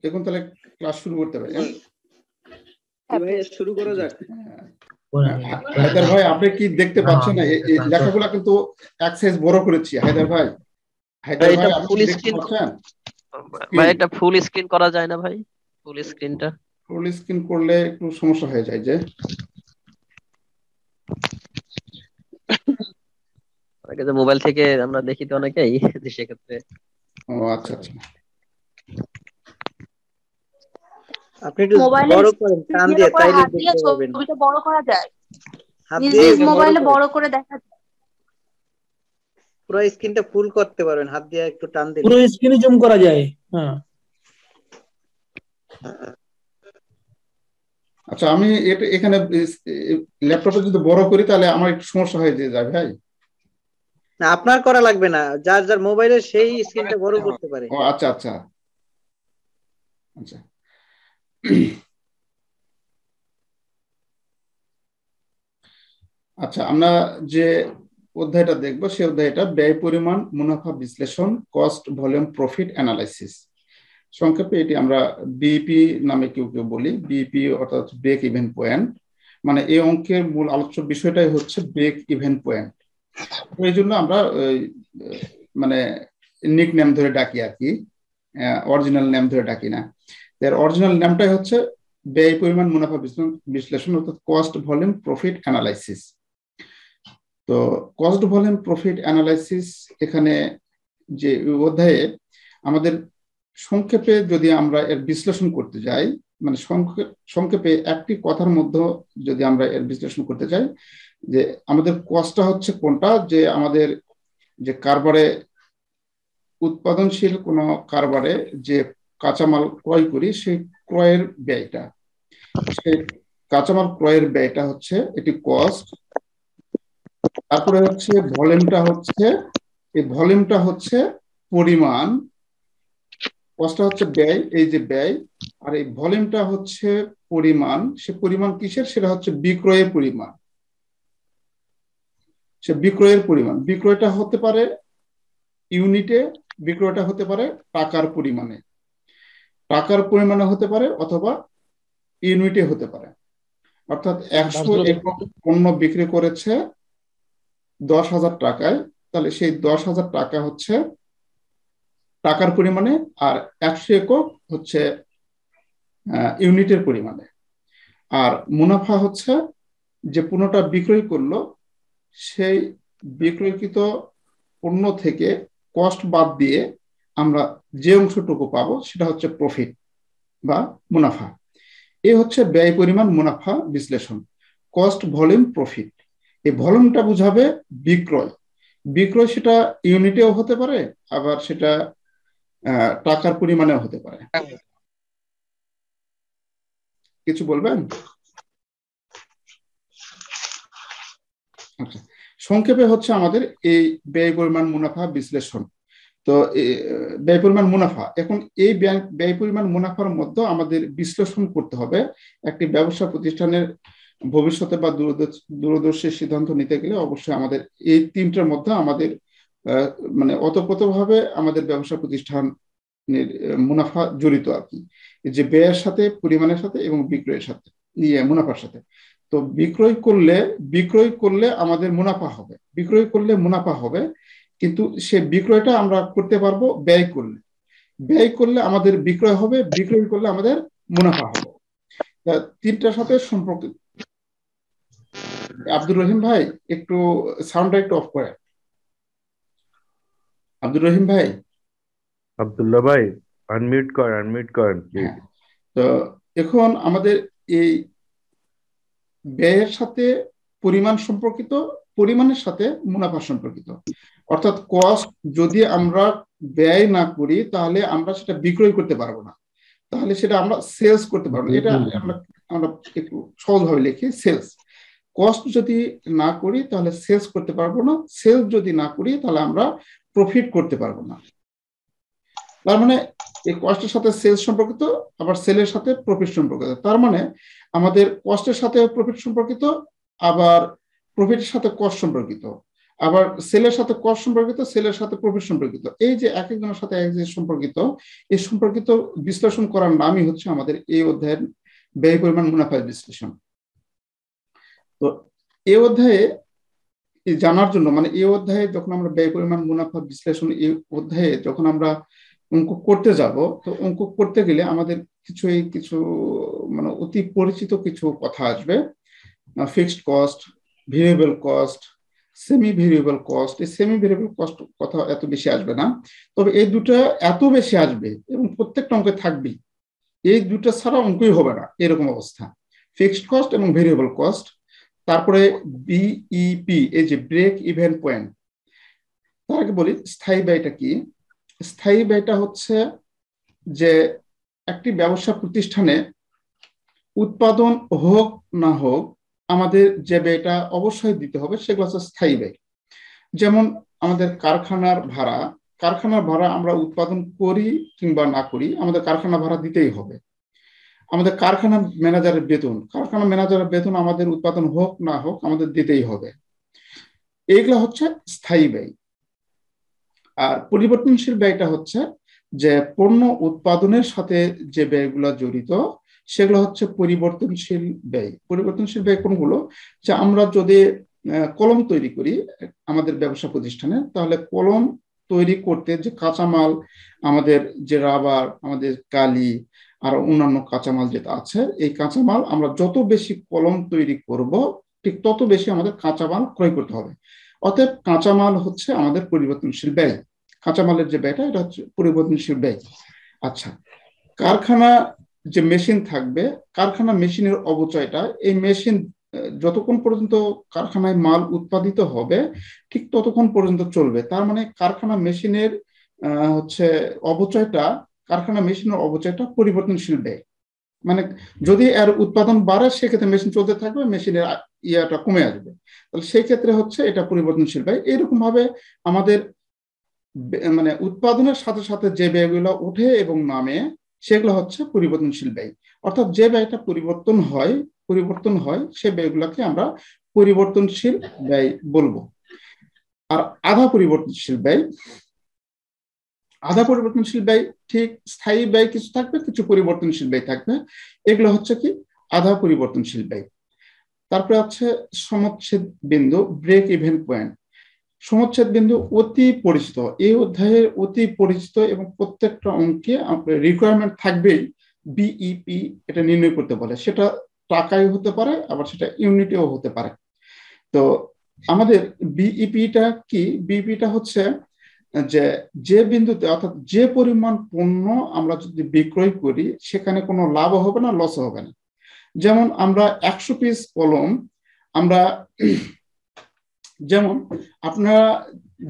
এখন তাহলে ক্লাস শুরু করতে পারি। ভাই শুরু করা যাক। হায়দার ভাই আপনি কি দেখতে পাচ্ছেন? এই লেখাগুলো কিন্তু এক সাইজ বড় করেছি। হায়দার ভাই এটা ফুল আপনি দেখতে স্ক্রিন পাচ্ছেন? ভাই এটা ফুল স্ক্রিন করা যায় না ভাই? ফুল স্ক্রিনটা ফুল স্ক্রিন করলে একটু সমস্যা হয়ে যায় যে আগে যে মোবাইল থেকে আমরা দেখি তো অনেকেই, সেক্ষেত্রে। ও আচ্ছা আচ্ছা, আপনি একটু বড় করেন টান দিয়ে, তাইলে দেখতে পাবেন। ছবিটা বড় করা যায়, হাত নিজ দিয়ে নিজ মোবাইলে বড় করে দেখা যায়। পুরো স্ক্রিনটা ফুল করতে পারবেন হাত দিয়ে একটু টান দিলে। পুরো স্ক্রিনে জুম করা যায়। হ্যাঁ আচ্ছা আমি এটা এখানে ল্যাপটপে যদি বড় করি তাহলে আমার একটু সমস্যা হয়ে যায় ভাই। না আপনার করা লাগবে না, যার যার মোবাইলে সেই স্ক্রিনটা বড় করতে পারে। ও আচ্ছা আচ্ছা আচ্ছা। আচ্ছা আমরা যে অধ্যায়টা দেখবো সেই অধ্যায়টা ব্যয় পরিমাণ মুনাফা বিশ্লেষণ, কস্ট ভলিউম প্রফিট অ্যানালাইসিস। সংক্ষেপে এটি আমরা বিইপি নামে কেউ কেউ বলি, বিইপি অর্থাৎ ব্রেক ইভেন পয়েন্ট। মানে এই অঙ্কের মূল আলোচ্য বিষয়টাই হচ্ছে ব্রেক ইভেন পয়েন্ট। এই জন্য আমরা মানে নিক নেম ধরে ডাকি আর কি, অরিজিনাল নেম ধরে ডাকি না। এর অরিজিনাল নামটাই হচ্ছে ব্যয় পরিমাণ মুনাফা বিশ্লেষণ অর্থাৎ কস্ট ভলিউম প্রফিট অ্যানালাইসিস। তো কস্ট ভলিউম প্রফিট অ্যানালাইসিস এখানে যে অধ্যায়ে আমাদের সংক্ষেপে যদি আমরা এর বিশ্লেষণ করতে যাই, মানে সংক্ষেপে একটি কথার মধ্যে যদি আমরা এর বিশ্লেষণ করতে চাই যে আমাদের কস্টটা হচ্ছে কোনটা, যে আমাদের যে কারবারে উৎপাদনশীল কোনো কারবারে যে কাঁচামাল ক্রয় করি সেই ক্রয়ের ব্যয়টা, সেই কাঁচামাল ক্রয়ের ব্যয়টা হচ্ছে এটি কস্ট। তারপরে হচ্ছে ভলিউমটা হচ্ছে, এই ভলিউমটা হচ্ছে পরিমাণ, কস্টটা হচ্ছে ব্যয়, এই যে ব্যয়, আর এই ভলিউমটা হচ্ছে পরিমাণ। সে পরিমাণ কিসের? সেটা হচ্ছে বিক্রয়ের পরিমাণ। সে বিক্রয়ের পরিমাণ, বিক্রয়টা হতে পারে ইউনিটে, বিক্রয়টা হতে পারে টাকার পরিমাণে, টাকার পরিমাণে হতে পারে অথবা ইউনিটে হতে পারে। অর্থাৎ 100 একক পণ্য বিক্রি করেছে 10,000 টাকায়, তাহলে সেই 10,000 টাকা হচ্ছে টাকার পরিমাণে, আর 100 একক হচ্ছে ইউনিটের পরিমাণে। আর মুনাফা হচ্ছে যে পণ্যটা বিক্রয় করলো সেই বিক্রয়কৃত পণ্য থেকে কস্ট বাদ দিয়ে আমরা যে অংশটুকু পাবো সেটা হচ্ছে প্রফিট বা মুনাফা। এ হচ্ছে ব্যয় পরিমাণ মুনাফা বিশ্লেষণ, কস্ট ভলিউম প্রফিট। এই ভলিউমটা বুঝাবে বিক্রয়, বিক্রয় সেটা ইউনিটেও হতে পারে আবার সেটা টাকার পরিমাণেও হতে পারে। কিছু বলবেন? আচ্ছা, সংক্ষেপে হচ্ছে আমাদের এই ব্যয় পরিমাণ মুনাফা বিশ্লেষণ। তো ব্যয় পরিমাণ মুনাফা, এখন এই ব্যয় পরিমাণ মুনাফার মধ্যে আমাদের বিশ্লেষণ করতে হবে। একটি ব্যবসা প্রতিষ্ঠানের ভবিষ্যতে বা দূরদর্শী সিদ্ধান্ত নিতে গেলে অবশ্যই আমাদের এই তিনটার মধ্যে আমাদের মানে ওতপ্রোতভাবে আমাদের ব্যবসা প্রতিষ্ঠানের মুনাফা জড়িত আর কি, যে ব্যয়ের সাথে, পরিমাণের সাথে এবং বিক্রয়ের সাথে, মুনাফার সাথে। তো বিক্রয় করলে আমাদের মুনাফা হবে, বিক্রয় করলে মুনাফা হবে, কিন্তু সে বিক্রয়টা আমরা করতে পারবো ব্যয় করলে, ব্যয় করলে আমাদের বিক্রয় হবে, বিক্রয় করলে আমাদের মুনাফা হবে। তিনটার সাথে সম্পর্কিত। আব্দুর রহিম ভাই একটু সাউন্ডটা একটু অফ করে। আব্দুর রহিম ভাই, আব্দুল্লাহ ভাই আনমিউট করেন। তো এখন আমাদের এই ব্যয়ের সাথে পরিমাণ সম্পর্কিত, পরিমাণের সাথে মুনাফা সম্পর্কিত। অর্থাৎ কস্ট যদি আমরা ব্যয় না করি তাহলে আমরা সেটা বিক্রয় করতে পারবো না, তাহলে সেটা আমরা সেলস করতে পারবো না। এটা আমরা একটু সহজভাবে লিখি, সেলস। কস্ট যদি না করি তাহলে সেলস করতে পারবো না, সেলস যদি না করি তাহলে আমরা প্রফিট করতে পারবো না। তার মানে এই কস্টের সাথে সেলস সম্পর্কিত, আবার সেলের সাথে প্রফিট সম্পর্কিত। তার মানে আমাদের কস্টের সাথে প্রফিট সম্পর্কিত, আবার প্রফিটের সাথে কস্ট সম্পর্কিত, আবার সেলের সাথে কস্ট সম্পর্কিত, সেলের সাথে প্রফিট সম্পর্কিত। এই যে এক একজনের সাথে এক এক সম্পর্কিত, এই সম্পর্কিত বিশ্লেষণ করার নামই হচ্ছে আমাদের এই অধ্যায়ের ব্যয় পরিমাণ মুনাফা বিশ্লেষণ। তো এই অধ্যায়ে জানার জন্য, মানে এই অধ্যায়ে যখন আমরা ব্যয় পরিমাণ মুনাফা বিশ্লেষণ, এই অধ্যায়ে যখন আমরা অঙ্ক করতে যাব, তো অঙ্ক করতে গেলে আমাদের কিছু মানে অতি পরিচিত কিছু কথা আসবে। Fixed cost, variable cost, semi variable cost. এই সেমি ভেরিয়েবল কস্ট কথা এত বেশি আসবে না, তবে এই দুটো এত বেশি আসবে এবং প্রত্যেকটা অঙ্কে থাকবে। এই দুটো ছাড়া অঙ্কই হবে না, এরকম অবস্থা। ফিক্সড কস্ট এবং ভেরিয়েবল কস্ট। তারপরে বিইপি, এই যে ব্রেক ইভেন পয়েন্ট। তার আগে বলি স্থায়ী ব্যয়টা কি। স্থায়ী ব্যয়টা হচ্ছে যে একটি ব্যবসা প্রতিষ্ঠানে উৎপাদন হোক না হোক আমাদের যে ব্যয়টা অবশ্যই দিতে হবে সেগুলো হচ্ছে স্থায়ী ব্যয়। যেমন আমাদের কারখানার ভাড়া আমরা উৎপাদন করি কিংবা না করি, আমাদের কারখানা ভাড়া দিতেই হবে। আমাদের কারখানা ম্যানেজারের বেতন আমাদের উৎপাদন হোক না হোক আমাদের দিতেই হবে। এইগুলো হচ্ছে স্থায়ী ব্যয়। আর পরিবর্তনশীল ব্যয়টা হচ্ছে যে পণ্য উৎপাদনের সাথে যে ব্যয়গুলো জড়িত সেগুলো হচ্ছে পরিবর্তনশীল ব্যয়। পরিবর্তনশীল ব্যয় কোনগুলো? যে আমরা যদি কলম তৈরি করি আমাদের ব্যবসা প্রতিষ্ঠানে, তাহলে কলম তৈরি করতে যে কাঁচামাল, আমাদের যে রাবার, আমাদের কালি আর অন্যান্য কাঁচামাল যেটা আছে, এই কাঁচামাল আমরা যত বেশি কলম তৈরি করব ঠিক তত বেশি আমাদের কাঁচামাল ক্রয় করতে হবে। অতএব কাঁচামাল হচ্ছে আমাদের পরিবর্তনশীল ব্যয়। কাঁচামালের যে ব্যয়টা এটা হচ্ছে পরিবর্তনশীল ব্যয়। আচ্ছা, কারখানা যে মেশিন থাকবে, কারখানা মেশিনের অবচয়টা, এই মেশিন যতক্ষণ পর্যন্ত কারখানায় মাল উৎপাদিত হবে ঠিক ততক্ষণ পর্যন্ত চলবে। তার মানে কারখানা মেশিনের কারখানা মেশিনের অবচয়টা পরিবর্তনশীল ব্যয়। মানে যদি এর উৎপাদন বাড়ে সেক্ষেত্রে মেশিন চলতে থাকবে, মেশিনের ইয়াটা কমে আসবে, তাহলে সেই ক্ষেত্রে হচ্ছে এটা পরিবর্তনশীল ব্যয়। এরকম ভাবে আমাদের মানে উৎপাদনের সাথে সাথে যে ব্যয়গুলো ওঠে এবং নামে সেগুলো হচ্ছে পরিবর্তনশীল ব্যয়। অর্থাৎ যে ব্যয়টা পরিবর্তন হয় সে ব্যয়গুলোকে আমরা পরিবর্তনশীল ব্যয় বলবো। আর আধা পরিবর্তনশীল ব্যয় ঠিক স্থায়ী ব্যয় কিছু থাকবে, কিছু পরিবর্তনশীল ব্যয় থাকবে। এগুলো হচ্ছে কি আধা পরিবর্তনশীল ব্যয়। তারপরে আছে সমচ্ছেদ বিন্দু, ব্রেক ইভেন পয়েন্ট। সমচ্ছেদ বিন্দু অতি পরিচিত, এই অধ্যায়ের অতি পরিচিত এবং প্রত্যেকটা অঙ্কে রিকোয়ারমেন্ট থাকবেই। বিইপি এটা নির্ণয় করতে বলে, সেটা টাকায় হতে পারে আবার সেটা ইউনিটেও হতে পারে। তো আমাদের বিইপিটা কি? বিইপিটা হচ্ছে যে বিন্দুতে, অর্থাৎ যে পরিমাণ পণ্য আমরা যদি বিক্রয় করি সেখানে কোনো লাভ হবে না, লস হবে না। যেমন আমরা 100 পিস কলম আমরা, যেমন আপনারা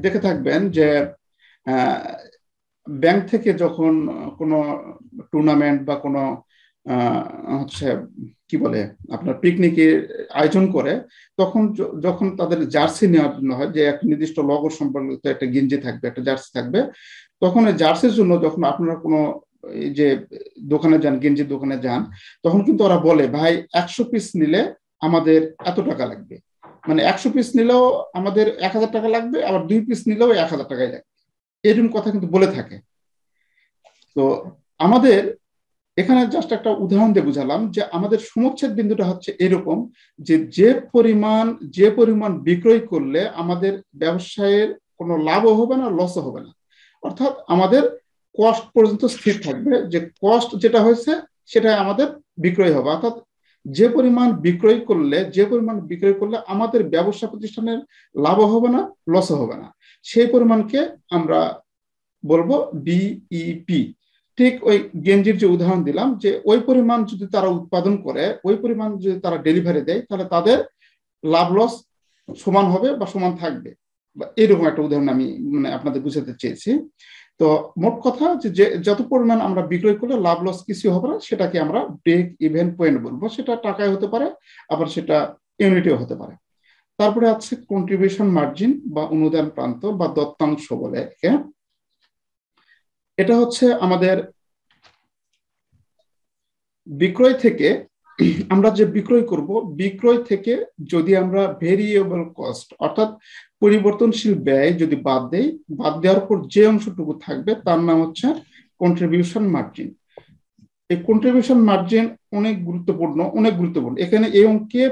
দেখে থাকবেন যে ব্যাংক থেকে যখন কোনো টুর্নামেন্ট বা কোনো কি বলে আপনার পিকনিকের আয়োজন করে, তখন যখন তাদের জার্সি নেওয়ার জন্য হয়, যে একটা নির্দিষ্ট লগো সম্পর্কিত একটা গেঞ্জি থাকবে, একটা জার্সি থাকবে, তখন এই জার্সির জন্য যখন আপনারা কোনো এই যে দোকানে যান, গেঞ্জির দোকানে যান, তখন কিন্তু ওরা বলে ভাই 100 পিস নিলে আমাদের এত টাকা লাগবে। মানে 100 পিস নিলেও আমাদের 1000 টাকা লাগবে, আবার 2 পিস নিলেও 1000 টাকাই লাগবে, এরকম কথা কিন্তু বলে থাকে। তো আমাদের এখানে জাস্ট একটা উদাহরণ দিয়ে বুঝালাম যে আমাদের সমচ্ছেদ বিন্দুটা হচ্ছে এরকম যে যে পরিমাণ বিক্রয় করলে আমাদের ব্যবসায়ের কোনো লাভও হবে না, লসও হবে না। অর্থাৎ আমাদের কস্ট পর্যন্ত স্থির থাকবে, যে কস্ট যেটা হয়েছে সেটাই আমাদের বিক্রয় হবে। অর্থাৎ যে পরিমাণ বিক্রয় করলে আমাদের ব্যবসা প্রতিষ্ঠানের লাভও হবে না, লসও হবে না, সেই পরিমাণকে আমরা বলবো বিইপি। ঠিক ওই গেঞ্জির যে উদাহরণ দিলাম, যে ওই পরিমাণ যদি তারা উৎপাদন করে, ওই পরিমাণ যদি তারা ডেলিভারি দেয়, তাহলে তাদের লাভ লস সমান হবে বা সমান থাকবে, বা এরকম একটা উদাহরণ আমি মানে আপনাদের বুঝাতে চেয়েছি। তো মোট কথা যে যত পরিমাণ আমরা বিক্রয় করলে লাভ লস কিছু হবে না, সেটাকে আমরা ব্রেক ইভেন পয়েন্ট বলবো। সেটা টাকায় হতে পারে, আবার সেটা ইউনিটেও হতে পারে। তারপরে আছে কন্ট্রিবিউশন মার্জিন বা অনুদান প্রান্ত বা দত্তাংশ বলে একে। এটা হচ্ছে আমাদের বিক্রয় থেকে আমরা যে বিক্রয় করব, বিক্রয় থেকে যদি আমরা ভেরিয়েবল কস্ট অর্থাৎ পরিবর্তনশীল ব্যয় যদি বাদ দেই, বাদ দেওয়ার পর যে অংশটুকু থাকবে তার নাম হচ্ছে কন্ট্রিবিউশন মার্জিন। এই কন্ট্রিবিউশন মার্জিন অনেক গুরুত্বপূর্ণ, এখানে এই অঙ্কে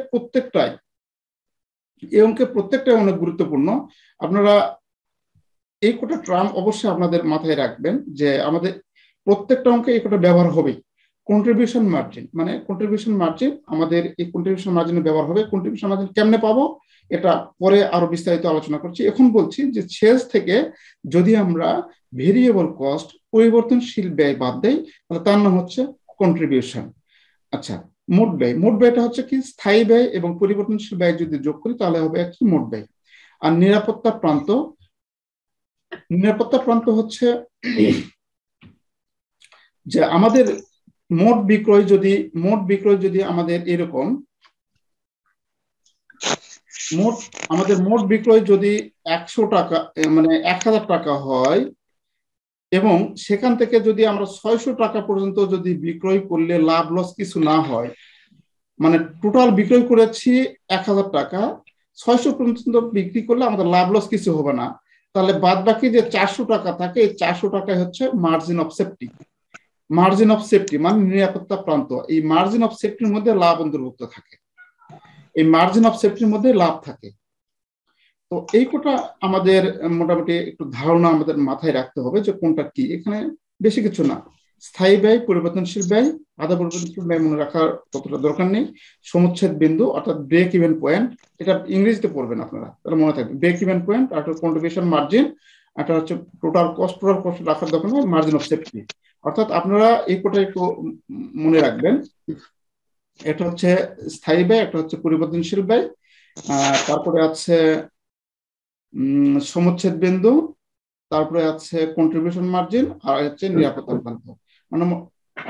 প্রত্যেকটাই অনেক গুরুত্বপূর্ণ। আপনারা এই কটা ট্রাম অবশ্যই আপনাদের মাথায় রাখবেন যে আমাদের প্রত্যেকটা অঙ্কে এই কটা ব্যবহার হবে। কন্ট্রিবিউশন মার্জিন মানে কন্ট্রিবিউশন মার্জিন, আমাদের এই কন্ট্রিবিউশন মার্জিনে ব্যবহার হবে। কন্ট্রিবিউশন মার্জিন কেমনে পাবো এটা পরে আরো বিস্তারিত আলোচনা করছি। এখন বলছি যে শেষ থেকে যদি আমরা ভেরিয়েবল কস্ট পরিবর্তনশীল ব্যয় বাদ দেই তাহলে তার নাম হচ্ছে কন্ট্রিবিউশন। আচ্ছা, মোট ব্যয়টা হচ্ছে কি স্থায়ী ব্যয় এবং পরিবর্তনশীল ব্যয় যদি যোগ করি তাহলে হবে কি মোট ব্যয়। আর নিরাপত্তা প্রান্ত হচ্ছে যে আমাদের মোট বিক্রয় যদি আমাদের এরকম মোট বিক্রয় যদি 100 টাকা মানে 1000 টাকা হয় এবং সেখান থেকে যদি আমরা 600 টাকা পর্যন্ত যদি বিক্রয় করলে লাভ লস কিছু না হয়, মানে টোটাল বিক্রয় করেছি 1000 টাকা, 600 পর্যন্ত বিক্রি করলে আমাদের লাভ লস কিছু হবে না, তাহলে বাদ বাকি যে 400 টাকা থাকে এই 400 টাকায় হচ্ছে মার্জিন অফ সেফটি মানে নিরাপত্তা প্রান্ত। এই মার্জিন অফ সেফটির মধ্যে লাভ অন্তর্ভুক্ত থাকে, এই মার্জিন অফ সেফটির মধ্যে লাভ থাকে। তো এই কোটা আমাদের মোটামুটি একটু ধারণা আমাদের মাথায় রাখতে হবে যে কোনটা কি। এখানে বেশি কিছু না, স্থায়ী ব্যয়, পরিবর্তনশীল ব্যয়, আধা পরিবর্তনশীল ব্যয় মনে রাখার ততটা দরকার নেই। সমচ্ছেদ বিন্দু অর্থাৎ ব্রেক ইভেন পয়েন্ট, এটা ইংরেজিতে পড়বেন আপনারা, তাহলে মনে থাকবে ব্রেক ইভেন পয়েন্ট, আর কন্ট্রিবিউশন মার্জিন, এটা হচ্ছে টোটাল কস্ট রাখার দরকার নেই, মার্জিন অফ সেফটি। অর্থাৎ আপনারা এই কোটা একটু মনে রাখবেন, এটা হচ্ছে স্থায়ী ব্যয়, একটা হচ্ছে পরিবর্তনশীল ব্যয়, তারপরে আছে সমচ্ছেদ বিন্দু, তারপরে আছে কন্ট্রিবিউশন মার্জিন, আর হচ্ছে নিরাপত্তা প্রান্ত। মানে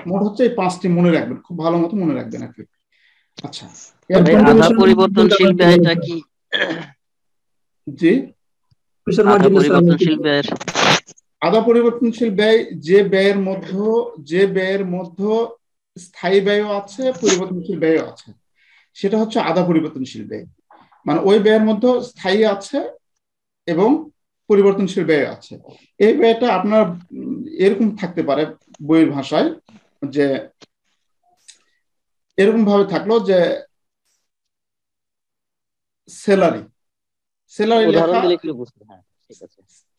মোট হচ্ছে এই 5টি মনে রাখবেন, খুব ভালো মতো মনে রাখবেন আর কি। আচ্ছা, আধা পরিবর্তনশীল ব্যয়টা কি? জি, আধা পরিবর্তনশীল ব্যয় যে ব্যয়ের মধ্যে স্থায়ী ব্যয়ও আছে, পরিবর্তনশীল ব্যয়ও আছে, সেটা হচ্ছে আধা পরিবর্তনশীল ব্যয়। মানে ওই ব্যয়ের মধ্যে স্থায়ী আছে এবং পরিবর্তনশীল ব্যয় আছে। এই ব্যয়টা আপনার এরকম থাকতে পারে বইয়ের ভাষায়, যে এরকম ভাবে থাকলো যে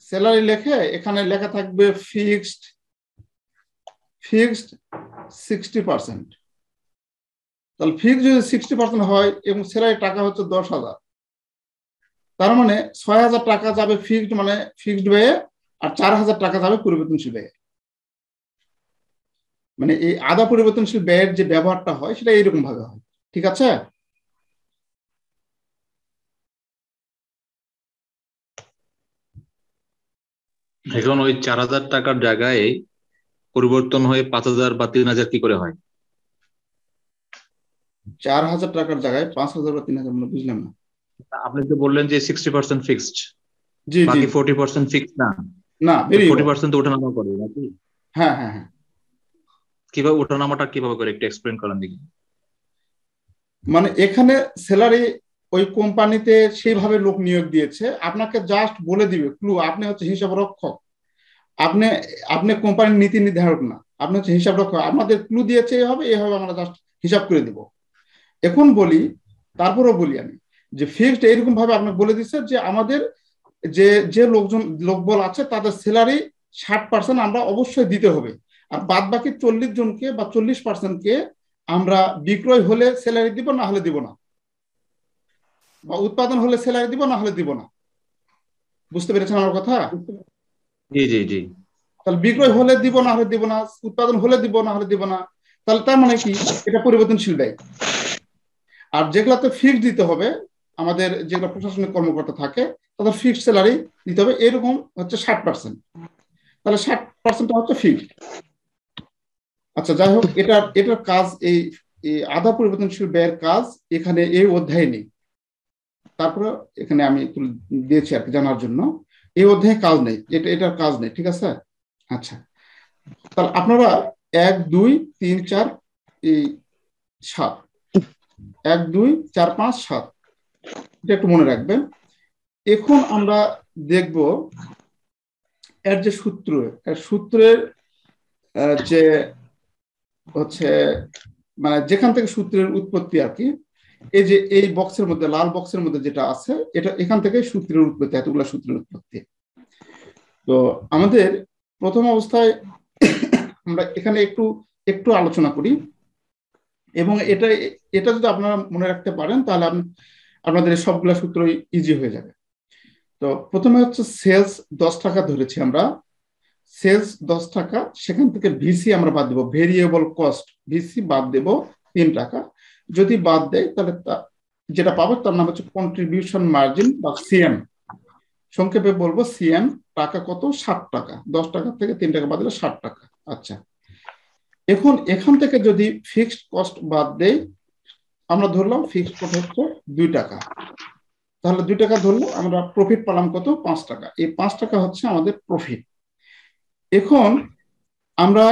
স্যালারি লেখে এখানে লেখা থাকবে ফিক্সড 60%। তাহলে ফিক্সড যদি 60% হয় এবং স্যালারি টাকা হচ্ছে 10,000, তার মানে 6,000 টাকা যাবে ফিক্সড মানে ফিক্সড ব্যয়ে, আর 4,000 টাকা যাবে পরিবর্তনশীল ব্যয়ে। মানে এই আধা পরিবর্তনশীল ব্যয়ের যে ব্যবহারটা হয় সেটা এইরকম ভাবে হয়, ঠিক আছে? এখন ওই 4,000 টাকার জায়গায় পরিবর্তন হয়ে 5,000 বা 3,000 কি করে হয়? 4,000 টাকার জায়গায় 5,000 বা 3,000, মানে বুঝলাম না। আপনি তো বললেন যে 60% ফিক্সড, জি জি, বাকি 40% ফিক্সড না? না, 40% তো ওঠানামা করে নাকি? হ্যাঁ হ্যাঁ হ্যাঁ। কিভাবে ওঠানামাটা কিভাবে করে একটু এক্সপ্লেইন করেন দেখি। মানে এখানে স্যালারি ওই কোম্পানিতে সেইভাবে লোক নিয়োগ দিয়েছে, আপনাকে জাস্ট বলে দিবে ক্লু, আপনি হচ্ছে হিসাব রক্ষক, আপনি কোম্পানির নীতি নির্ধারক না, আপনি হচ্ছে হিসাব রক্ষক, আমাদের ক্লু দিয়েছে এইভাবে আমরা জাস্ট হিসাব করে দিব। এখন তারপরেও বলি আমি যে ফিক্সড এইরকম ভাবে আপনাকে বলে দিচ্ছে যে আমাদের যে লোকবল আছে তাদের স্যালারি 60% আমরা অবশ্যই দিতে হবে, আর বাদ বাকি 40 জনকে বা 40%কে আমরা বিক্রয় হলে স্যালারি দিব, না হলে দিব না, বা উৎপাদন হলে স্যালারি দিব, না হলে দিব না। বুঝতে পেরেছেন আমার কথা? জি জি জি। তাহলে বিক্রয় হলে দিব, না হলে দিব না, উৎপাদন হলে দিব, না হলে দিব না, তাহলে তার মানে কি এটা পরিবর্তনশীল ব্যয়। আর যেগুলাতে ফিক্সড দিতে হবে, আমাদের যেগুলো প্রশাসনিক কর্মকর্তা থাকে তাদের ফিক্সড স্যালারি দিতে হবে, এরকম হচ্ছে 60%, তাহলে 60% হচ্ছে ফিক্সড। আচ্ছা, যাই হোক, এটার কাজ এই আধা পরিবর্তনশীল ব্যয়ের কাজ এখানে এই অধ্যায়ে নেই, তারপরে এখানে আমি দিয়েছি আর কি জানার জন্য। এই অধ্যায়ে কাজ নেই, এটার কাজ নেই, ঠিক আছে? আচ্ছা, তাহলে আপনারা 1, 2, 3, 4 এই 7, 1 2 4 5 7, এটা একটু মনে রাখবেন। এখন আমরা দেখব এর যে সূত্রের যে হচ্ছে মানে যেখান থেকে সূত্রের উৎপত্তি আর কি, এই যে এই বক্সের মধ্যে লাল বক্সের মধ্যে যেটা আছে, এটা এখান থেকে সূত্রের উৎপত্তি, এতগুলা সূত্রের উৎপত্তি। তো আমাদের প্রথম অবস্থায় আমরা এখানে একটু আলোচনা করি, এবং এটা যদি আপনারা মনে রাখতে পারেন তাহলে আপনাদের সবগুলা সূত্র ইজি হয়ে যাবে। তো প্রথমে হচ্ছে সেলস 10 টাকা ধরেছি আমরা, সেলস 10 টাকা, সেখান থেকে ভিসি আমরা বাদ দেব, ভেরিয়েবল কস্ট ভিসি বাদ দেব 3 টাকা। যদি বাদ দেয় তাহলে যেটা পাবো তার নাম হচ্ছে কন্ট্রিবিউশন মার্জিন বা সিএম, সংক্ষেপে বলবো সিএম। টাকা কত? 60 টাকা। 10 টাকা থেকে 3 টাকা বাদ দিলে 60 টাকা। আচ্ছা, এখন এখান থেকে যদি ফিক্সড কস্ট বাদ দেই, আমরা ধরলাম ফিক্সড কস্ট হচ্ছে 2 টাকা, তাহলে 2 টাকা ধরলে আমরা প্রফিট পেলাম কত? 5 টাকা। এই 5 টাকা হচ্ছে আমাদের প্রফিট। এখন আমরা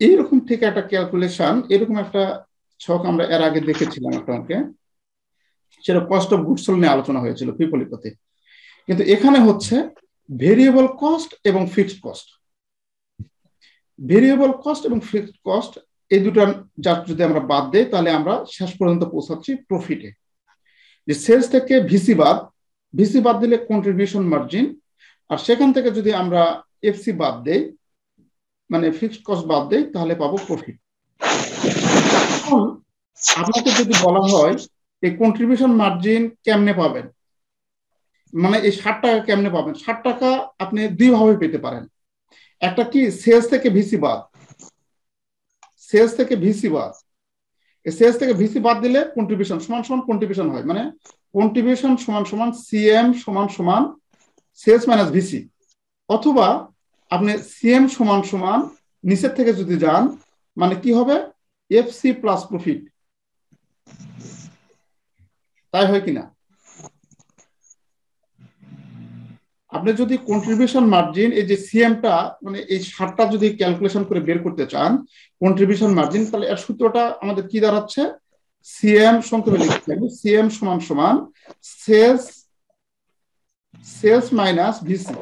এইরকম থেকে একটা ক্যালকুলেশন, এরকম একটা ছক আমরা এর আগে দেখেছিলাম আপনাকে, সেটা কস্ট অফ গুডস সোল্ড নিয়ে আলোচনা হয়েছিল পিপলিকতে। কিন্তু এখানে হচ্ছে ভেরিয়েবল কস্ট এবং ফিক্সড কস্ট, ভেরিয়েবল কস্ট এবং ফিক্সড কস্ট এই দুটো যদি আমরা বাদ দেই তাহলে আমরা শেষ পর্যন্ত পৌঁছাচ্ছি প্রফিটে। যে সেলস থেকে ভিসি বাদ দিলে কন্ট্রিবিউশন মার্জিন, আর সেখান থেকে যদি আমরা এফসি বাদ দেই, মানে ফিক্সড কস্ট বাদ দেই, তাহলে পাবো প্রফিট। এখন আপনাকে যদি বলা হয় এই কন্ট্রিবিউশন মার্জিন কেমনে পাবেন, মানে এই 60 টাকা কেমনে পাবেন, 60 টাকা আপনি দুই ভাবে পেতে পারেন। একটা কি সেলস থেকে ভিসি বাদ, সেলস থেকে ভিসি বাদ, সেলস থেকে ভিসি বাদ দিলে কন্ট্রিবিউশন সমান সমান কন্ট্রিবিউশন হয়, মানে কন্ট্রিবিউশন সমান সমান সিএম সমান সমান সেলস মাইনাস ভিসি, অথবা আপনি সিএম সমান সমান নিচের থেকে যদি যান, মানে কি হবে? FC plus profit. তাই হয় কিনা? আপনি যদি কন্ট্রিবিউশন মার্জিন, এই যে সিএমটা মানে এই 60টা যদি ক্যালকুলেশন করে বের করতে চান কন্ট্রিবিউশন মার্জিন, তাহলে এর সূত্রটা আমাদের কি দাঁড়াচ্ছে? সিএম সংক্ষেপে লিখতে হবে, সিএম সমান সমান সেলস মাইনাস ভিসি,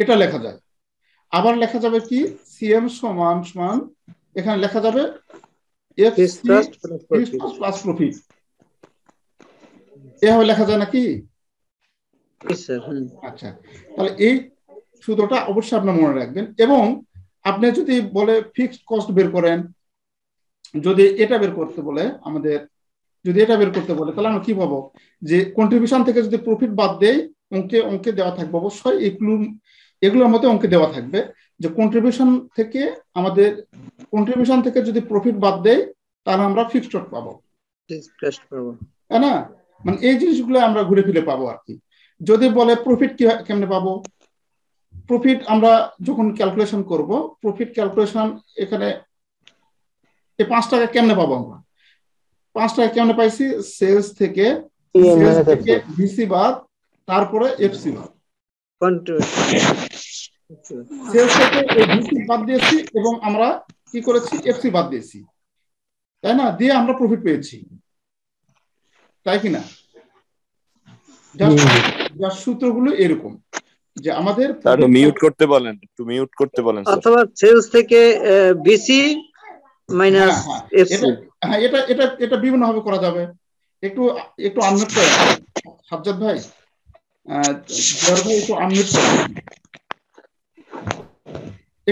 এটা লেখা যায়। আবার লেখা যাবে কি সিএম সমান সমান, এখানে লেখা যাবে এফসি প্লাস প্রফিট, এভাবে লেখা যায় নাকি? আচ্ছা, তাহলে এই সূত্রটা অবশ্যই আপনার মনে রাখবেন। এবং আপনি যদি বলে ফিক্সড কস্ট বের করেন, যদি এটা বের করতে বলে আমাদের, যদি এটা বের করতে বলে, তাহলে আমরা কি পাবো? যে কন্ট্রিবিউশন থেকে যদি প্রফিট বাদ দেই, অঙ্কে দেওয়া থাকবে অবশ্যই, এগুলোর মধ্যে অঙ্কে দেওয়া থাকবে যে কন্ট্রিবিউশন থেকে যদি প্রফিট বাদ দেই তাহলে আমরা ফিক্সড কস্ট পাবো, তাই না? মানে এই জিনিসগুলো আমরা ঘুরে ফিরে পাবো আর কি। যদি বলে প্রফিট কেমনে পাবো, প্রফিট আমরা যখন ক্যালকুলেশন করব, প্রফিট ক্যালকুলেশন এখানে এই 5 টাকা কেমনে পাবো? আমরা 5 টাকা কেমনে পাইছি? সেলস থেকে ভিসি বাদ, তারপরে এফসি বাদ, সেলস থেকে ভিসি বাদ দিয়েছি এবং আমরা কি করেছি? এফসি বাদ দিয়েছি, তাই না? দিয়ে আমরা প্রফিট পেয়েছি, তাই কিনা? যার সূত্রগুলো এরকম যে আমাদের মিউট করতে বলেন, একটু মিউট করতে বলেন, অথবা সেলস থেকে ভিসি মাইনাস এফসি। হ্যাঁ, এটা বিভিন্ন ভাবে করা যাবে। একটু আনমিউট করেন সাজ্জাদ ভাই, একটু আনমিউট করেন,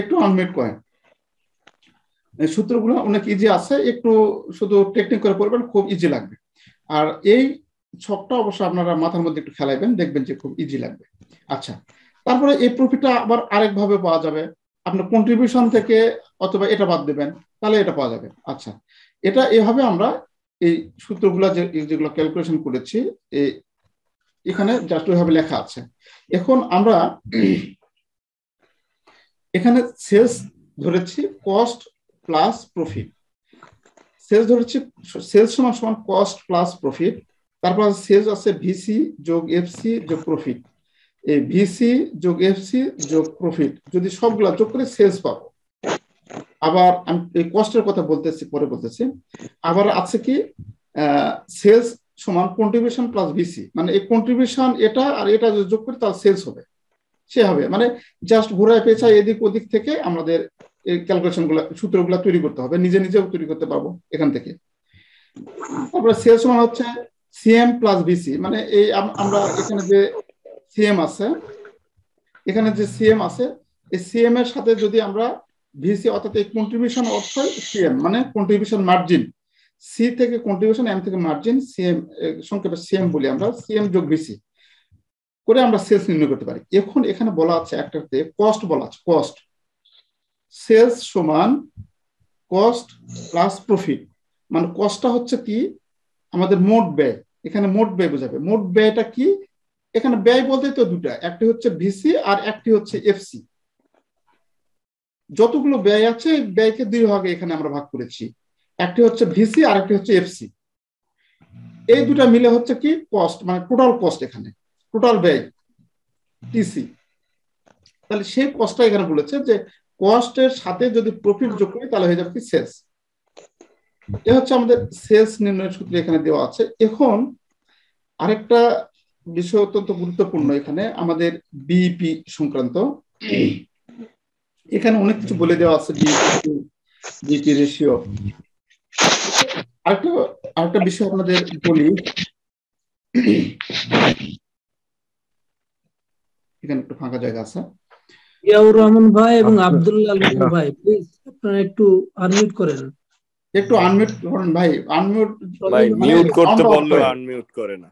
একটু আনমিউট করেন। সূত্রগুলো অনেক ইজি আছে, একটু শুধু টেকনিক করে পড়বেন, খুব ইজি লাগবে। আর এই ছকটা অবশ্য আপনারা মাথার মধ্যে একটু খেলাইবেন, দেখবেন যে খুব ইজি লাগবে। আচ্ছা, তারপরে এই প্রফিটটা আবার আরেক ভাবে পাওয়া যাবে, আপনার কন্ট্রিবিউশন থেকে অথবা এটা বাদ দেবেন, তাহলে এটা পাওয়া যাবে। আচ্ছা, এটা এভাবে আমরা এই সূত্রগুলো যেগুলো ক্যালকুলেশন করেছি এখানে জাস্ট ওইভাবে লেখা আছে। এখন আমরা এখানে সেলস ধরেছি কস্ট প্লাস প্রফিট, সেলস ধরেছি সেলস সমান সমান কস্ট প্লাস প্রফিট, তারপর সেলস আছে ভিসি যোগ এফসি যোগ প্রফিট, এই ভিসি যোগ এফসি যোগ প্রফিট যদি সবগুলা যোগ করে সেলস পাবো। আবার আমি এই কস্টের কথা বলতেছি, পরে বলতেছি। আবার আছে কি সেলস সমান কন্ট্রিবিউশন প্লাস ভিসি, মানে এই কন্ট্রিবিউশন এটা আর এটা যদি যোগ করি তাহলে সেলস হবে, সে হবে। মানে জাস্ট ঘোরায় পেঁচায় এদিক ওদিক থেকে আমাদের এই ক্যালকুলেশন গুলা সূত্রগুলা তৈরি করতে হবে, নিজে নিজেও তৈরি করতে পারবো এখান থেকে। তারপরে সেলস সমান হচ্ছে সিএম প্লাস ভিসি, মানে এই আমরা এখানে যে সিএম আছে, এখানে যে সিএম আছে, এই সিএম এর সাথে যদি আমরা ভিসি অর্থাৎ এই কন্ট্রিবিউশন অর্থ সিএম মানে কন্ট্রিবিউশন মার্জিন, সি থেকে কন্ট্রিবিউশন, এম থেকে মার্জিন, সিএম সংক্ষেপে সিএম বলি আমরা, সিএম যোগ ভিসি করে আমরা সেলস নির্ণয় করতে পারি। এখন এখানে বলা আছে একটাতে কস্ট বলা আছে, কস্ট সেলস সমান কস্ট প্লাস প্রফিট, মানে কস্টটা হচ্ছে কি আমাদের মোট ব্যয়, এখানে মোট ব্যয় বোঝাবে। মোট ব্যয়টা কি, এখানে ব্যয় বলতে তো দুটা, একটি হচ্ছে ভিসি আর একটি হচ্ছে এফসি। যতগুলো ব্যয় আছে ব্যয়কে দুই ভাগে এখানে আমরা ভাগ করেছি, একটি হচ্ছে ভিসি আর একটি হচ্ছে এফসি। এই দুটা মিলে হচ্ছে কি কস্ট, মানে টোটাল কস্ট, এখানে টোটাল ব্যয় টিসি। তাহলে সেই কস্টটা এখানে বলেছে যে কস্টের সাথে যদি প্রফিট যোগ করি তাহলে হয়ে যাবে কি সেলস। এ হচ্ছে আমাদের সেলস নির্ণয়ের সূত্র এখানে দেওয়া আছে। এখন আরেকটা বিষয় অত্যন্ত গুরুত্বপূর্ণ এখানে আমাদের বিইপি সংক্রান্ত, এখানে অনেক কিছু বলে দেওয়া আছে বিইপি রেশিও। আরেকটা বিষয় আপনাদের বলি, এখানে একটু ফাঁকা জায়গা আছে। জিয়াউর রহমান ভাই এবং আব্দুল্লাহ আলম ভাই, প্লিজ আপনারা একটু আনমিউট করেন। একটু আনমিউট করেন ভাই, আনমিউট ভাই মিউট করতে বললে আনমিউট করে না,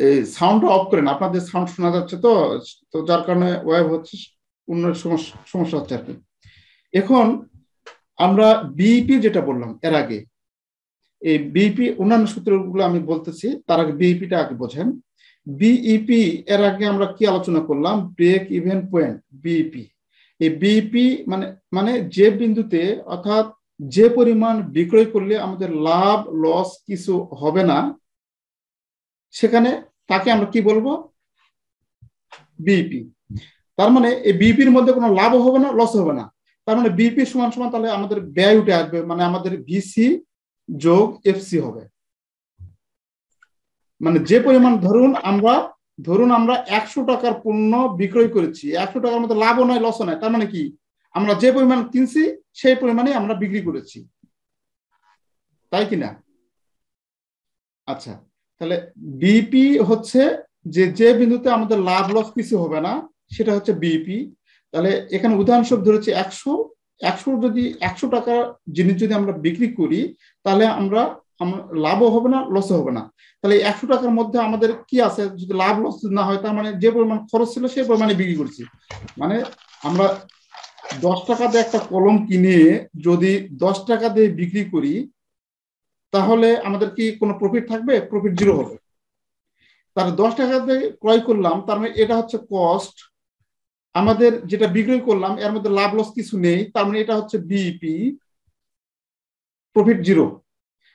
এই সাউন্ডটা অফ করেন, আপনাদের সাউন্ড শোনা যাচ্ছে তো, তো যার কারণে ওয়েভ হচ্ছে, অন্য সমস্যা হচ্ছে আর কি। এখন আমরা বিইপি যেটা বললাম এর আগে, এই বিইপি অন্যান্য সূত্রগুলো আমি বলতেছি, তার আগে বিইপিটা আগে বোঝেন। বিইপি এর আগে আমরা কি আলোচনা করলাম, ব্রেক ইভেন পয়েন্ট, বিইপি। এই বিইপি মানে যে বিন্দুতে অর্থাৎ যে পরিমাণ বিক্রয় করলে আমাদের লাভ লস কিছু হবে না, সেখানে তাকে আমরা কি বলবো, বিইপি। তার মানে এই বিইপির মধ্যে কোনো লাভও হবে না, লস হবে না, তার মানে বিইপি সমান সমান তাহলে আমাদের ব্যয় উঠে আসবে, মানে আমাদের ভিসি যোগ এফসি হবে। মানে যে পরিমাণ ধরুন আমরা 100 টাকার পণ্য বিক্রয় করেছি, 100 টাকার মধ্যে লাভও নয় লসও নয়, তার মানে কি আমরা যে পরিমাণ কিনছি সেই পরিমাণে আমরা বিক্রি করেছি, তাই কিনা? আচ্ছা, তাহলে বিইপি হচ্ছে যে বিন্দুতে আমাদের লাভ লস কিছু হবে না, সেটা হচ্ছে বিইপি। তাহলে এখানে উদাহরণস্বরূপ ধরেছি 100 যদি 100 টাকা জিনিস যদি আমরা বিক্রি করি, তাহলে আমরা লাভও হবে না লসও হবে না। তাহলে 100 টাকার মধ্যে আমাদের কি আছে, যদি লাভ লস না হয়, তার মানে যে পরিমাণ খরচ ছিল সেই পরিমাণে বিক্রি করছি। মানে আমরা 10 টাকা দিয়ে একটা কলম কিনে যদি 10 টাকা দিয়ে বিক্রি করি, তাহলে আমাদের কি কোনো প্রফিট থাকবে? প্রফিট জিরো হবে। তার 10 টাকা দিয়ে ক্রয় করলাম, তার মানে এটা হচ্ছে কস্ট, আমাদের যেটা বিক্রয় করলাম এর মধ্যে লাভ লস কিছু নেই, তার মানে এটা হচ্ছে বিইপি, প্রফিট জিরো।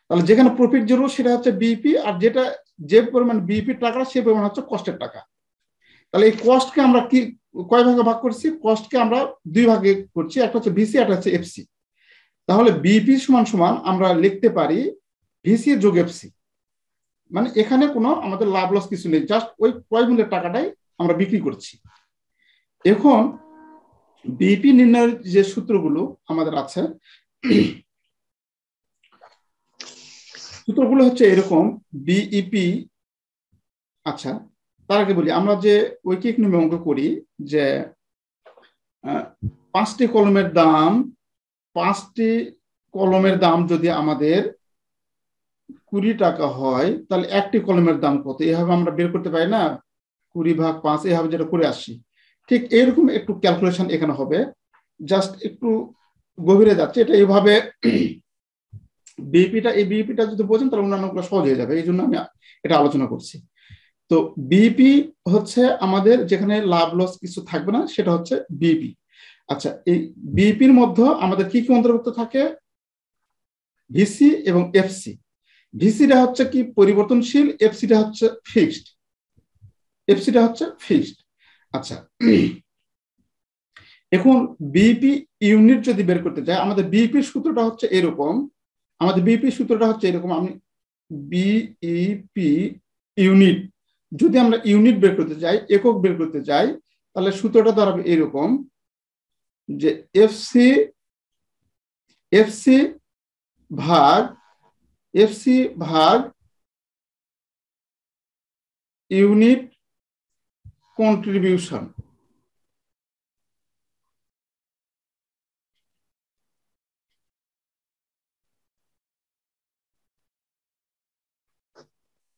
তাহলে যেখানে প্রফিট জিরো সেটা হচ্ছে বিইপি, আর যেটা যে পরিমাণ বিইপি টাকা সেই পরিমাণ হচ্ছে কস্টের টাকা। তাহলে এই কস্টকে আমরা কি কয় ভাগে ভাগ করছি? কস্টকে আমরা দুই ভাগে করছি, একটা হচ্ছে ভিসি, একটা হচ্ছে এফসি। তাহলে বিইপি সমান সমান আমরা লিখতে পারি ভিসি যোগ এফসি, মানে এখানে কোনো আমাদের লাভ লস কিছু নেই, জাস্ট ওই ক্রয় মূল্যের টাকাটাই আমরা বিক্রি করছি। এখন বিইপি নির্ণয়ের যে সূত্রগুলো আমাদের আছে, সূত্রগুলো হচ্ছে এরকম বিইপি। আচ্ছা, তার আগে বলি আমরা যে ঐকিক নিয়মে অঙ্ক করি যে 5টি কলমের দাম যদি আমাদের 20 টাকা হয়, তাহলে একটি কলমের দাম কত, এভাবে আমরা বের করতে পারি না, 20 ভাগ 5 এভাবে যেটা করে আসি। ঠিক এরকম একটু ক্যালকুলেশন এখানে হবে, জাস্ট একটু গভীরে যাচ্ছে এটা এইভাবে। এই বিইপিটা যদি বোঝেন তাহলে অন্যান্যগুলো সহজ হয়ে যাবে, এই জন্য আমি এটা আলোচনা করছি। তো বিইপি হচ্ছে আমাদের যেখানে লাভ লস কিছু থাকবে না, সেটা হচ্ছে বিইপি। আচ্ছা, এই বিইপির মধ্যে আমাদের কি কি অন্তর্ভুক্ত থাকে? ভিসি এবং এফসি। ভিসিটা হচ্ছে কি পরিবর্তনশীল, এফসিটা হচ্ছে ফিক্সড। আচ্ছা, এখন বিইপি ইউনিট যদি বের করতে চাই, আমাদের বিইপি সূত্রটা হচ্ছে এরকম, আমি বিইপি ইউনিট, যদি আমরা ইউনিট বের করতে চাই, একক বের করতে চাই, তাহলে সূত্রটা দাঁড়াবে এরকম যে এফসি ভাগ ইউনিট কন্ট্রিবিউশন।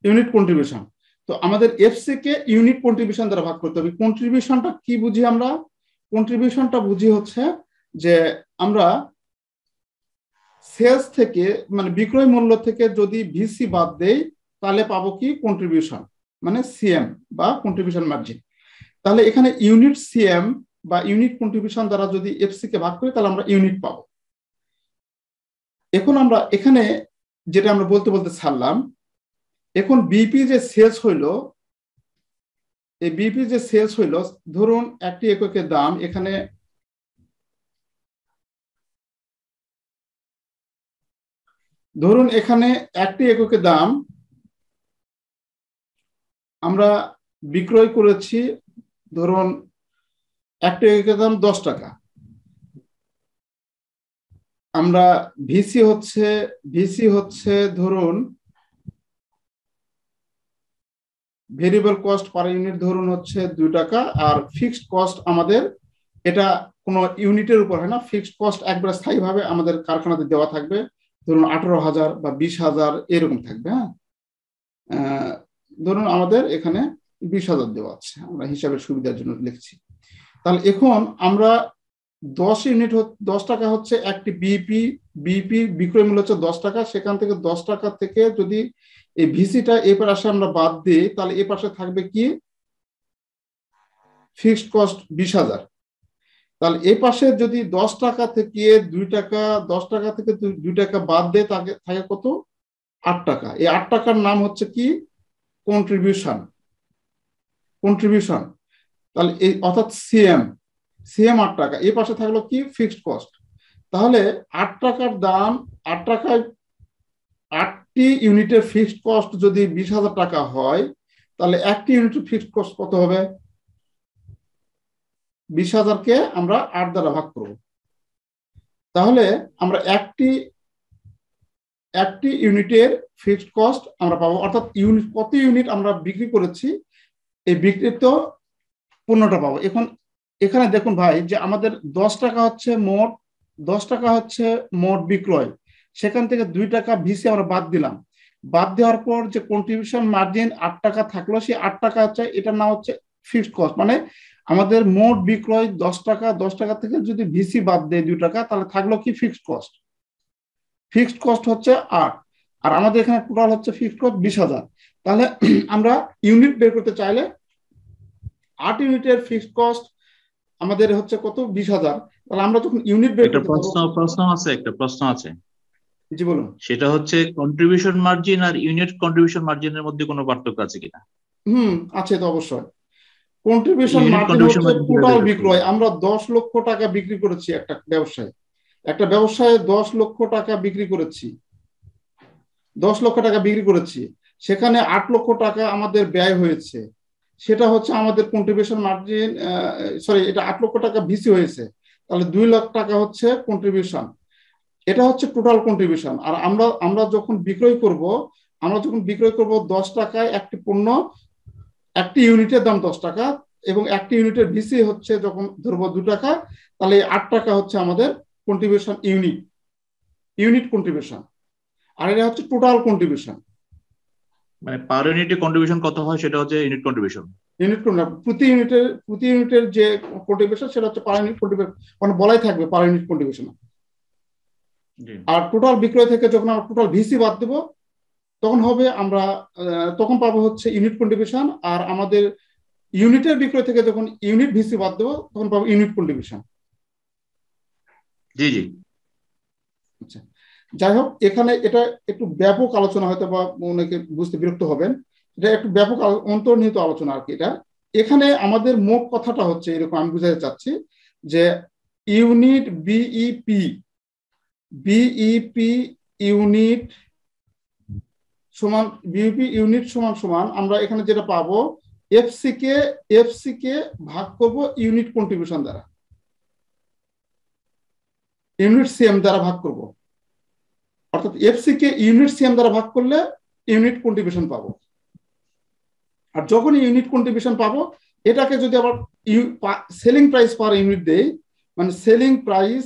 Unit contribution. তো আমাদের এফসি কে ইউনিট কন্ট্রিবিউশন দ্বারা ভাগ করতে হবে। কন্ট্রিবিউশনটা কি বুঝি আমরা? কন্ট্রিবিউশনটা বুঝি হচ্ছে যে আমরা সেলস থেকে, মানে বিক্রয় মূল্য থেকে যদি ভিসি বাদ দেই তাহলে পাবো কি? কন্ট্রিবিউশন, মানে সিএম বা কন্ট্রিবিউশন মার্জিন। তাহলে এখানে ইউনিট সিএম বা ইউনিট কন্ট্রিবিউশন দ্বারা যদি এফসি কে ভাগ করি তাহলে আমরা ইউনিট পাবো। এখন আমরা এখানে যেটা আমরা বলতে ছাড়লাম, এখন বিপি যে সেলস হইলো, এই বিপি যে সেলস হইলো, ধরুন একটি এককের দাম, এখানে ধরুন এখানে একটি এককের দাম আমরা বিক্রয় করেছি, ধরুন একটি এককের দাম 10 টাকা। আমরা ভিসি হচ্ছে ধরুন ভেরিয়েবল কস্ট পার ইউনিট ধরুন হচ্ছে 2 টাকা, আর ফিক্সড কস্ট আমাদের, এটা কোনো ইউনিটের উপর হয় না, ফিক্সড কস্ট একবার স্থায়ীভাবে আমাদের কারখানাতে দেওয়া থাকবে, ধরুন 18,000 বা 20,000 এরকম থাকবে। হ্যাঁ, ধরুন আমাদের এখানে 20,000 দেওয়া আছে, আমরা হিসাবের সুবিধার জন্য লিখছি। তাহলে এখন আমরা 10 ইউনিট 10 টাকা হচ্ছে একটি বিপি বিক্রয় মূল্য হচ্ছে 10 টাকা, সেখান থেকে 10 টাকা থেকে যদি এই ভিসিটা এই পাশে আমরা বাদ দিই তাহলে এই পাশে থাকবে কি? Fixed cost 20,000। তাহলে এই পাশে যদি 10 টাকা থেকে 2 টাকা, 10 টাকা থেকে 2 টাকা বাদ দেয় থাকে কত? 8 টাকা। এই 8 টাকার নাম হচ্ছে কি? কন্ট্রিবিউশন। তাহলে এই অর্থাৎ সিএম 8 টাকা, এই পাশে থাকলো কি? Fixed cost. তাহলে 8 টাকার দাম, 8 টাকায় 8টি ইউনিটের ফিক্সড কস্ট যদি 20,000 টাকা হয়, তাহলে একটি ইউনিটের ফিক্সড কস্ট কত হবে? 20,000 কে আমরা 8 দ্বারা ভাগ করব। তাহলে আমরা একটি ইউনিটের ফিক্সড কস্ট আমরা পাবো, অর্থাৎ ইউনিট কত ইউনিট আমরা বিক্রি করেছি, এই বিক্রিত পণ্যটা পাবো। এখানে দেখুন ভাই যে আমাদের 10 টাকা হচ্ছে মোট বিক্রয়, সেখান থেকে 2 টাকা ভিসি আমরা বাদ দিলাম। বাদ দেওয়ার পর যে কন্ট্রিবিউশন মার্জিন 8 টাকা থাকলো, সেই 8 টাকা হচ্ছে, এটার নাম হচ্ছে ফিক্সড কস্ট। মানে আমাদের মোট বিক্রয় 10 টাকা থেকে যদি ভিসি বাদ দেয় 2 টাকা, তাহলে থাকলো কি? ফিক্সড কস্ট হচ্ছে 8, আর আমাদের এখানে টোটাল হচ্ছে ফিক্সড কস্ট 20,000। তাহলে আমরা ইউনিট বের করতে চাইলে 8 ইউনিটের ফিক্সড কস্ট আমাদের হচ্ছে কত? 20,000। তাহলে আমরা যখন ইউনিট বের করতে একটা প্রশ্ন আছে। জি বলুন। সেটা হচ্ছে কন্ট্রিবিউশন মার্জিন আর ইউনিট কন্ট্রিবিউশন মার্জিনের মধ্যে কোনো পার্থক্য আছে কিনা? আছে তো অবশ্যই। কন্ট্রিবিউশন মার্জিন হচ্ছে টোটাল বিক্রয়। আমরা 10 লক্ষ টাকা বিক্রি করেছি একটা ব্যবসায় 10 লক্ষ টাকা বিক্রি করেছি, সেখানে 8 লক্ষ টাকা আমাদের ব্যয় হয়েছে, সেটা হচ্ছে আমাদের কন্ট্রিবিউশন মার্জিন, এটা 8 লক্ষ টাকা ভিসি হয়েছে, তাহলে 2 লাখ টাকা হচ্ছে কন্ট্রিবিউশন। এটা হচ্ছে টোটাল কন্ট্রিবিউশন। আর আমরা যখন বিক্রয় করব 10 টাকায় একটি পণ্য, একটি ইউনিটের দাম 10 টাকা, এবং একটি ইউনিটের ভিসি হচ্ছে যখন ধরবো 2 টাকা, তাহলে 8 টাকা হচ্ছে আমাদের কন্ট্রিবিউশন, ইউনিট কন্ট্রিবিউশন। আর এটা হচ্ছে টোটাল কন্ট্রিবিউশন। মানে পার ইউনিটে কন্ট্রিবিউশন কত হয় সেটা হচ্ছে ইউনিট কন্ট্রিবিউশন। প্রতি ইউনিটের যে কন্ট্রিবিউশন সেটা হচ্ছে পার ইউনিট কন্ট্রিবিউশন, মানে বলাই থাকবে পার ইউনিট কন্ট্রিবিউশন। আর টোটাল বিক্রয় থেকে যখন আমরা টোটাল ভিসি বাদ দেবো তখন পাবো হচ্ছে ইউনিট কন্ট্রিবিউশন। আর আমাদের ইউনিটের বিক্রয় থেকে যখন ইউনিট ভিসি বাদ দেবো তখন পাবো ইউনিট কন্ট্রিবিউশন। জি। আচ্ছা, যাই হোক, এখানে এটা একটু ব্যাপক আলোচনা, হয়তো বা অনেকে বুঝতে বিরক্ত হবেন, এটা একটু ব্যাপক অন্তর্নিহিত আলোচনা আর কি। এখানে আমাদের মোট কথাটা হচ্ছে এরকম, আমি বুঝাতে চাচ্ছি যে ইউনিট বিইপি ইউনিট সমান বিইপি ইউনিট সমান সমান আমরা এখানে যেটা পাবো এফসি কে ভাগ করব ইউনিট কন্ট্রিবিউশন দ্বারা, ইউনিট সিএম দ্বারা ভাগ করব, অর্থাৎ এফসি কে ইউনিট সিএম দ্বারা ভাগ করলে ইউনিট কন্ট্রিবিউশন পাবো। আর যখন ইউনিট কন্ট্রিবিউশন পাবো এটাকে যদি আবার সেলিং প্রাইস পার ইউনিট দেই, মানে সেলিং প্রাইস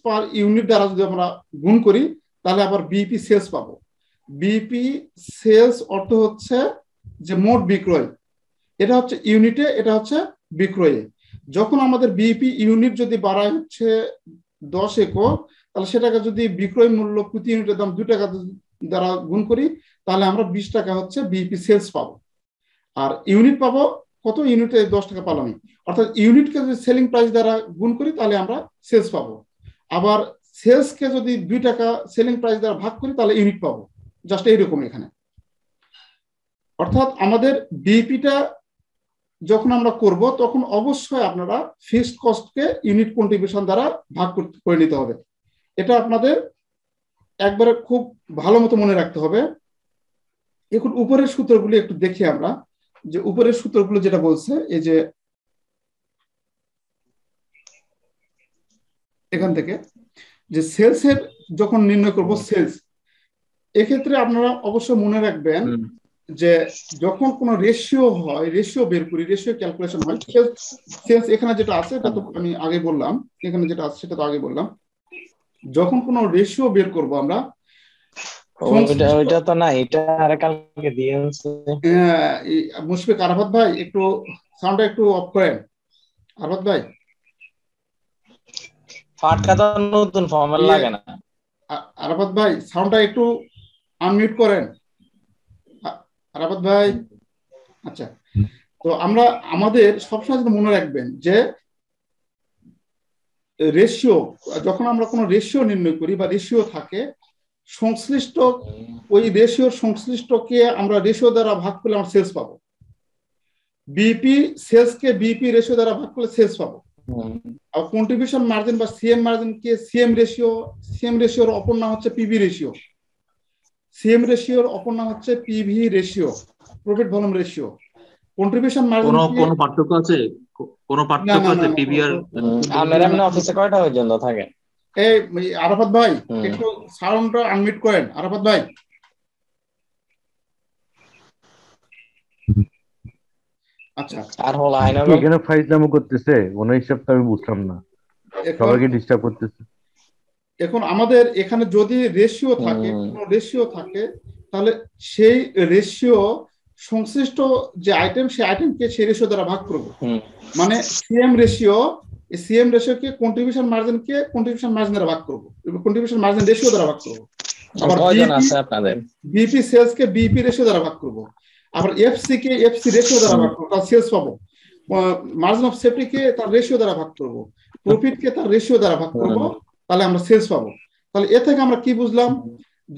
পার ইউনিট দ্বারা যদি আমরা গুণ করি তাহলে আবার বিইপি সেলস পাবো। বিইপি সেলস অর্থ হচ্ছে যে মোট বিক্রয়, এটা হচ্ছে ইউনিটে, এটা হচ্ছে বিক্রয়ে। যখন আমাদের বিইপি ইউনিট যদি বাড়ায় হচ্ছে 10 একক, তাহলে সেটাকে যদি বিক্রয় মূল্য প্রতি ইউনিটের দাম 2 টাকা দ্বারা গুণ করি তাহলে আমরা 20 টাকা হচ্ছে বিইপি সেলস পাবো। আর ইউনিট পাবো কত, ইউনিটে 10 টাকা পালাম, অর্থাৎ ইউনিটকে যদি সেলিং প্রাইস দ্বারা গুণ করি তাহলে আমরা সেলস পাবো। আবার সেলসকে যদি 2 টাকা সেলিং প্রাইস দ্বারা ভাগ করি তাহলে ইউনিট পাবো। জাস্ট এইরকম এখানে, অর্থাৎ আমাদের বিইপিটা যখন আমরা করব তখন অবশ্যই আপনারা ফিক্সড কস্টকে ইউনিট কন্ট্রিবিউশন দ্বারা ভাগ করে নিতে হবে। এটা আপনাদের একবারে খুব ভালো মতো মনে রাখতে হবে। এখন উপরের সূত্রগুলি একটু দেখি আমরা, যে উপরের সূত্রগুলো যেটা বলছে, এই যে এখান থেকে যে সেলসের যখন নির্ণয় করব সেলস, এক্ষেত্রে আপনারা অবশ্যই মনে রাখবেন যে যখন কোনো রেশিও হয়, রেশিও বের করি, রেশিও ক্যালকুলেশন হয়, সেলস এখানে যেটা আছে এটা তো আমি আগে বললাম, এখানে যেটা আছে সেটা তো আগে বললাম। যখন কোনো রেশিও বের করব আমরা, ওইটা তো না, এটা আর কালকে দিয়েছে। মুশফিক, আরাফাত ভাই একটু সাউন্ডটা একটু অফ করেন। আরাফাত ভাই, ফাটকা তো নতুন ফর্মেট লাগে না। আরাফাত ভাই সাউন্ডটা একটু আনমিউট করেন। আরাফাত ভাই, আচ্ছা, তো আমরা আমাদের সবসময় মনে রাখবেন যে রেশিও, যখন আমরা কোনো রেশিও নির্ণয় করি বা রেশিও থাকে, সংশ্লিষ্ট ওই রেশিওর সংশ্লিষ্টকে আমরা রেশিও দ্বারা ভাগ করলে আমরা সেলস পাবো। বিপি সেলসকে বিপি রেশিও দ্বারা ভাগ করলে সেলস পাবো। আর কন্ট্রিবিউশন মার্জিন বা সিএম মার্জিনকে সিএম রেশিওর অপর নাম হচ্ছে পিভি রেশিও। সিএম রেশিওর অপর নাম হচ্ছে PV ratio, profit volume ratio. Contribution margin কোনো পার্থক্য আছে? কোনো পার্থক্য আছে পিভি আর? আপনারা এমনি অফিসে কয়টা পর্যন্ত থাকে? এই আরাফাত ভাই একটু সাউন্ডটা আনমিউট করেন। আরাফাত ভাই, আচ্ছা, আর হল আইনা এখানে ফাইজলামো করতেছে, কোন হিসাবটা আমি বুঝলাম না, সবাইকে ডিস্টার্ব করতেছে। এখন আমাদের এখানে যদি রেশিও থাকে, কোনো রেশিও থাকে, তাহলে সেই রেশিও সংশ্লিষ্ট যে আইটেম, সেই আইটেমকে সেই রেশিও দ্বারা ভাগ করব। মানে সিএম রেশিওকে কন্ট্রিবিউশন মার্জিন দ্বারা ভাগ করব, কন্ট্রিবিউশন মার্জিন রেশিও দ্বারা ভাগ করব। আবার কয়জন আছে আপনাদের? বিপি সেলসকে বিপি রেশিও দ্বারা ভাগ করব। আবার এফসি কে এফসি রেশিও দ্বারা ভাগ করব, তার সেলস পাবো। মার্জিন অফ সেফটিকে তার রেশিও দ্বারা ভাগ করব, প্রফিটকে তার রেশিও দ্বারা ভাগ করব, তাহলে আমরা সেলস পাবো। তাহলে এ থেকে আমরা কি বুঝলাম,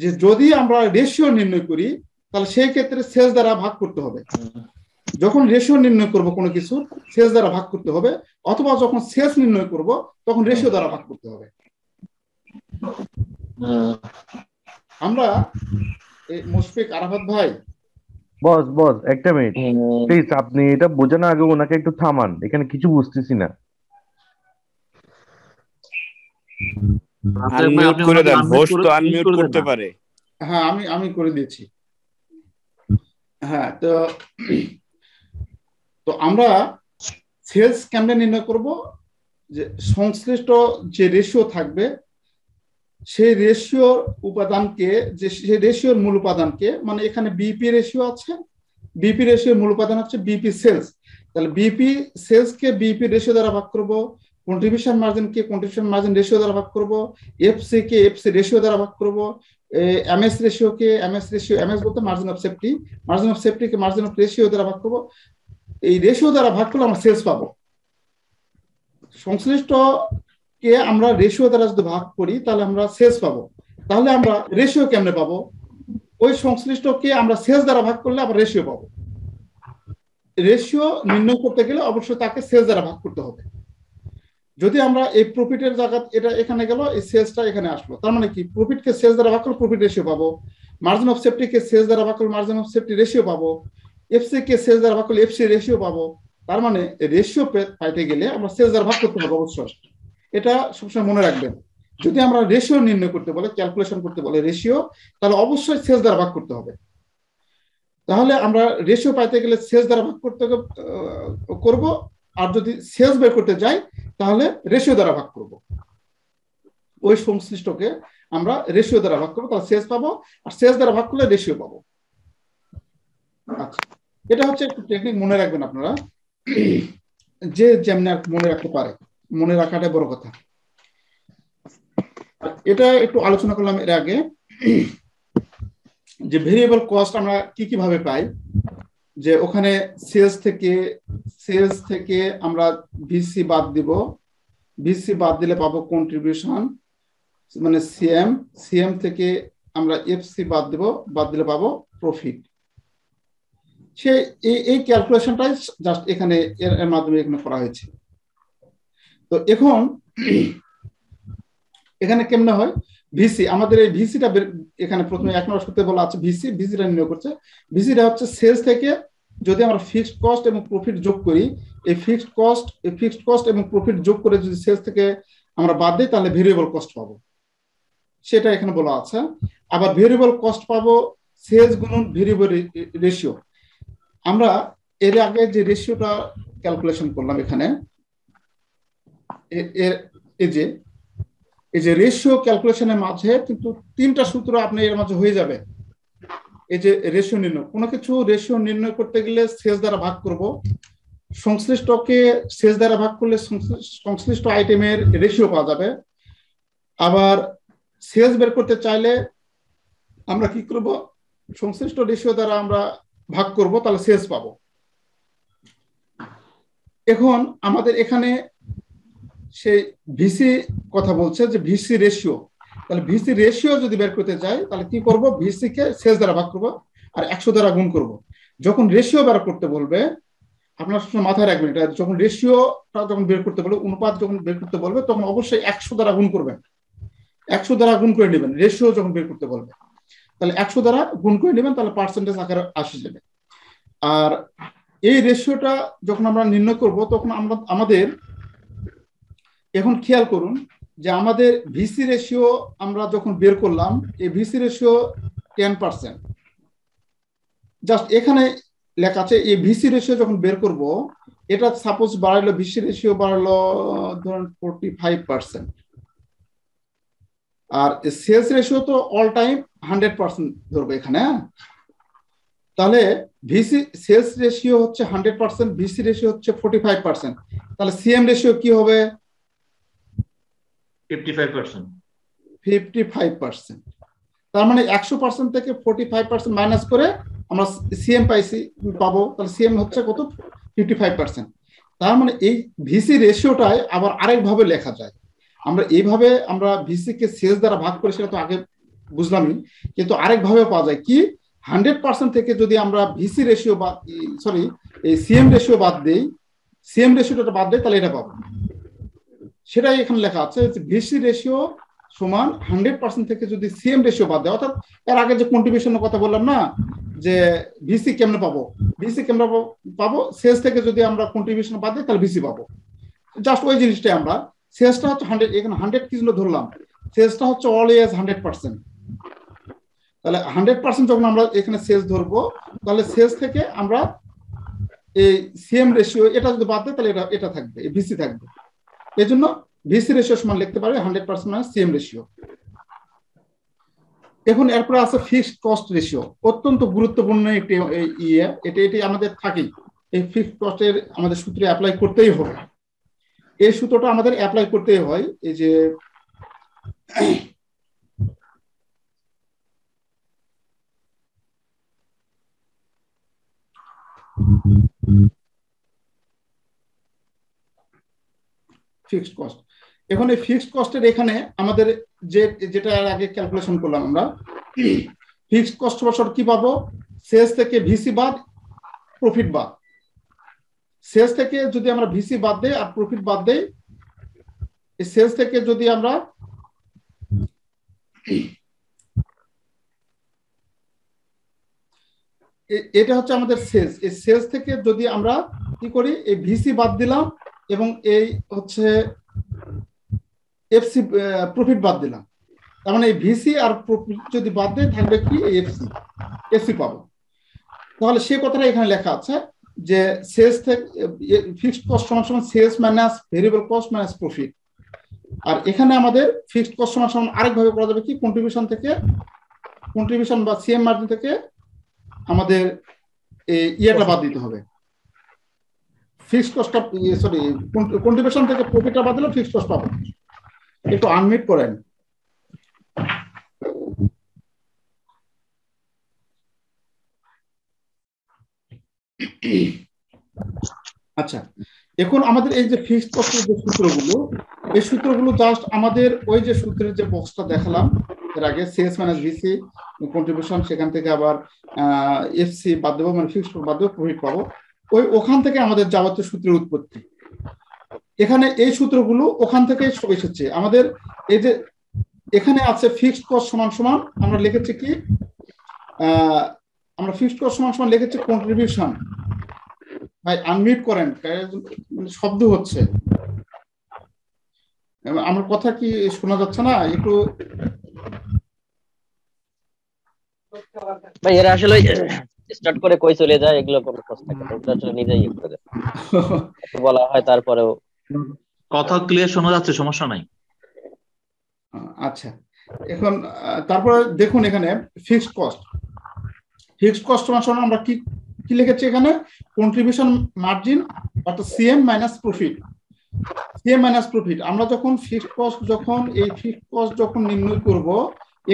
যে যদি আমরা রেশিও নির্ণয় করি তাহলে সেই ক্ষেত্রে সেলস দ্বারা ভাগ করতে হবে। যখন রেশিও নির্ণয় করব কোনো কিছু, সেলস দ্বারা ভাগ করতে হবে, অথবা যখন সেলস নির্ণয় করব তখন রেশিও দ্বারা ভাগ করতে হবে। আমরা মুশফিক, আরাফাত ভাই, বস একটা মিনিট প্লিজ, আপনি এটা বোঝানোর আগে ওনাকে একটু থামান, এখানে কিছু বুঝতেছি না। আনমিউট করে দেন, হোস্ট তো আনমিউট করতে পারে। হ্যাঁ, আমি করে দিয়েছি। হ্যাঁ, তো আমরা সেলস কেমনে নির্ণয় করব, যে সংশ্লিষ্ট যে রেশিও থাকবে সেই রেশিওর উপাদানকে, যে সেই রেশিওর মূল উপাদানকে, মানে এখানে বিপি রেশিও আছে, বিপি রেশিওর মূল উপাদান হচ্ছে বিপি সেলস, তাহলে বিপি সেলসকে বিপি রেশিও দ্বারা ভাগ করব, কন্ট্রিবিউশন মার্জিনকে কন্ট্রিবিউশন মার্জিন রেশিও দ্বারা ভাগ করব, এফসি কে এফসি রেশিও দ্বারা ভাগ করব, এমএস রেশিওকে এমএস বলতে মার্জিন অফ সেফটিকে মার্জিন অফ রেশিও দ্বারা ভাগ করব। এই রেশিও দ্বারা ভাগ করলে আমরা সেলস পাবো। সংশ্লিষ্ট কে আমরা রেশিও দ্বারা যদি ভাগ করি তাহলে আমরা সেলস পাবো। তাহলে আমরা রেশিও কেমনে পাবো, ওই সংশ্লিষ্টকে আমরা সেলস দ্বারা ভাগ করলে আবার রেশিও পাবো। রেশিও নির্ণয় করতে গেলে অবশ্যই তাকে সেলস দ্বারা ভাগ করতে হবে। যদি আমরা এই প্রফিটের জায়গা এটা এখানে গেল, এই সেলসটা এখানে আসলো, তার মানে কি প্রফিটকে সেলস দ্বারা ভাগ করলে প্রফিট রেশিও পাবো, মার্জিন অফ সেফটিকে সেলস দ্বারা ভাগ করলে মার্জিন অফ সেফটি রেশিও পাবো, এফসি কে সেলস দ্বারা ভাগ করলে এফসি রেশিও পাবো। তার মানে রেশিও পাইতে গেলে আমরা সেলস দ্বারা ভাগ করতে হবে অবশ্যই, এটা সবসময় মনে রাখবেন। যদি আমরা রেশিও নির্ণয় করতে বলে, ক্যালকুলেশন করতে বলে রেশিও, তাহলে অবশ্যই সেলস দ্বারা ভাগ করতে হবে। তাহলে আমরা রেশিও পাইতে গেলে সেলস দ্বারা ভাগ করব, আর যদি সেলস বের করতে যাই তাহলে রেশিও দ্বারা ভাগ করব। ওই সংশ্লিষ্টকে আমরা রেশিও দ্বারা ভাগ করবো, তাহলে সেলস পাবো, আর সেলস দ্বারা ভাগ করলে রেশিও পাবো। আচ্ছা, এটা হচ্ছে একটু টেকনিক মনে রাখবেন আপনারা, যে যেমন মনে রাখতে পারে, মনে রাখাটা বড় কথা। এটা একটু আলোচনা করলাম এর আগে, যে ভেরিয়েবল কস্ট আমরা কি কিভাবে পাই, যে ওখানে সেলস থেকে আমরা ভিসি বাদ দিব, ভিসি বাদ দিলে পাবো কন্ট্রিবিউশন মানে সিএম থেকে আমরা এফসি বাদ দিব, বাদ দিলে পাবো প্রফিট। সে এই ক্যালকুলেশনটাই জাস্ট এখানে এর মাধ্যমে এখানে করা হয়েছে। তো এখন এখানে কেমনে হয় ভিসি, আমাদের এই ভিসিটা এখানে প্রথমে 1 নম্বর সূত্রে বলা আছে ভিসিটা নির্ণয় করছে। ভিসিটা হচ্ছে সেলস থেকে যদি আমরা ফিক্সড কস্ট এবং প্রফিট যোগ করি, এই ফিক্সড কস্ট এবং প্রফিট যোগ করে যদি সেলস থেকে আমরা বাদ দিই তাহলে ভেরিয়েবল কস্ট পাবো, সেটা এখানে বলা আছে। আবার ভেরিয়েবল কস্ট পাবো সেলস গুণন ভেরিয়েবল রেশিও। আমরা এর আগে যে রেশিওটা ক্যালকুলেশন করলাম এখানে, এই যে রেশিও ক্যালকুলেশনের মাঝে কিন্তু 3টা সূত্র আপনি এর মাঝে হয়ে যাবে। এই যে রেশিও নির্ণয়, কোনো কিছু রেশিও নির্ণয় করতে গেলে সেলস দ্বারা ভাগ করব, সংশ্লিষ্টকে সেলস দ্বারা ভাগ করলে সংশ্লিষ্ট আইটেমের রেশিও পাওয়া যাবে। আবার সেলস বের করতে চাইলে আমরা কি করব, সংশ্লিষ্ট রেশিও দ্বারা আমরা ভাগ করব, তাহলে সেলস পাবো। এখন আমাদের এখানে সেই ভিসি কথা বলছে যে ভিসি রেশিও, তাহলে ভিসি রেশিও যদি বের করতে চাই তাহলে কি করব, ভিসি কে সেলস দ্বারা ভাগ করব আর 100 দ্বারা গুণ করব। যখন রেশিও বের করতে বলবে আপনার মাথায় রাখবেন, এটা যখন রেশিওটা যখন বের করতে বলবে, অনুপাত যখন বের করতে বলবে, তখন অবশ্যই 100 দ্বারা গুণ করবেন, 100 দ্বারা গুণ করে নেবেন। রেশিও যখন বের করতে বলবে তাহলে 100 দ্বারা গুণ করে নেবেন, তাহলে পার্সেন্টেজ আকারে আসে যাবে। আর এই রেশিওটা যখন আমরা নির্ণয় করব তখন আমাদের এখন খেয়াল করুন যে আমাদের ভিসি রেশিও আমরা যখন বের করলাম, এই ভিসি রেশিও 10%। জাস্ট এখানে লেখা আছে এই ভিসি রেশিও যখন বের করব, এটা সাপোজ বাড়াইলো, ভিসি রেশিও বাড়ালো ধরুন 45%, আর সেলস রেশিও তো অল টাইম 100% ধরবো এখানে। তাহলে ভিসি সেলস রেশিও হচ্ছে 100%, ভিসি রেশিও হচ্ছে 45%, তাহলে সিএম রেশিও কি হবে 55%। তার মানে 100% থেকে 45% মাইনাস করে আমরা সিএম পাবো, তাহলে সিএম হচ্ছে কত 55%। তার মানে এই ভিসি রেশিওটাই আবার আরেকভাবে লেখা যায়। আমরা এইভাবে আমরা ভিসি কে সেলস দ্বারা ভাগ করে সেটা তো আগে বুঝলামই, কিন্তু আরেকভাবে পাওয়া যায় কি 100% থেকে যদি আমরা ভিসি রেশিও বা এই সিএম রেশিও বাদ দেই, সিএম রেশিওটা বাদ দেই, তাহলে এটা পাবো। সেটাই এখানে লেখা আছে যে ভিসি রেশিও সমান 100% থেকে যদি সিএম রেশিও বাদ দেয়, অর্থাৎ এর আগে যে কন্ট্রিবিউশনের কথা বললাম না, যে ভিসি কেমনে পাবো, ভিসি কেমনে পাবো, সেলস থেকে যদি আমরা কন্ট্রিবিউশন বাদ দিই তাহলে ভিসি পাবো। জাস্ট ওই জিনিসটাই আমরা, সেলসটা হচ্ছে 100, এখানে 100 কি জন্য ধরলাম, সেলসটা হচ্ছে অলওয়েজ 100%। তাহলে 100% যখন আমরা এখানে সেলস ধরবো, তাহলে সেলস থেকে আমরা এই সিএম রেশিও এটা যদি বাদ দেয় তাহলে এটা থাকবে, ভিসি থাকবে। এই জন্য ভিসি রেশিও সমান লিখতে পারবে 100% মানে সিএম রেশিও। এখন এরপরে আছে ফিক্সড কস্ট রেশিও, অত্যন্ত গুরুত্বপূর্ণ একটি এটি আমাদের থাকেই, এই ফিক্সড কস্টের আমাদের সূত্রে অ্যাপ্লাই করতেই হবে, এই সূত্রটা আমাদের অ্যাপ্লাই করতেই হয়। এই যে ফিক্সড কস্ট, এখন এই ফিক্সড কস্টের এখানে আমাদের যেটা আগে ক্যালকুলেশন করলাম আমরা, ফিক্সড কস্ট বছর কি পাবো, সেলস থেকে ভিসি বাদ প্রফিট বাদ। সেলস থেকে যদি আমরা ভিসি বাদ দেই আর প্রফিট বাদ দেই এই সেলস থেকে যদি আমরা এটা হচ্ছে আমাদের সেলস, এই সেলস থেকে যদি আমরা কি করি, এই ভিসি বাদ দিলাম এবং এই হচ্ছে এফসি প্রফিট বাদ দিলাম, তার মানে এই ভিসি আর প্রফিট যদি বাদ দেয় থাকবে কি এই এফসি পাবো। তাহলে সেই কথাটা এখানে লেখা আছে যে সেলস থেকে ফিক্সড কস্ট সমান সমান sales minus variable cost minus profit. আর এখানে আমাদের ফিক্সড কস্ট সমান সমান আরেকভাবে করা যাবে কি, কন্ট্রিবিউশন বা সিএম মার্জিন থেকে আমাদের ইয়েটা বাদ দিতে হবে, ফিক্সড কস্টটা, সরি কন্ট্রিবিউশন থেকে প্রফিটটা বাদ দিলে ফিক্সড কস্ট পাবো। একটু আনমিট করেন। আচ্ছা, এখন আমাদের এই যে ফিক্সড কস্টের যে সূত্রগুলো, এই সূত্রগুলো জাস্ট আমাদের ওই যে সূত্রের যে বক্সটা দেখালাম এর আগে, সেলস মাইনাস ভিসি কন্ট্রিবিউশন, সেখান থেকে আবার এফসি বাদ দেবো, মানে ফিক্সড বাদ দেবো, প্রফিট পাবো, ওখান থেকে আমাদের যাবতীয় সূত্রের উৎপত্তি। এখানে এই সূত্রগুলো ওখান থেকে এসেছে আমাদের। এই যে এখানে আছে ফিক্সড কস্ট সমান সমান আমরা লিখেছি কি, আমরা ফিক্সড কস্ট সমান সমান লিখেছি কন্ট্রিবিউশন। ভাই আনমিউট করেন, মানে শব্দ হচ্ছে, আমার কথা কি শোনা যাচ্ছে না? একটু ভাই এরা আসলে স্টার্ট করে কই চলে যায় এগুলো কোনো খোঁজ থাকে না, এটা আসলে নিজেই করে বলা হয়, তারপরেও কথা ক্লিয়ার শোনা যাচ্ছে, সমস্যা নাই। আচ্ছা, এখন তারপরে দেখুন এখানে ফিক্সড কস্ট সমান আমরা কি লিখেছি এখানে, কন্ট্রিবিউশন মার্জিন অর্থাৎ সিএম মাইনাস প্রফিট। আমরা যখন ফিক্সড কস্ট যখন নির্ণয় করব,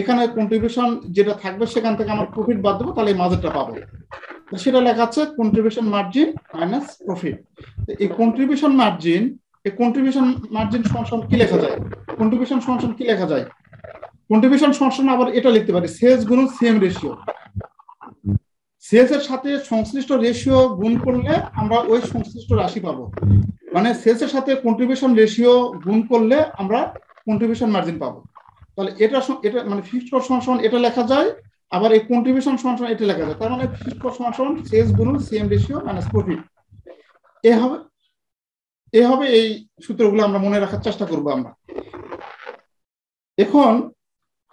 এখানে কন্ট্রিবিউশন যেটা থাকবে সেখান থেকে আমরা প্রফিট বাদ দেবো, তাহলে এই মাঝেরটা পাবো, সেটা লেখা আছে কন্ট্রিবিউশন মার্জিন মাইনাস প্রফিট। এই কন্ট্রিবিউশন মার্জিন সমান কি লেখা যায়, কন্ট্রিবিউশন সমান কি লেখা যায়, কন্ট্রিবিউশন সমান আবার এটা লিখতে পারি, সেলস গুণ সিএম রেশিও। সেলস এর সাথে সংশ্লিষ্ট রেশিও গুণ করলে আমরা ওই সংশ্লিষ্ট রাশি পাবো, মানে সেলস এর সাথে কন্ট্রিবিউশন রেশিও গুণ করলে আমরা কন্ট্রিবিউশন মার্জিন পাবো। তাহলে এটা মানে ফিক্সড কস্ট সমান এটা লেখা যায়, আবার এই কন্ট্রিবিউশন সমান এটা লেখা যায়, তার মানে ফিক্সড কস্ট সমান সেলস গুণ সিএম রেশিও মাইনাস প্রফিট। এভাবে এই সূত্রগুলো আমরা মনে রাখার চেষ্টা করব আমরা। এখন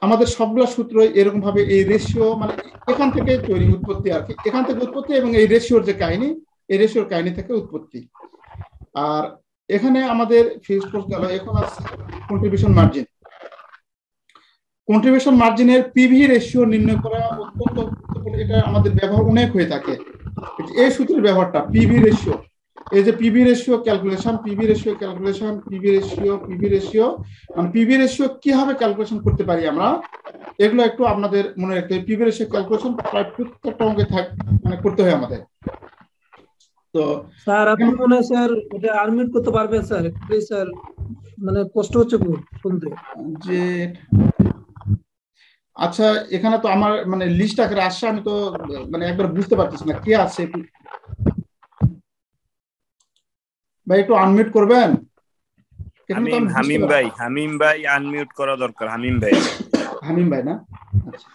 আমাদের সবগুলো সূত্র এরকম ভাবে এই রেশিও, মানে এখান থেকে তৈরি উৎপত্তি আর কি, এখান থেকে উৎপত্তি, এবং এই রেশিওর যে কাহিনী, এই রেশিওর কাহিনী থেকে উৎপত্তি। আর এখানে আমাদের ফিক্সড কস্ট গেল, এখন আছে কন্ট্রিবিউশন মার্জিনের পিভি রেশিও নির্ণয় করা অত্যন্ত গুরুত্বপূর্ণ, এটা আমাদের ব্যবহার অনেক হয়ে থাকে। এই সূত্রের ব্যবহারটা পিভি রেশিও, এই যে পিভি রেশিও ক্যালকুলেশন, মানে পিভি রেশিও কিভাবে ক্যালকুলেশন করতে পারি আমরা, এগুলো একটু আপনাদের মনে রাখতে হবে। পিভি রেশিও ক্যালকুলেশন প্রায় প্রত্যেকটা অঙ্কে মানে করতে হয় আমাদের। তো স্যার আপনি মনে হয় স্যার এটা আনমিউট করতে পারবেন স্যার, প্লিজ স্যার, মানে কষ্ট হচ্ছে খুব শুনতে যে। আচ্ছা, এখানে তো আমার মানে লিস্ট আকারে আসছে, আমি তো মানে একবার বুঝতে পারতেছি না কি আছে। ভাই একটু আনমিউট করবেন। হামিম ভাই আনমিউট করা দরকার। হামিম ভাই না, আচ্ছা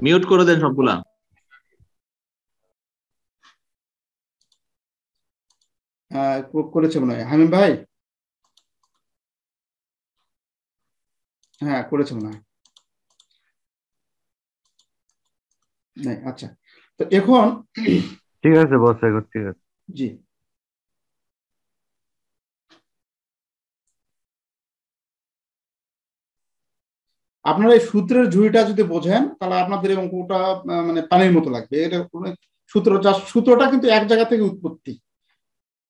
মিউট করে দেন সবগুলা। করেছে মনে হয় হামিম ভাই, হ্যাঁ করেছে মনে হয়। আচ্ছা, তো এখন ঠিক আছে বস, ঠিক আছে। জি, আপনারা এই সূত্রের ঝুড়িটা যদি বোঝেন তাহলে আপনাদের এই অঙ্কটা মানে পানির মতো লাগবে। এটা সূত্রটা কিন্তু এক জায়গা থেকে উৎপত্তি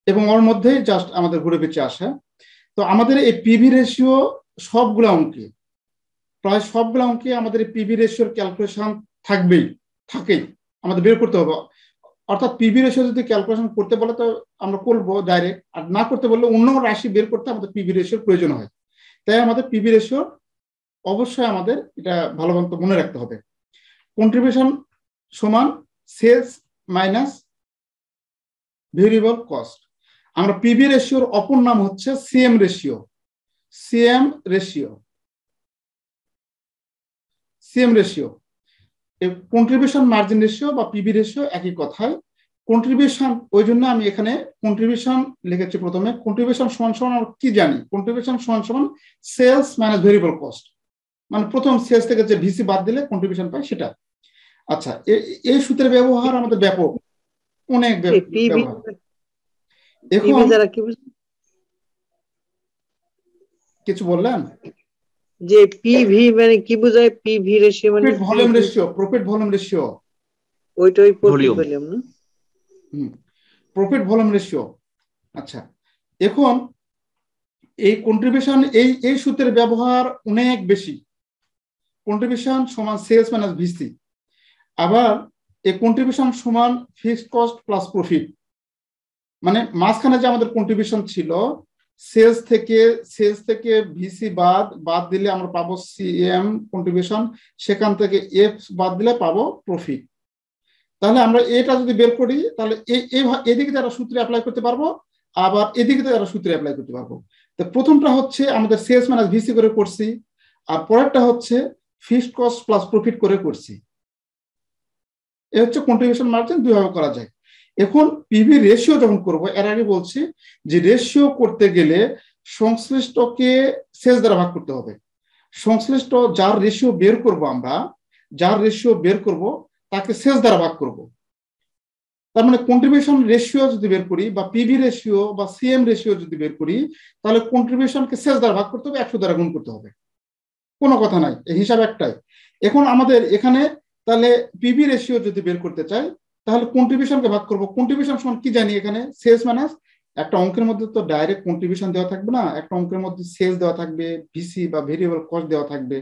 এবং ওর মধ্যেই জাস্ট আমাদের ঘুরে পেঁচে আসে। তো আমাদের এই পিভি রেশিও প্রায় সবগুলো অঙ্কে আমাদের এই পিভি রেশিওর ক্যালকুলেশন থাকেই আমাদের বের করতে হবে। অর্থাৎ পিভি রেশিও যদি ক্যালকুলেশন করতে বলে তো আমরা করবো ডাইরেক্ট, আর না করতে বললে অন্য রাশি বের করতে আমাদের পিভি রেশিওর প্রয়োজন হয়। তাই আমাদের পিভি রেশিও অবশ্যই আমাদের এটা ভালোভাবে মনে রাখতে হবে। কন্ট্রিবিউশন সমান সেলস মাইনাস ভেরিয়েবল কস্ট। আমরা পিভি রেশিওর অপর নাম হচ্ছে CM ratio. CM ratio, CM ratio, contribution margin ratio বা পিভি রেশিও একই কথায়। কন্ট্রিবিউশন, ওই জন্য আমি এখানে কন্ট্রিবিউশন লিখেছি প্রথমে। কন্ট্রিবিউশন সমান সমান আমরা কি জানি? কন্ট্রিবিউশন সমান সমান সেলস মাইনাস ভেরিয়েবল কস্ট, মানে প্রথম সেলস থেকে যে ভিসি বাদ দিলে কন্ট্রিবিউশন পাই সেটা। আচ্ছা, এই সূত্রের ব্যবহার আমাদের ব্যাপক, অনেক ব্যবহার। এখন কিছু বললেন যে পিভি মানে কি বোঝায়? পিভি রেশিও মানে profit volume ratio, profit volume ratio, ওইটাই প্রফিট ভলিউম না? Profit volume ratio. আচ্ছা, এখন এই কন্ট্রিবিউশন, এই সূত্রের ব্যবহার অনেক বেশি। কন্ট্রিবিউশন সমান সেলস মাইনাস ভিসি, আবার এই কন্ট্রিবিউশন সমান ফিক্সড কস্ট প্লাস প্রফিট। মানে মাঝখানে যে আমাদের কন্ট্রিবিউশন ছিল, সেলস থেকে ভিসি বাদ দিলে আমরা পাবো সিএম কন্ট্রিবিউশন, সেখান থেকে এফ বাদ দিলে পাবো প্রফিট। তাহলে আমরা এটা যদি বের করি, তাহলে এদিকে যারা সূত্রে অ্যাপ্লাই করতে পারবো, আবার এদিকে যারা সূত্রে অ্যাপ্লাই করতে পারবো। তো প্রথমটা হচ্ছে আমাদের সেলস মাইনাস ভিসি করে করছি, আর পরেরটা হচ্ছে ফিক্সড কস্ট প্লাস প্রফিট করে করছি। এ হচ্ছে কন্ট্রিবিউশন মার্জিন, দুইভাবে করা যায়। এখন পিভি রেশিও যখন করব, এর আগে বলছি যে রেশিও করতে গেলে সংশ্লিষ্টকে সেলস দ্বারা ভাগ করতে হবে। সংশ্লিষ্ট যার রেশিও বের করব, আমরা যার রেশিও বের করব তাকে সেলস দ্বারা ভাগ করব। তার মানে কন্ট্রিবিউশন রেশিও যদি বের করি, বা পিভি রেশিও বা সিএম রেশিও যদি বের করি, তাহলে কন্ট্রিবিউশনকে সেলস দ্বারা ভাগ করতে হবে, 100 দ্বারা গুণ করতে হবে, কোনো কথা নাই, এই হিসাব একটাই। এখন আমাদের এখানে তাহলে পিভি রেশিও যদি বের করতে চাই, তাহলে কন্ট্রিবিউশনকে ভাগ করব। কন্ট্রিবিউশন সমান কি জানি? এখানে সেলস মাইনাস, একটা অঙ্কের মধ্যে তো ডাইরেক্ট কন্ট্রিবিউশন দেওয়া থাকবে না, একটা অঙ্কের মধ্যে সেলস দেওয়া থাকবে, ভিসি বা ভেরিয়েবল কস্ট দেওয়া থাকবে।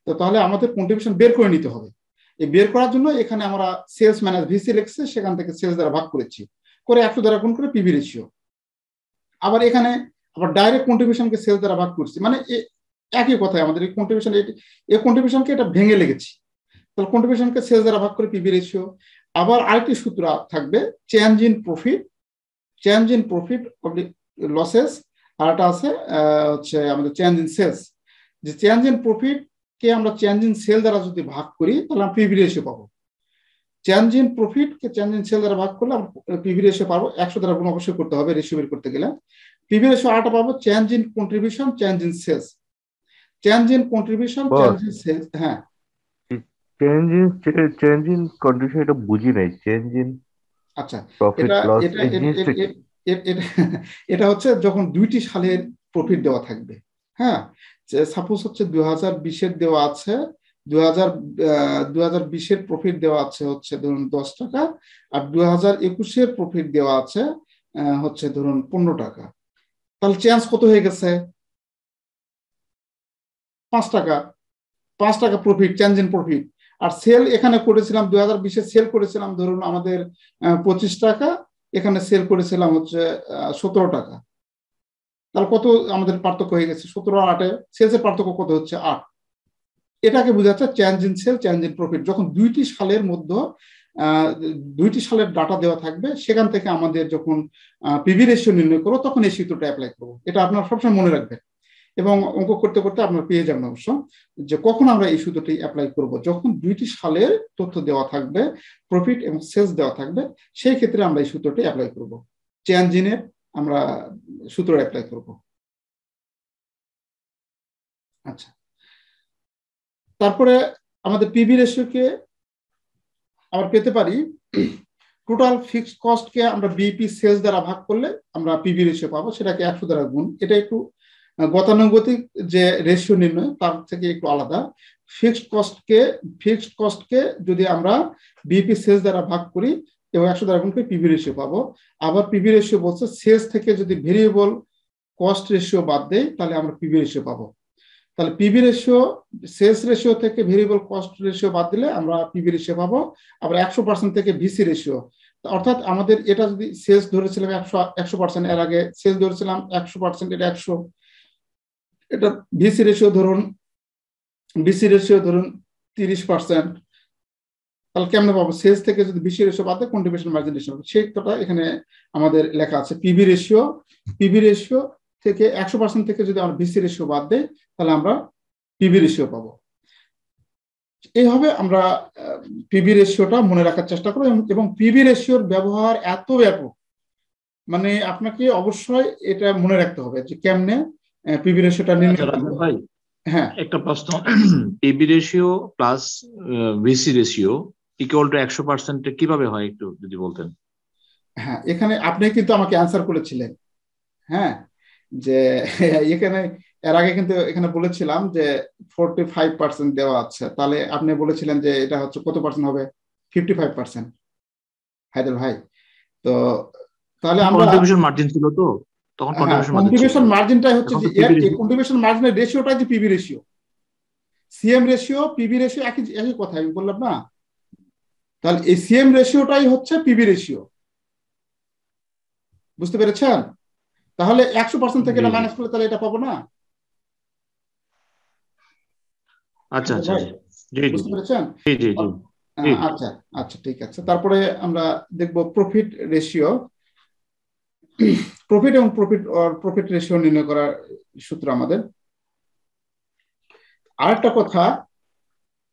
তো তাহলে আমাদের কন্ট্রিবিউশন বের করে নিতে হবে। এই বের করার জন্য এখানে আমরা সেলস মাইনাস ভিসি লিখছি, সেখান থেকে সেলস দ্বারা ভাগ করেছি, করে 100 দ্বারা গুণ করে পিভি রেশিও। আবার এখানে আবার ডাইরেক্ট কন্ট্রিবিউশনকে সেলস দ্বারা ভাগ করছি, মানে একই কথায় আমাদের এই কন্ট্রিবিউশন, এই কন্ট্রিবিউশনকে এটা ভেঙে লেগেছি। তাহলে কন্ট্রিবিউশনকে সেলস দ্বারা ভাগ করে পিভি রেশিও। আবার আরেকটি সূত্র থাকবে চেঞ্জ ইন প্রফিট লসেস, আর একটা আছে হচ্ছে আমাদের চেঞ্জ ইন সেলস। যে চেঞ্জ ইন প্রফিট কে আমরা চেঞ্জ ইন সেল দ্বারা যদি ভাগ করি, তাহলে আমরা পিভি রেশিও পাবো। চেঞ্জ ইন প্রফিট কে চেঞ্জ ইন সেল দ্বারা ভাগ করলে আমরা পিভি রেশিও পাবো। 100 দ্বারা গুণ অবশ্যই করতে হবে রেশিও বের করতে গেলে। পিভি রেশিও আরেকটা পাবো change in contribution, change in sales. Change in contribution, change in sales. হ্যাঁ, চেঞ্জ ইন কন্ট্রিবিউশন এটা বুঝি নাই। চেঞ্জ ইন, আচ্ছা, প্রফিট লস, এটা হচ্ছে যখন 2টি সালের প্রফিট দেওয়া থাকবে। হ্যাঁ, সাপোজ হচ্ছে 2020-এর দেওয়া আছে, 2020-এর প্রফিট দেওয়া আছে হচ্ছে ধরুন 10 টাকা, আর 2021-এর প্রফিট দেওয়া আছে হচ্ছে ধরুন 15 টাকা। তাহলে চেঞ্জ কত হয়ে গেছে? 5 টাকা। 5 টাকা প্রফিট, চেঞ্জ ইন প্রফিট। আর সেল এখানে করেছিলাম 2020-এ সেল করেছিলাম ধরুন আমাদের 25 টাকা, এখানে সেল করেছিলাম হচ্ছে 17 টাকা। তাহলে কত আমাদের পার্থক্য হয়ে গেছে? 17 আর 8-এ সেলসের পার্থক্য কত হচ্ছে? 8। এটাকে বোঝাচ্ছে change in sale, change in profit. যখন 2টি সালের মধ্যে 2টি সালের ডাটা দেওয়া থাকবে, সেখান থেকে আমাদের যখন পিভি রেশিও নির্ণয় করবো, তখন এই সূত্রটা অ্যাপ্লাই করবো। এটা আপনারা সবসময় মনে রাখবেন, এবং অঙ্ক করতে করতে আপনারা পেয়ে যাবেন অবশ্য যে কখন আমরা এই সূত্রটি অ্যাপ্লাই করব। যখন 2টি সালের তথ্য দেওয়া থাকবে, প্রফিট এবং সেলস দেওয়া থাকবে, সেই ক্ষেত্রে আমরা এই সূত্রটি অ্যাপ্লাই করব। চেঞ্জ ইনের আমরা সূত্র অ্যাপ্লাই করব। আচ্ছা, তারপরে আমাদের পিভি রেশিওকে আমরা পেতে পারি, টোটাল ফিক্সড কস্টকে আমরা বিপি সেলস দ্বারা ভাগ করলে আমরা পিভি রেশিও পাবো, সেটাকে 100 দ্বারা গুণ। এটা একটু গতানুগতিক যে রেশিও নির্ণয়, তার থেকে একটু আলাদা। ফিক্সড কস্টকে যদি আমরা বিপি সেলস দ্বারা ভাগ করি এবং 100 দ্বারা গুণ করে পিভি রেশিও পাবো। আবার পিভি রেশিও বলছে সেলস থেকে যদি ভেরিয়েবল কস্ট রেশিও বাদ দেয়, তাহলে আমরা পিভি রেশিও পাবো। তাহলে পিভি রেশিও, সেলস রেশিও থেকে ভেরিয়েবল কস্ট রেশিও বাদ দিলে আমরা পিভি রেশিও পাবো। আবার 100% থেকে ভিসি রেশিও, অর্থাৎ আমাদের এটা যদি সেলস ধরেছিলাম 100%, এর আগে সেলস ধরেছিলাম 100%, এটা 100। এটা ভিসি রেশিও ধরুন 30%। তাহলে কেমনে পাবো? সেলস থেকে যদি ভিসি রেশিও বাদ দেয় কন্ট্রিবিউশন মার্জিন রেশিও, সেটা এখানে আমাদের লেখা আছে। পিভি রেশিও থেকে 100% থেকে যদি আমরা ভিসি রেশিও বাদ দেই তাহলে আমরা পিভি রেশিও পাবো। এইভাবে আমরা পিভি রেশিওটা মনে রাখার চেষ্টা করব, এবং পিভি রেশিওর ব্যবহার এত ব্যাপক, মানে আপনাকে অবশ্যই এটা মনে রাখতে হবে যে কেমনে পিভি রেশিওটা নির্ণয় করব। ভাই হ্যাঁ, একটা প্রশ্ন, PV ratio plus VC ratio equal to 100% কিভাবে হয় একটু যদি বলতেন। হ্যাঁ, এখানে আপনি কিন্তু আমাকে অ্যান্সার করেছিলেন। হ্যাঁ, যে এখানে এর আগে কিন্তু এখানে বলেছিলাম যে 45% দেওয়া আছে, তাহলে আপনি বলেছিলেন যে এটা হচ্ছে কত পার্সেন্ট হবে? 55%। হায়দার ভাই, তো তাহলে আমরা কন্ট্রিবিউশন মার্জিন ছিল তো তখন, কন্ট্রিবিউশন মার্জিনটাই হচ্ছে যে কন্ট্রিবিউশন মার্জিনের রেশিওটাই যে PV ratio, CM ratio PV ratio একই কথা আমি বললাম না? তাহলে এই সিএম রেশিওটাই হচ্ছে পিভি রেশিও, বুঝতে পেরেছেন? তাহলে 100% থেকে এটা মাইনাস করলে তাহলে এটা পাবো না। আচ্ছা আচ্ছা, বুঝতে পেরেছেন? আচ্ছা আচ্ছা, ঠিক আছে। তারপরে আমরা দেখব প্রফিট রেশিও। প্রফিট এবং প্রফিট রেশিও নির্ণয় করার সূত্র আমাদের। আরেকটা কথা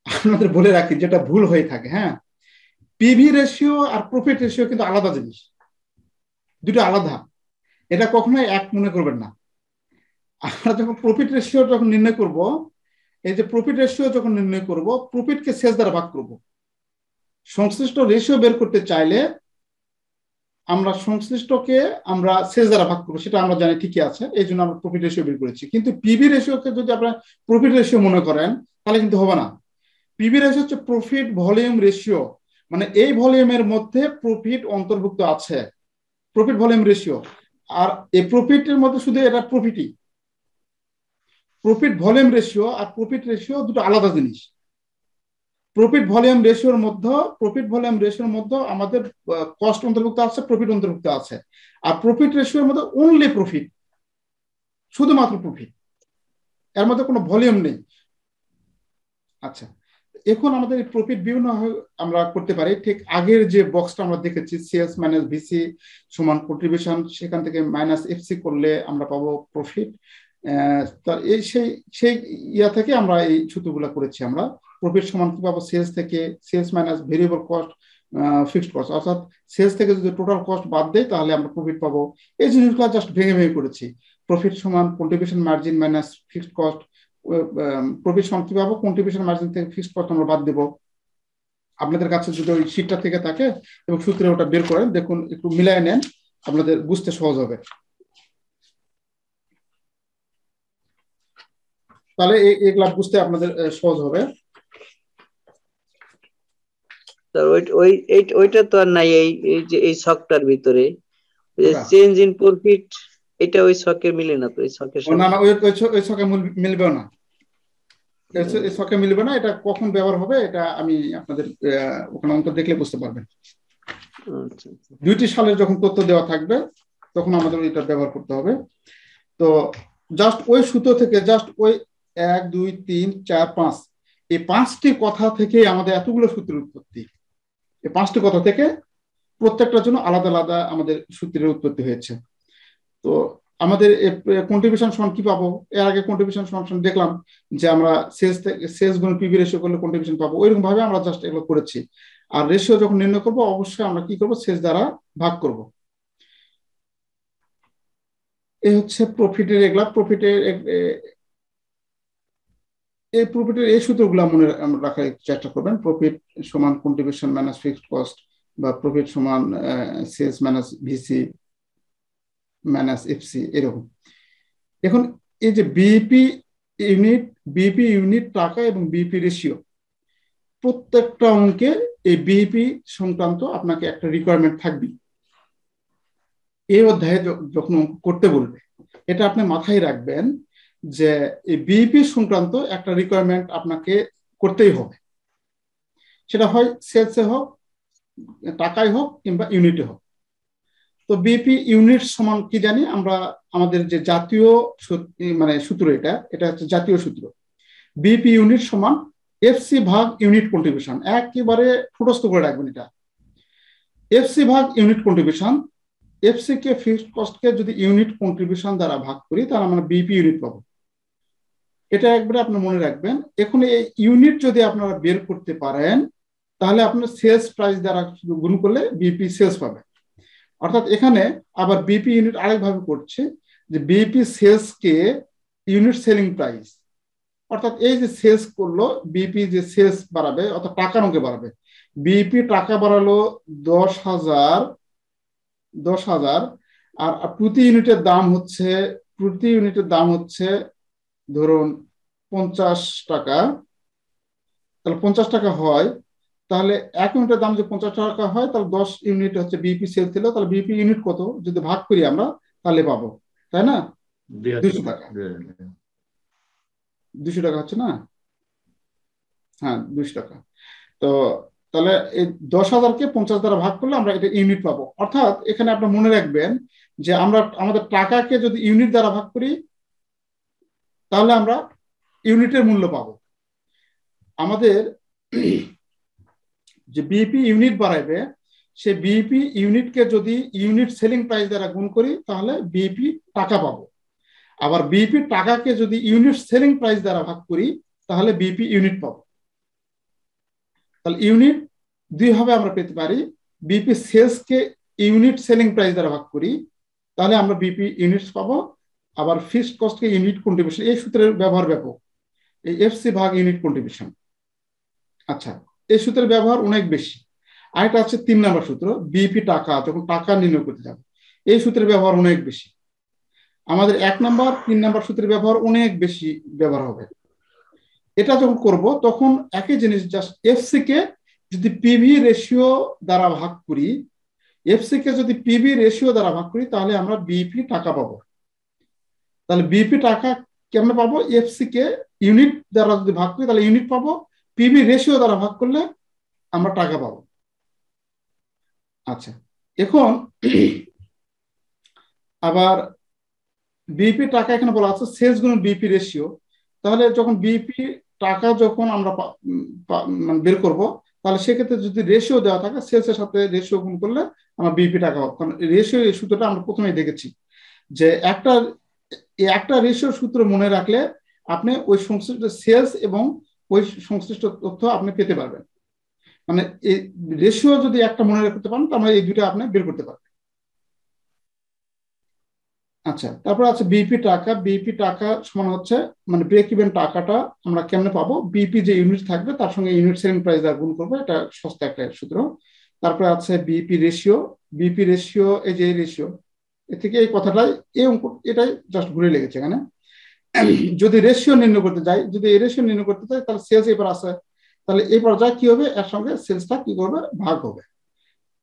আপনাদের বলে রাখি, যেটা ভুল হয়ে থাকে, হ্যাঁ, পিভি রেশিও আর প্রফিট রেশিও কিন্তু আলাদা জিনিস, দুটো আলাদা, এটা কখনোই এক মনে করবেন না। আমরা যখন প্রফিট রেশিও যখন নির্ণয় করব, এই যে প্রফিট রেশিও যখন নির্ণয় করব, প্রফিটকে সেলস দ্বারা ভাগ করব। সংশ্লিষ্ট রেশিও বের করতে চাইলে আমরা সংশ্লিষ্টকে আমরা সেলস দ্বারা ভাগ করবো, সেটা আমরা জানি, ঠিকই আছে, এই জন্য আমরা প্রফিট রেশিও বের করেছি। কিন্তু পিভি রেশিওকে যদি আপনারা প্রফিট রেশিও মনে করেন তাহলে কিন্তু হবে না। পিভি রেশিও হচ্ছে প্রফিট ভলিউম রেশিও, মানে এই ভলিউমের মধ্যে প্রফিট অন্তর্ভুক্ত আছে, প্রফিট ভলিউম রেশিও। আর এই প্রফিটের মধ্যে শুধু এটা প্রফিটই। প্রফিট ভলিউম রেশিও আর প্রফিট রেশিও দুটো আলাদা জিনিস। প্রফিট ভলিউম রেশিওর মধ্যে আমাদের কস্ট অন্তর্ভুক্ত আছে, প্রফিট অন্তর্ভুক্ত আছে। আর প্রফিট রেশিওর মধ্যে অনলি প্রফিট, শুধুমাত্র প্রফিট, এর মধ্যে কোনো ভলিউম নেই। আচ্ছা, এখন আমাদের এই প্রফিট বিভিন্ন আমরা করতে পারি। ঠিক আগের যে বক্সটা আমরা দেখেছি, সেলস মাইনাস ভিসি সমান কন্ট্রিবিউশন, সেখান থেকে মাইনাস এফসি করলে আমরা পাবো প্রফিট। এই সেই ইয়া থেকে আমরা এই সূত্রগুলো করেছি। আমরা প্রফিট সমান কি পাবো? সেলস থেকে sales minus variable cost fixed cost, অর্থাৎ সেলস থেকে যদি টোটাল কস্ট বাদ দেয় তাহলে আমরা প্রফিট পাবো। এই জিনিসগুলো জাস্ট ভেঙে করেছি। প্রফিট সমান contribution margin minus fixed cost, profit সমান কি পাবো? কন্ট্রিবিউশন মার্জিন থেকে ফিক্সড কস্ট আমরা বাদ দেবো। আপনাদের কাছে যদি ওই শীটটা থেকে থাকে এবং সূত্রে ওটা বের করেন, দেখুন, একটু মিলায় নেন, আপনাদের বুঝতে সহজ হবে। তাহলে এগুলা বুঝতে আপনাদের সহজ হবে। ওইটা তো আর নাই এই যে এই ছকটার ভিতরে চেঞ্জ ইন প্রফিট, এটা ওই ছকে মিলে না তো? এই ছকের না, ওই ছকে মিলবে না, এই ছকে মিলবে না। এটা কখন ব্যবহার হবে এটা আমি আপনাদের ওখানে অঙ্ক দেখলে বুঝতে পারবেন। দুইটি সালের যখন তথ্য দেওয়া থাকবে তখন আমাদের এটা ব্যবহার করতে হবে। তো জাস্ট ওই সূত্র থেকে, জাস্ট ওই 1 2 3 4 5 এই 5টি কথা থেকে আমাদের এতগুলো সূত্রের উৎপত্তি। এই 5টি কথা থেকে প্রত্যেকটার জন্য আলাদা আলাদা আমাদের সূত্রের উৎপত্তি হয়েছে। তো আমাদের কন্ট্রিবিউশন সমান কি পাবো? এর আগে কন্ট্রিবিউশন সমান দেখলাম যে আমরা সেলস গুণ পিভি রেশিও করলে কন্ট্রিবিউশন পাবো, ওইরকম ভাবে আমরা জাস্ট এগুলো করেছি। আর রেশিও যখন নির্ণয় করবো অবশ্যই আমরা কি করবো? সেলস দ্বারা ভাগ করব। এই হচ্ছে প্রফিটের এগুলা, প্রফিটের এই সূত্রগুলো মনে রাখার চেষ্টা করবেন। প্রফিট সমান কন্ট্রিবিউশন মাইনাস ফিক্সড কস্ট, বা প্রফিট সমান sales minus VC minus FC, এরকম। এখন এই যে বিপি ইউনিট টাকা এবং বিপি রেশিও, প্রত্যেকটা অঙ্কে এই বিপি সংক্রান্ত আপনাকে একটা রিকোয়ারমেন্ট থাকবে। এই অধ্যায়ে যখন অঙ্ক করতে বলবে, এটা আপনি মাথায় রাখবেন যে এই বিপি সংক্রান্ত একটা রিকোয়ারমেন্ট আপনাকে করতেই হবে। সেটা হয় সেলসে হোক, টাকায় হোক, কিংবা ইউনিটে হোক। তো বিপি ইউনিট সমান কি জানি আমরা? আমাদের যে জাতীয় মানে সূত্র, এটা হচ্ছে জাতীয় সূত্র। বিপি ইউনিট সমান এফসি ভাগ ইউনিট কন্ট্রিবিউশন, একেবারে ঠোঁটস্থ করে রাখবেন এটা। এফসি ভাগ ইউনিট কন্ট্রিবিউশন, এফসি কে ফিক্সড কস্টকে যদি ইউনিট কন্ট্রিবিউশন দ্বারা ভাগ করি তাহলে আমরা বিপি ইউনিট পাবো। এটা একবারে আপনার মনে রাখবেন। এখন এই ইউনিট যদি আপনারা বের করতে পারেন তাহলে আপনার সেলস প্রাইস দ্বারা শুধু গুণ করলে বিপি সেলস পাবে। অর্থাৎ এখানে আবার বিপি ইউনিট আরেকভাবে করছে যে বিপি সেলস কে ইউনিট সেলিং প্রাইস, অর্থাৎ এই যে সেলস করলো বিপি যে সেলস বাড়াবে অর্থাৎ টাকার অঙ্কে বাড়াবে। বিপি টাকা বাড়ালো 10,000 আর প্রতি ইউনিটের দাম হচ্ছে ধরুন 50 টাকা, তাহলে 50 টাকা হয়, তাহলে 1 ইউনিটের দাম যদি 50 টাকা হয় তাহলে 10 ইউনিট হচ্ছে বিপি সেল ছিল, তাহলে বিপি ইউনিট কত যদি ভাগ করি আমরা তাহলে পাবো, তাই না? 200 টাকা। 200 টাকা হচ্ছে না? হ্যাঁ 200 টাকা। তো তাহলে এই 10,000-কে 50 দ্বারা ভাগ করলে আমরা এটা ইউনিট পাবো। অর্থাৎ এখানে আপনার মনে রাখবেন যে আমরা আমাদের টাকাকে যদি ইউনিট দ্বারা ভাগ করি তাহলে আমরা ইউনিটের মূল্য পাবো। আমাদের যে বিপি ইউনিট বাড়াইবে সেই বিপি ইউনিটকে যদি ইউনিট সেলিং প্রাইস দ্বারা গুণ করি তাহলে বিপি টাকা পাবো। আবার বিপি টাকাকে যদি ইউনিট সেলিং প্রাইস দ্বারা ভাগ করি তাহলে বিপি ইউনিট পাবো। তাহলে ইউনিট দুই ভাবে আমরা পেতে পারি। বিপি সেলস কে ইউনিট সেলিং প্রাইস দ্বারা ভাগ করি তাহলে আমরা বিপি ইউনিটস পাবো। আবার ফিক্সড কস্ট কে ইউনিট কন্ট্রিবিউশন, এই সূত্রের ব্যবহার ব্যাপক, এই এফসি ভাগ ইউনিট কন্ট্রিবিউশন। আচ্ছা, এই সূত্রের ব্যবহার অনেক বেশি। আরেকটা আছে 3 নম্বর সূত্র, বিপি টাকা, যখন টাকা নির্ণয় করতে যাবে এই সূত্রের ব্যবহার অনেক বেশি। আমাদের 1 নম্বর 3 নম্বর সূত্রের ব্যবহার অনেক বেশি ব্যবহার হবে। এটা যখন করব তখন একই জিনিস, জাস্ট এফসি কে যদি পিভি রেশিও দ্বারা ভাগ করি, এফসি কে যদি পিভি রেশিও দ্বারা ভাগ করি তাহলে আমরা বিপি টাকা পাবো। তাহলে বিপি টাকা কেমনে পাবো? এফসি কে ইউনিট দ্বারা যদি ভাগ করি তাহলে ইউনিট পাবো, পিভি রেশিও দ্বারা ভাগ করলে আমরা টাকা পাবো। আচ্ছা, এখন আবার বিপি টাকা এখানে বলা আছে সেলস গুণ বিপি রেশিও। তাহলে যখন বিপি টাকা যখন আমরা বের করব তাহলে সেক্ষেত্রে যদি রেশিও দেওয়া থাকে সেলসের সাথে রেশিও গুণ করলে আমরা বিপি টাকা পাবো। কারণ রেশিও এই সূত্রটা আমরা প্রথমেই দেখেছি যে একটা রেশিও সূত্র মনে রাখলে আপনি ওই সংশ্লিষ্ট সেলস এবং ওই সংশ্লিষ্ট তথ্য আপনি পেতে পারবেন। মানে এই রেশিও যদি একটা মনে রাখতে পারেন তাহলে এই দুটো আপনি বের করতে পারবেন। আচ্ছা, তারপর আছে বিপি টাকা। বিপি টাকা সমান হচ্ছে মানে ব্রেক ইভেন টাকাটা আমরা কেমনে পাবো? বিপি যে ইউনিট থাকবে তার সঙ্গে ইউনিট সেলিং প্রাইস দ্বারা গুণ করবো, এটা সস্তা একটা সূত্র। তারপরে আছে বিপি রেশিও। বিপি রেশিও, এই যে রেশিও, এ থেকে এই কথাটাই এই অঙ্ক এটাই জাস্ট ঘুরে লেগেছে এখানে। যদি রেশিও নির্ণয় করতে যাই, যদি এই রেশিও নির্ণয় করতে চাই তাহলে সেলস এবার আছে, তাহলে এই পর্যায়ে কি হবে? এর সঙ্গে সেলসটা কি করবে? ভাগ হবে।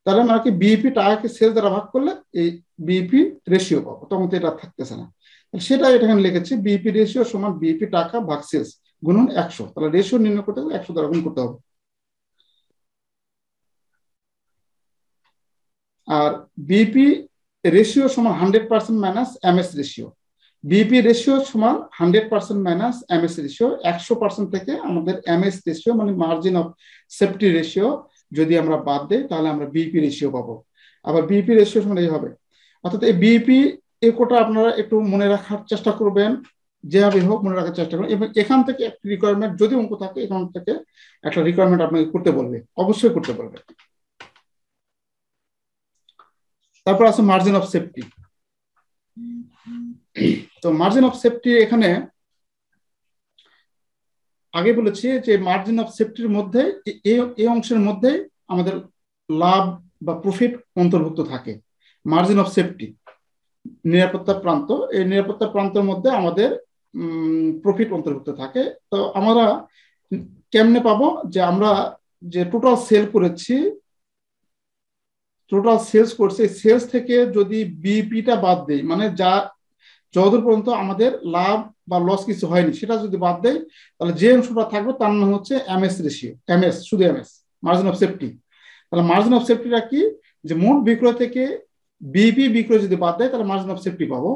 তাহলে আমরা কি বিপি টাকাকে সেলস দ্বারা ভাগ করলে এই বিপি রেশিও পাবো, তখন তো এটা থাকতেছে না। সেটা এখানে লিখেছি, বিপি রেশিও সমান বিপি টাকা ভাগ সেলস গুণন 100। তাহলে রেশিও নির্ণয় করতে গেলে 100 দ্বারা গুণ করতে হবে। আর বিপি রেশিও সমান 100% minus MS ratio. BP ratio সমান 100% মাইনাস এমএস রেশিও। 100% থেকে আমাদের এমএস রেশিও মানে মার্জিন অফ সেফটি রেশিও যদি আমরা বাদ দেই তাহলে আমরা বিপি রেশিও পাবো। আবার বিপি রেশিও সমান এই হবে। অর্থাৎ এই বিপি এই কোটা আপনারা একটু মনে রাখার চেষ্টা করবেন, যেভাবে হোক মনে রাখার চেষ্টা করবেন। এবং এখান থেকে একটা রিকোয়ারমেন্ট যদি অঙ্ক থাকে এখান থেকে একটা রিকোয়ারমেন্ট আপনাকে করতে বলবে, অবশ্যই করতে বলবে। তারপর আছে মার্জিন অফ সেফটি। তো মার্জিন অফ সেফটি এখানে আগে বলেছি যে মার্জিন অফ সেফটির মধ্যে এই অংশের মধ্যে আমাদের লাভ বা প্রফিট অন্তর্ভুক্ত থাকে। মার্জিন অফ সেফটি নিরাপত্তা প্রান্ত, এই নিরাপত্তা প্রান্তের মধ্যে আমাদের প্রফিট অন্তর্ভুক্ত থাকে। তো আমরা কেমনে পাবো? যে আমরা যে টোটাল সেল করেছি, টোটাল সেলস করছে, সেলস থেকে যদি বিপিটা বাদ দেই, মানে যা যতদূর পর্যন্ত আমাদের লাভ বা লস কিছু হয়নি সেটা যদি বাদ দেয় তাহলে যে অংশটা থাকবে তার নাম হচ্ছে এমএস রেশিও। এমএস শুধু এমএস, মার্জিন অফ সেফটি। তাহলে মার্জিন অফ সেফটিটা কি? যে মোট বিক্রয় থেকে বিপি বিক্রয় যদি বাদ দেয় তাহলে মার্জিন অফ সেফটি পাবো।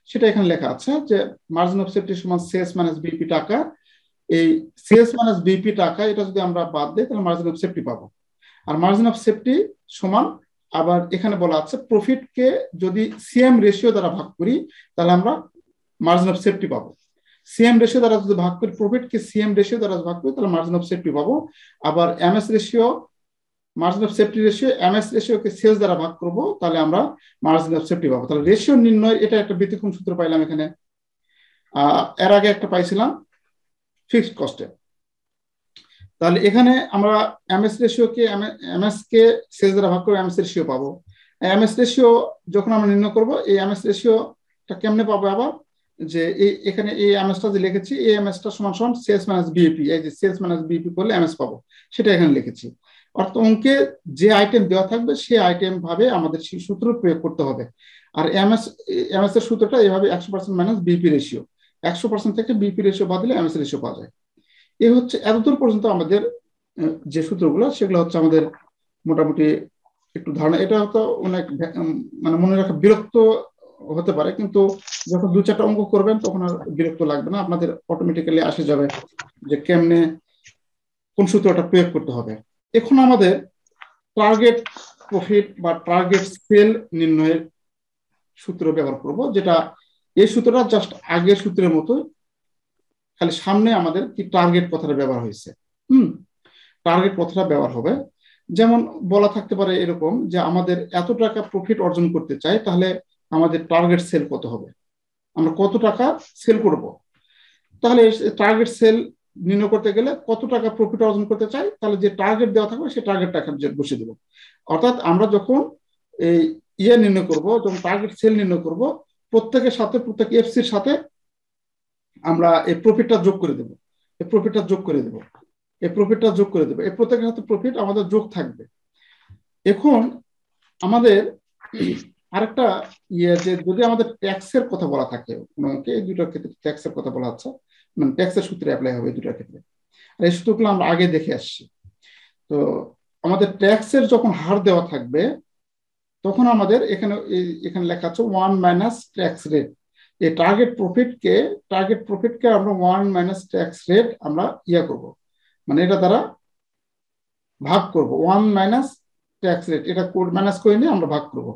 সেটা এখানে লেখা আছে যে মার্জিন অফ সেফটি সমান সেলস মাইনাস বিপি টাকা এই সেলস মাইনাস বিপি টাকা এটা যদি আমরা বাদ দিই তাহলে মার্জিন অফ সেফটি পাবো। আর মার্জিন অফ সেফটি সমান আবার এখানে বলা আছে প্রফিটকে যদি সিএম রেশিও দ্বারা ভাগ করি তাহলে আমরা মার্জিন অফ সেফটি পাবো। সিএম রেশিও দ্বারা যদি ভাগ করি, প্রফিটকে সিএম রেশিও দ্বারা ভাগ করি তাহলে মার্জিন অফ সেফটি পাবো। আবার MS ratio, margin of safety ratio MS রেশিওকে সেলস দ্বারা ভাগ করবো তাহলে আমরা মার্জিন অফ সেফটি পাবো। তাহলে রেশিও নির্ণয় এটা একটা ব্যতিক্রম সূত্র পাইলাম এখানে। এর আগে একটা পাইছিলাম ফিক্সড কস্টে। তাহলে এখানে আমরা এমএস রেশিওকে এমএস কে সেলস দ্বারা ভাগ করে এমএস রেশিও পাবো। এমএস রেশিও যখন আমরা নির্ণয় করবো এই এমএস রেশিওটা কেমনে পাবো আবার, যে এই এখানে এই এমএসটা যে লিখেছি এই এমএসটা সমান সমান সেলস মাইনাস বিএপি, এই যে সেলস মাইনাস বিএপি করলে এমএস পাবো সেটা এখানে লিখেছি। অর্থাৎ অঙ্কে যে আইটেম দেওয়া থাকবে সেই আইটেম ভাবে আমাদের সেই সূত্র প্রয়োগ করতে হবে। আর এমএস এর সূত্রটা এইভাবে 100% মাইনাস বিপি রেশিও, 100% থেকে বিপি রেশিও বাদ দিলে এমএস রেশিও পাওয়া যায়। এই হচ্ছে এতদূর পর্যন্ত আমাদের যে সূত্রগুলো সেগুলো হচ্ছে আমাদের মোটামুটি একটু ধারণা। এটা হয়তো অনেক মানে মনে রাখা বিরক্ত হতে পারে, কিন্তু যখন 2-4টা অঙ্ক করবেন তখন আর বিরক্ত লাগবে না, আপনাদের অটোমেটিক্যালি আসে যাবে যে কেমনে কোন সূত্রটা প্রয়োগ করতে হবে। এখন আমাদের টার্গেট প্রফিট বা টার্গেট সেল নির্ণয়ের সূত্র ব্যবহার করব, যেটা এই সূত্রটা জাস্ট আগের সূত্রের মতো, খালি সামনে আমাদের কি টার্গেট কথাটা ব্যবহার হয়েছে। টার্গেট কথাটা ব্যবহার হবে। যেমন বলা থাকতে পারে এরকম যে আমাদের এত টাকা প্রফিট অর্জন করতে চাই, তাহলে আমাদের টার্গেট সেল কত হবে, আমরা কত টাকা সেল করব। তাহলে টার্গেট সেল নির্ণয় করতে গেলে কত টাকা প্রফিট অর্জন করতে চাই, তাহলে যে টার্গেট দেওয়া থাকবে সেই টার্গেটটা বসিয়ে দেবো। অর্থাৎ আমরা যখন এই নির্ণয় করব, যখন টার্গেট সেল নির্ণয় করব, প্রত্যেকের সাথে প্রত্যেক এফসির সাথে আমরা এই প্রফিটটা যোগ করে দেবো, এই প্রফিটটা যোগ করে দেবো, এই প্রফিটটা যোগ করে দেবো, এই প্রত্যেকের সাথে প্রফিট আমাদের যোগ থাকবে। এখন আমাদের আরেকটা যে যদি আমাদের ট্যাক্সের কথা বলা থাকে, এই দুটোর ক্ষেত্রে ট্যাক্সের কথা বলা হচ্ছে, মানে ট্যাক্সের সূত্রে অ্যাপ্লাই হবে এই দুটোর ক্ষেত্রে। আর এই সূত্রগুলো আমরা আগে দেখে আসছি। তো আমাদের ট্যাক্সের যখন হার দেওয়া থাকবে তখন আমাদের এখানে লেখা আছে 1 মাইনাস ট্যাক্স রেট। এই টার্গেট প্রফিটকে আমরা 1 মাইনাস ট্যাক্স রেট আমরা করব, মানে এটা দ্বারা ভাগ করব। 1 মাইনাস ট্যাক্স রেট এটা মাইনাস করে নিয়ে আমরা ভাগ করব।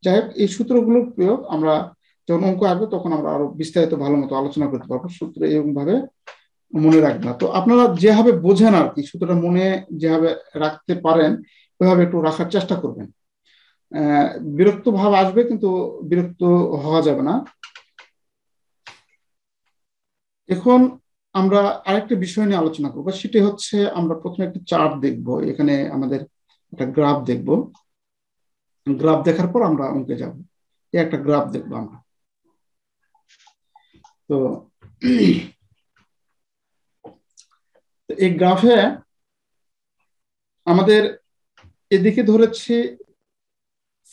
যাই হোক, এই সূত্রগুলোর প্রয়োগ আমরা যখন অঙ্ক আসবে তখন আমরা আরো বিস্তারিত ভালো মতো আলোচনা করতে পারবো। সূত্র এরকম ভাবে মনে রাখবেন না। তো আপনারা যেভাবে বোঝেন আর কি, সূত্রটা মনে যেভাবে রাখতে পারেন ওইভাবে একটু রাখার চেষ্টা করবেন। বিরক্ত ভাব আসবে কিন্তু বিরক্ত হওয়া যাবে না। এখন আমরা আরেকটা বিষয় নিয়ে আলোচনা করবো, সেটি হচ্ছে আমরা প্রথমে একটা চার্ট দেখবো। এখানে আমাদের একটা গ্রাফ দেখবো, গ্রাফ দেখার পর আমরা অঙ্কে যাব। এই একটা গ্রাফ দেখবো আমরা। তো এই গ্রাফে আমাদের এদিকে ধরেছি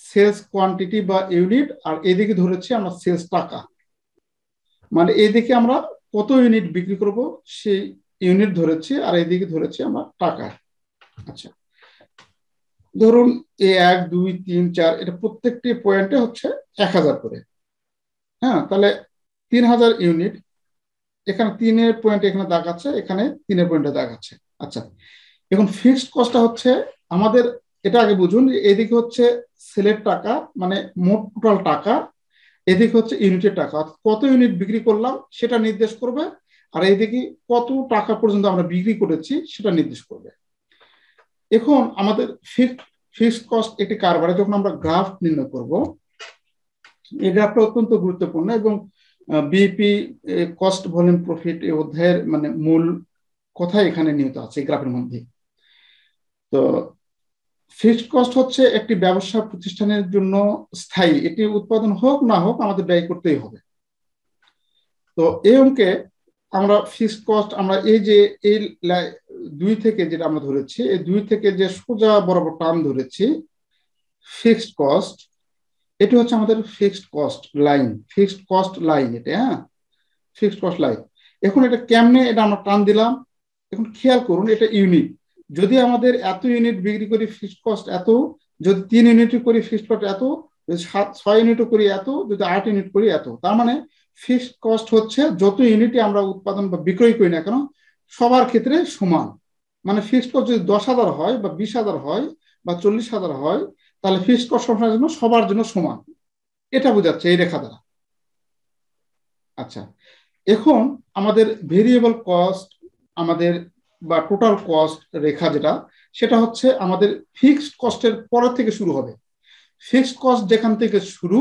সেলস কোয়ান্টিটি বা ইউনিট, আর এদিকে ধরেছি আমরা সেলস টাকা, মানে এইদিকে আমরা কত ইউনিট বিক্রি করব সেই ইউনিট ধরেছি, আর এইদিকে ধরেছি আমরা টাকা। আচ্ছা, ধরুন 1, 2, 3, 4 এটা প্রত্যেকটি পয়েন্টে হচ্ছে 1000 করে। হ্যাঁ, তাহলে 3000 ইউনিট। এখানে 3-এর পয়েন্ট এখানে দাগ আছে, এখানে 3-এর পয়েন্টে দাগ আছে। আচ্ছা, এখন ফিক্সড কস্টটা হচ্ছে আমাদের, এটা আগে বুঝুন, এদিকে হচ্ছে সেলের টাকা মানে মোট টোটাল টাকা, এদিকে হচ্ছে ইউনিটের টাকা, কত ইউনিট বিক্রি করলাম সেটা নির্দেশ করবে, আর এইদিকে কত টাকা পর্যন্ত আমরা বিক্রি করেছি সেটা নির্দেশ করবে। এখন আমাদের ফিক্সড কস্ট একটি কারবারে যখন আমরা গ্রাফ নির্ণয় করব, এই গ্রাফটা অত্যন্ত গুরুত্বপূর্ণ এবং বিপি কস্ট ভলিউম প্রফিট এই অধ্যায়ের মানে মূল কথা এখানে নিহিত আছে এই গ্রাফের মধ্যে। তো ফিক্সড কস্ট হচ্ছে একটি ব্যবসা প্রতিষ্ঠানের জন্য স্থায়ী, এটি উৎপাদন হোক না হোক আমাদের ব্যয় করতেই হবে। তো এই অঙ্কে আমরা ফিক্সড কস্ট আমরা এই যে এই 2 থেকে যেটা আমরা ধরেছি, এই 2 থেকে যে সোজা বরাবর টান ধরেছি ফিক্সড কস্ট, এটি হচ্ছে আমাদের fixed cost line, fixed cost line এটা। হ্যাঁ, ফিক্সড কস্ট লাইন। এখন এটা কেমনে এটা আমরা টান দিলাম, এখন খেয়াল করুন, এটা ইউনিট। যদি আমাদের এত ইউনিট বিক্রি করি ফিক্সড কস্ট এত, যদি 3 ইউনিট করি ফিক্সড কস্ট এত, যদি 6 ইউনিট করি এত, যদি 8 ইউনিট করি এত। তার মানে ফিক্সড কস্ট হচ্ছে যত ইউনিটে আমরা উৎপাদন বা বিক্রয় করি না কেন সবার ক্ষেত্রে সমান, মানে ফিক্সড কস্ট যদি 10,000 হয় বা 20,000 হয় বা 40,000 হয়, তাহলে ফিক্সড কস্ট সবসময়ের জন্য সবার জন্য সমান, এটা বোঝাচ্ছে এই রেখা দ্বারা। আচ্ছা, এখন আমাদের ভেরিয়েবল কস্ট আমাদের বা টোটাল কস্ট রেখা যেটা, সেটা হচ্ছে আমাদের ফিক্সড কস্টের পরের থেকে শুরু হবে। ফিক্সড কস্ট যেখান থেকে শুরু,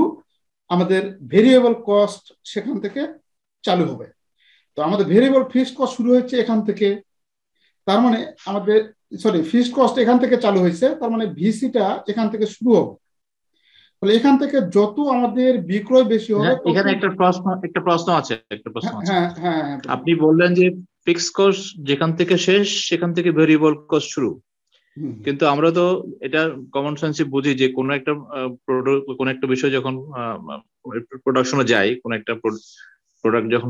আমাদের ভেরিয়েবল কস্ট সেখান থেকে চালু হবে। তো আমাদের ভেরিয়েবল ফিক্সড কস্ট শুরু হচ্ছে এখান থেকে, তার মানে আমাদের ফিক্সড কস্ট এখান থেকে চালু হয়েছে, তার মানে ভিসিটা এখান থেকে শুরু হবে। তাহলে এখান থেকে যত আমাদের বিক্রয় বেশি হবে, এখানে একটা প্রশ্ন আছে। আপনি বললেন যে ফিক্সড কস্ট যেখান থেকে শেষ সেখান থেকে ভেরিয়েবল কস্ট শুরু, কিন্তু আমরা তো এটা কমন সেন্সে বুঝি যে কোন একটা বিষয় যখন প্রোডাকশনে যায়, কোন একটা প্রোডাক্ট যখন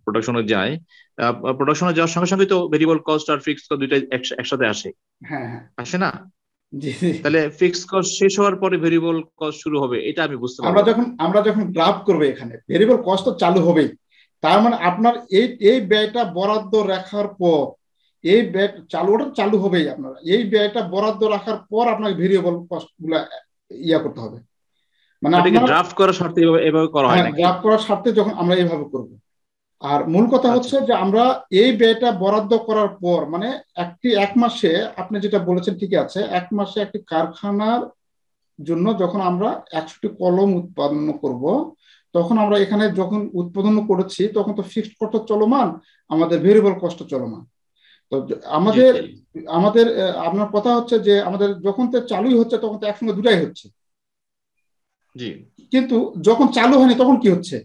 প্রোডাকশনে যায়, প্রোডাকশনে যাওয়ার সঙ্গে সঙ্গে তো ভেরিয়েবল কস্ট আর ফিক্সড কস্ট দুইটা একসাথে আসে, আসে না? তাহলে ফিক্সড কস্ট শেষ হওয়ার পরে ভেরিয়েবল কস্ট শুরু হবে, এটা আমি বুঝতে পারবো। আমরা যখন গ্রাফ করব এখানে ভেরিয়েবল কস্ট তো চালু হবেই, তার মানে আপনার এই ব্যয়টা বরাদ্দ রাখার পর এই ব্যয় চালু হবেই। আপনারা এই ব্যয়টা বরাদ্দ রাখার পর আপনাকে ভেরিয়েবল কস্ট গুলা করতে হবে, মানে ড্রাফট করার স্বার্থে এভাবে করা হয় নাকি? ড্রাফট করার স্বার্থে যখন আমরা এইভাবে করব। আর মূল কথা হচ্ছে যে আমরা এই ব্যয়টা বরাদ্দ করার পর, মানে এক মাসে আপনি যেটা বলেছেন ঠিক আছে, এক মাসে একটি কারখানার জন্য যখন আমরা 100টি কলম উৎপাদন করব, তখন আমরা এখানে যখন উৎপাদন করেছি তখন তো ফিক্সড কস্ট চলমান, আমাদের ভেরিয়েবল কস্ট চলমান। তো আমাদের আপনার কথা হচ্ছে যে আমাদের যখন তো চালুই হচ্ছে তখন তো একসঙ্গে দুটাই হচ্ছে, কিন্তু যখন চালু হয়নি তখন কি হচ্ছে?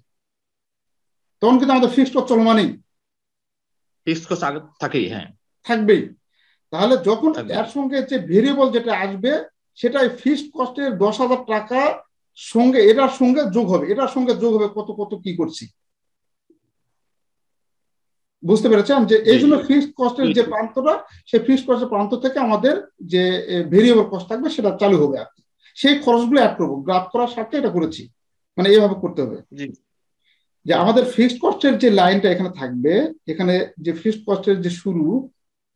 তখন কিন্তু আমাদের ফিক্সড কস্ট চলমানই, ফিক্সড কস্ট আগে থাকেই, থাকবেই। তাহলে যখন এর সঙ্গে যে ভেরিয়েবল যেটা আসবে সেটা ফিক্সড কস্টের 10,000 টাকা সঙ্গে এটার সঙ্গে যোগ হবে, কত কত কি করছি, বুঝতে পেরেছেন? যে এই জন্য ফিক্সড কস্টের যে প্রান্তটা, সেই ফিক্সড কস্টের প্রান্ত থেকে আমাদের যে ভেরিয়েবল কস্ট থাকবে সেটা চালু হবে। আর সেই খরচগুলো অ্যাড করবো, গ্রাফ করার সাথে এটা করেছি, মানে এইভাবে করতে হবে যে আমাদের ফিক্সড কস্টের যে লাইনটা এখানে থাকবে, এখানে যে ফিক্সড কস্টের যে শুরু,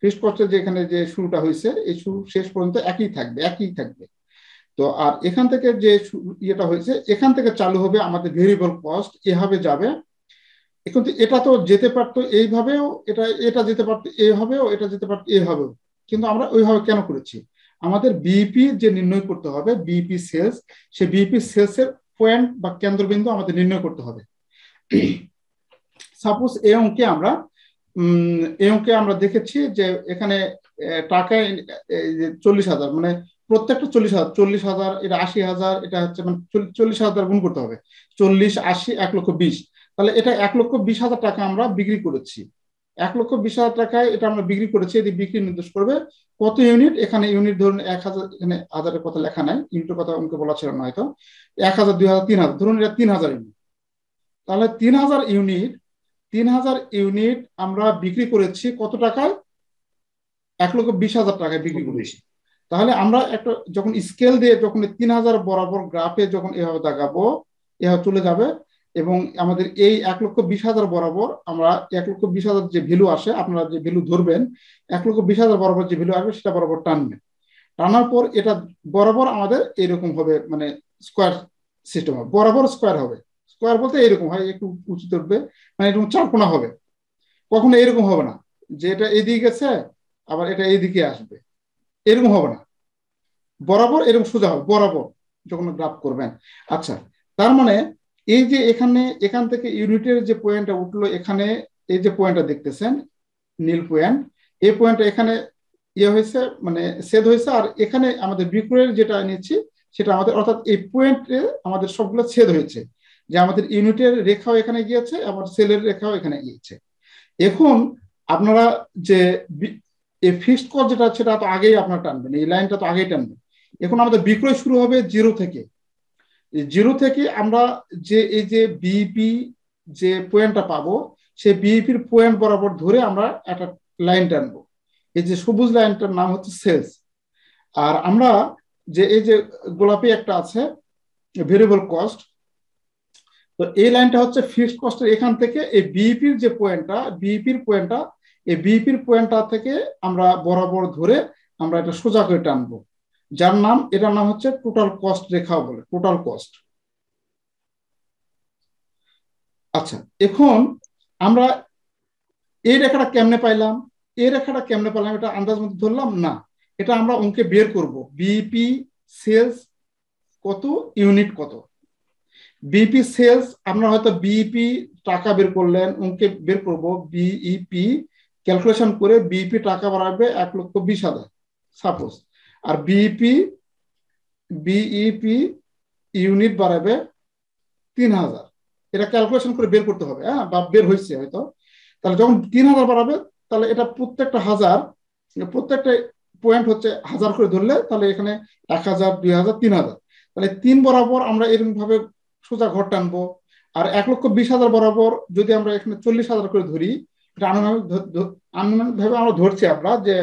ফিক্সড কস্টের যে এখানে যে শুরুটা হয়েছে এই শুরু শেষ পর্যন্ত একই থাকবে। তো আর এখান থেকে যে ইয়েটা হয়েছে এখান থেকে চালু হবে আমাদের ভেরিয়েবল কস্ট, এভাবে যাবে। কিন্তু এটা তো যেতে পারতো এইভাবেও, এটা যেতে পারতো এইভাবেও, এটা যেতে পারতো এইভাবেও, কিন্তু আমরা ওইভাবে কেন করেছি? আমাদের বিইপি যে নির্ণয় করতে হবে, বিইপি সেলস, সেই বিইপি সেলসের পয়েন্ট বা কেন্দ্রবিন্দু আমাদের নির্ণয় করতে হবে। সাপোজ এই অঙ্কে আমরা দেখেছি যে এখানে টাকায় 40,000, মানে প্রত্যেকটা 40,000, এটা 80,000, এটা হচ্ছে মানে 40,000 গুণ করতে হবে, 40, 80, 1,20,000। তাহলে এটা 1,20,000 টাকা আমরা বিক্রি করেছি। 1,20,000 টাকায় এটা আমরা বিক্রি করেছি, এটি বিক্রি নির্দেশ করবে কত ইউনিট। এখানে ইউনিট ধরুন 1,000, এখানে হাজারের কথা লেখা নাই, ইউনিটের কথা অঙ্কে বলা ছিল না হয়তো, 1,000, 2,000, 3,000, ধরুন এটা 3,000 ইউনিট। তাহলে 3,000 ইউনিট আমরা বিক্রি করেছি কত টাকায়? 1,20,000 টাকায় বিক্রি করেছি। তাহলে আমরা একটা যখন স্কেল দিয়ে যখন 3,000 বরাবর গ্রাফে যখন এভাবে দাগাবো, এভাবে চলে যাবে, এবং আমাদের এই 1,20,000 বরাবর আমরা 1,20,000 যে ভ্যালু আসে, আপনারা যে ভ্যালু ধরবেন 1,20,000 বরাবর যে ভ্যালু আসবে সেটা বরাবর টানবেন। টানার পর এটা বরাবর আমাদের এরকম হবে, মানে স্কোয়ার সিস্টেম হবে, বরাবর স্কোয়ার হবে। স্কোয়ার বলতে এরকম হয়, একটু উঁচু উঠবে, মানে এরকম চারকোনা হবে। কখনো এরকম হবে না যে এটা এইদিকে গেছে আবার এটা এইদিকে আসবে, এরকম হবে না, বরাবর এরকম সোজা হবে বরাবর যখন গ্রাফ করবেন। আচ্ছা, তার মানে এই যে এখান থেকে ইউনিটের যে পয়েন্টটা উঠলো, এখানে এই যে পয়েন্টটা দেখতেছেন নীল পয়েন্ট, এই পয়েন্টটা এখানে হয়েছে, মানে ছেদ হয়েছে, আর এখানে আমাদের বিক্রয়ের যেটা নিচ্ছি সেটা আমাদের, অর্থাৎ এই পয়েন্টে আমাদের সবগুলো ছেদ হয়েছে, যে আমাদের ইউনিটের রেখাও এখানে গিয়েছে, আবার সেলের রেখাও এখানে গিয়েছে। এখন আপনারা যে এই ফিক্সড কস্ট যেটা, সেটা তো আগেই আপনারা টানবেন, এই লাইনটা তো আগেই টানবেন। এখন আমাদের বিক্রয় শুরু হবে 0 থেকে। 0 থেকে আমরা যে এই যে বিইপি যে পয়েন্টটা পাবো, সেই বিইপির পয়েন্ট বরাবর ধরে আমরা একটা লাইন টানবো, এই যে সবুজ লাইনটার নাম হচ্ছে সেলস। আর আমরা যে এই যে গোলাপি একটা আছে ভেরিয়েবল কস্ট, তো এই লাইনটা হচ্ছে ফিক্সড কস্টের, এখান থেকে এই বিইপির যে পয়েন্টটা, এই বিইপির পয়েন্টটা থেকে আমরা বরাবর ধরে আমরা এটা সোজা করে টানবো, এটার নাম হচ্ছে টোটাল কস্ট রেখা বলে, টোটাল কস্ট। আচ্ছা, এখন আমরা এই রেখাটা কেমনে পাইলাম, এটা আন্দাজ মতো ধরলাম না, এটা আমরা অঙ্কে বের করব। বিইপি সেলস কত, ইউনিট কত। বিইপি সেলস আমরা হয়তো বিইপি টাকা বের করলেন, অঙ্কে বের করব বিইপি ক্যালকুলেশন করে বিইপি টাকা বাড়াবে 1,20,000 সাপোজ, আর বিইপি ইউনিট বাড়াবে 3,000। এটা ক্যালকুলেশন করে বের করতে হবে, হ্যাঁ, বা বের হয়েছে হয়তো। তাহলে যখন 3,000 বাড়াবে, তাহলে এটা প্রত্যেকটা পয়েন্ট হচ্ছে 1000 করে ধরলে, তাহলে এখানে 1000, 2000, 3000, তাহলে 3 বরাবর আমরা এরকম ভাবে সোজা ঘর টানবো। আর 1,20,000 বরাবর যদি আমরা এখানে 40,000 করে ধরি, এটা আনুমানিক ভাবে আমরা ধরছি আমরা, যে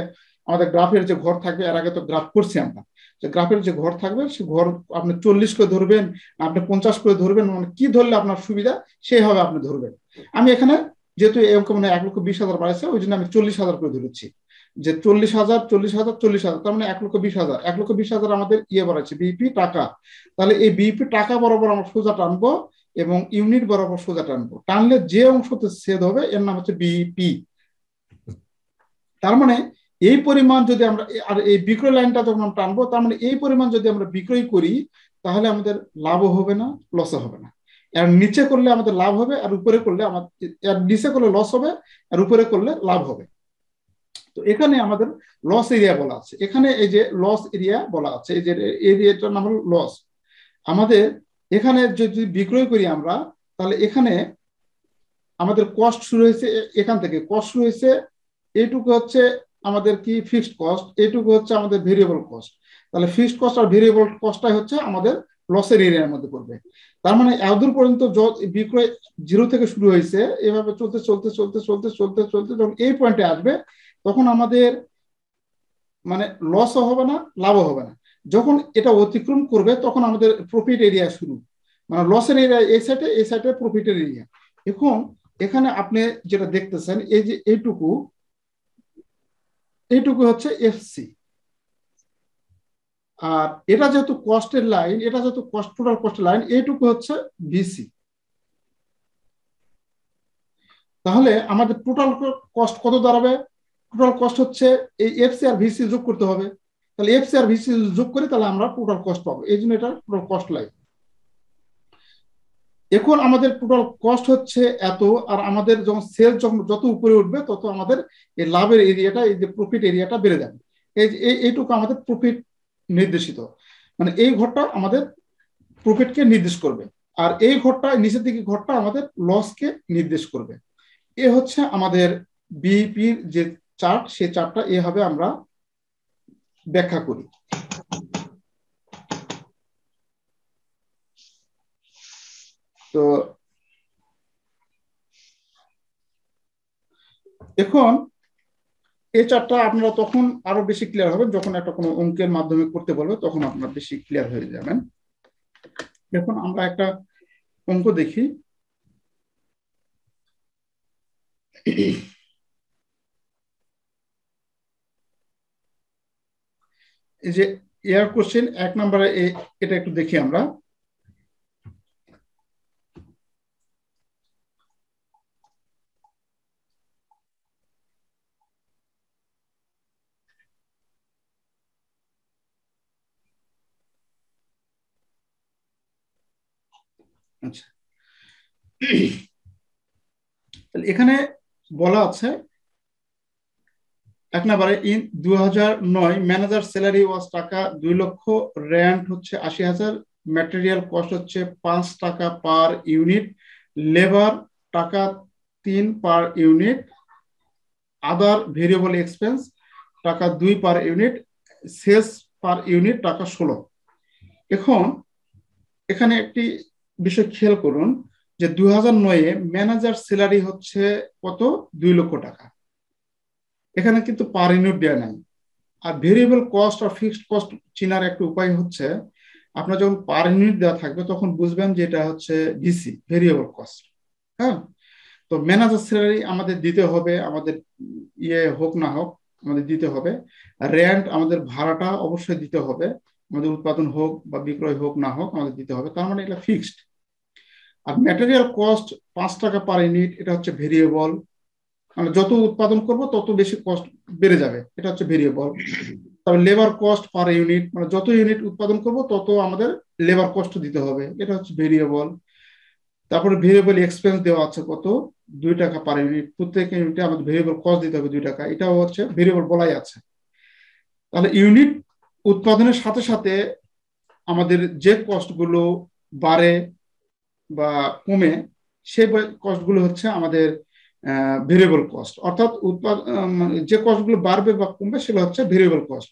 আমাদের গ্রাফের যে ঘর থাকবে, এর আগে তো গ্রাফ করছি আমরা, যে গ্রাফের যে ঘর থাকবে সে ঘর আপনি 40 করে ধরবেন, আপনি 50 করে ধরবেন, মানে কি ধরলে আপনার সুবিধা সেইভাবে আপনি ধরবেন। আমি এখানে যেহেতু এরকম মানে 1,20,000 বাড়াইছে, ওই জন্য আমি 40,000 করে ধরেছি, যে 40,000, 40,000, 40,000, তার মানে 1,20,000, 1,20,000 আমাদের বাড়াচ্ছে বিইপি টাকা। তাহলে এই বিইপি টাকা বরাবর আমরা সোজা টানবো এবং ইউনিট বরাবর সোজা টানবো, টানলে যে অংশতে ছেদ হবে এর নাম হচ্ছে বিইপি। তার মানে এই পরিমাণ যদি আমরা, আর এই বিক্রয় লাইনটা যখন আমরা টানবো, তার মানে এই পরিমাণ যদি আমরা বিক্রয় করি, তাহলে আমাদের লাভও হবে না, লসও হবে না। এর নিচে করলে আমাদের লাভ হবে, আর উপরে করলে আমাদের, এর নিচে করলে লস হবে, আর উপরে করলে লাভ হবে। তো এখানে আমাদের লস এরিয়া বলা আছে, এখানে এই যে লস এরিয়া বলা আছে, এই যে এরিয়াটার নাম হলো লস। আমাদের এখানে যদি বিক্রয় করি আমরা, তাহলে এখানে আমাদের কস্ট শুরু হয়েছে, এখান থেকে কস্ট শুরু হয়েছে, এইটুকু হচ্ছে আমাদের কি ফিক্সড কস্ট, এইটুকু হচ্ছে আমাদের ভেরিয়েবল কস্ট। তাহলে ফিক্সড কস্ট আর ভেরিয়েবল কস্টটাই হচ্ছে আমাদের লসের এরিয়ার মধ্যে পড়বে। তার মানে এতদূর পর্যন্ত বিক্রয় 0 থেকে শুরু হয়েছে, এভাবে চলতে চলতে চলতে চলতে চলতে চলতে যখন এই পয়েন্টে আসবে, তখন আমাদের মানে লসও হবে না, লাভও হবে না। যখন এটা অতিক্রম করবে, তখন আমাদের প্রফিট এরিয়া শুরু, মানে লসের এরিয়া এই সাইডে প্রফিটের এরিয়া। এখন এখানে আপনি যেটা দেখতেছেন, এই যে এইটুকু হচ্ছে এফসি, আর এটা যেহেতু কস্টের লাইন, এটা যেহেতু টোটাল কস্টের লাইন, এইটুকু হচ্ছে বিসি। তাহলে আমাদের টোটাল কস্ট কত দাঁড়াবে? টোটাল কস্ট হচ্ছে এই এফসি আর ভিসি যোগ করতে হবে। তাহলে এফসি আর ভিসি যোগ করি, তাহলে আমরা টোটাল কস্ট পাবো, এই জন্য এটা টোটাল কস্ট লাইন। এখন আমাদের টোটাল কস্ট হচ্ছে এত, আর আমাদের যখন সেল যত উপরে উঠবে, তত আমাদের এই লাভের এরিয়াটা, এই যে প্রফিট এরিয়াটা বেড়ে যাবে। এইটুকু আমাদের প্রফিট নির্দেশিত, মানে এই ঘরটা আমাদের প্রফিটকে নির্দেশ করবে, আর এই ঘরটা নিচের দিকে ঘরটা আমাদের লসকে নির্দেশ করবে। এ হচ্ছে আমাদের বিইপির যে চার্ট, সেই চার্টটা এভাবে আমরা ব্যাখ্যা করি। তো এখন এই চার্টটা আপনারা তখন আরো বেশি ক্লিয়ার হবেন, যখন একটা কোনো অঙ্কের মাধ্যমে করতে বলবে, তখন আপনারা বেশি ক্লিয়ার হয়ে যাবেন। এখন আমরা একটা অঙ্ক দেখি। এই যে এয়ার কোশ্চেন 1 নম্বরে, এটা একটু দেখি আমরা। আচ্ছা, এখানে বলা আছে 1 নম্বরে, ইন 2009 ম্যানেজার স্যালারি ওয়াজ টাকা 2 লক্ষ, রেন্ট হচ্ছে 80,000, ম্যাটেরিয়াল কস্ট হচ্ছে 5 টাকা পার ইউনিট, লেবার টাকা 3 per unit, other variable expense টাকা 2 per unit, sales per unit টাকা 16। এখন এখানে একটি বিষয় খেয়াল করুন, যে 2009-এ ম্যানেজার স্যালারি হচ্ছে কত, 2 লক্ষ টাকা। এখানে কিন্তু পার ইউনিট দেওয়া নাই। আর ভেরিয়েবল কস্ট আর ফিক্সড কস্ট চেনার একটা উপায় হচ্ছে, আপনার যখন পার ইউনিট দেওয়া থাকবে তখন বুঝবেন যে এটা হচ্ছে ভিসি, ভেরিয়েবল কস্ট। হ্যাঁ, তো ম্যানেজার স্যালারি আমাদের দিতে হবে, আমাদের ইয়ে হোক না হোক আমাদের দিতে হবে। রেন্ট আমাদের ভাড়াটা অবশ্যই দিতে হবে, আমাদের উৎপাদন হোক বা বিক্রয় হোক না হোক আমাদের দিতে হবে, তার মানে এটা ফিক্সড। আর ম্যাটেরিয়াল কস্ট 5 টাকা পার ইউনিট, এটা হচ্ছে ভেরিয়েবল, মানে যত উৎপাদন করব তত বেশি কস্ট বেড়ে যাবে, এটা হচ্ছে ভেরিয়েবল। তবে লেবার কস্ট পার ইউনিট, মানে যত ইউনিট উৎপাদন করব তত আমাদের লেবার কস্ট দিতে হবে, এটা হচ্ছে ভেরিয়েবল। তারপরে ভেরিয়েবল এক্সপেন্স দেওয়া আছে কত, 2 টাকা পার ইউনিট, প্রত্যেক ইউনিটে আমাদের ভেরিয়েবল কস্ট দিতে হবে 2 টাকা, এটাও হচ্ছে ভেরিয়েবল বলাই আছে। তাহলে ইউনিট উৎপাদনের সাথে সাথে আমাদের যে কস্টগুলো বাড়ে বা কমে, সেই কস্টগুলো হচ্ছে আমাদের ভেরিয়েবল কস্ট, অর্থাৎ যে কস্টগুলো বাড়বে বা কমবে সেগুলো হচ্ছে ভেরিয়েবল কস্ট।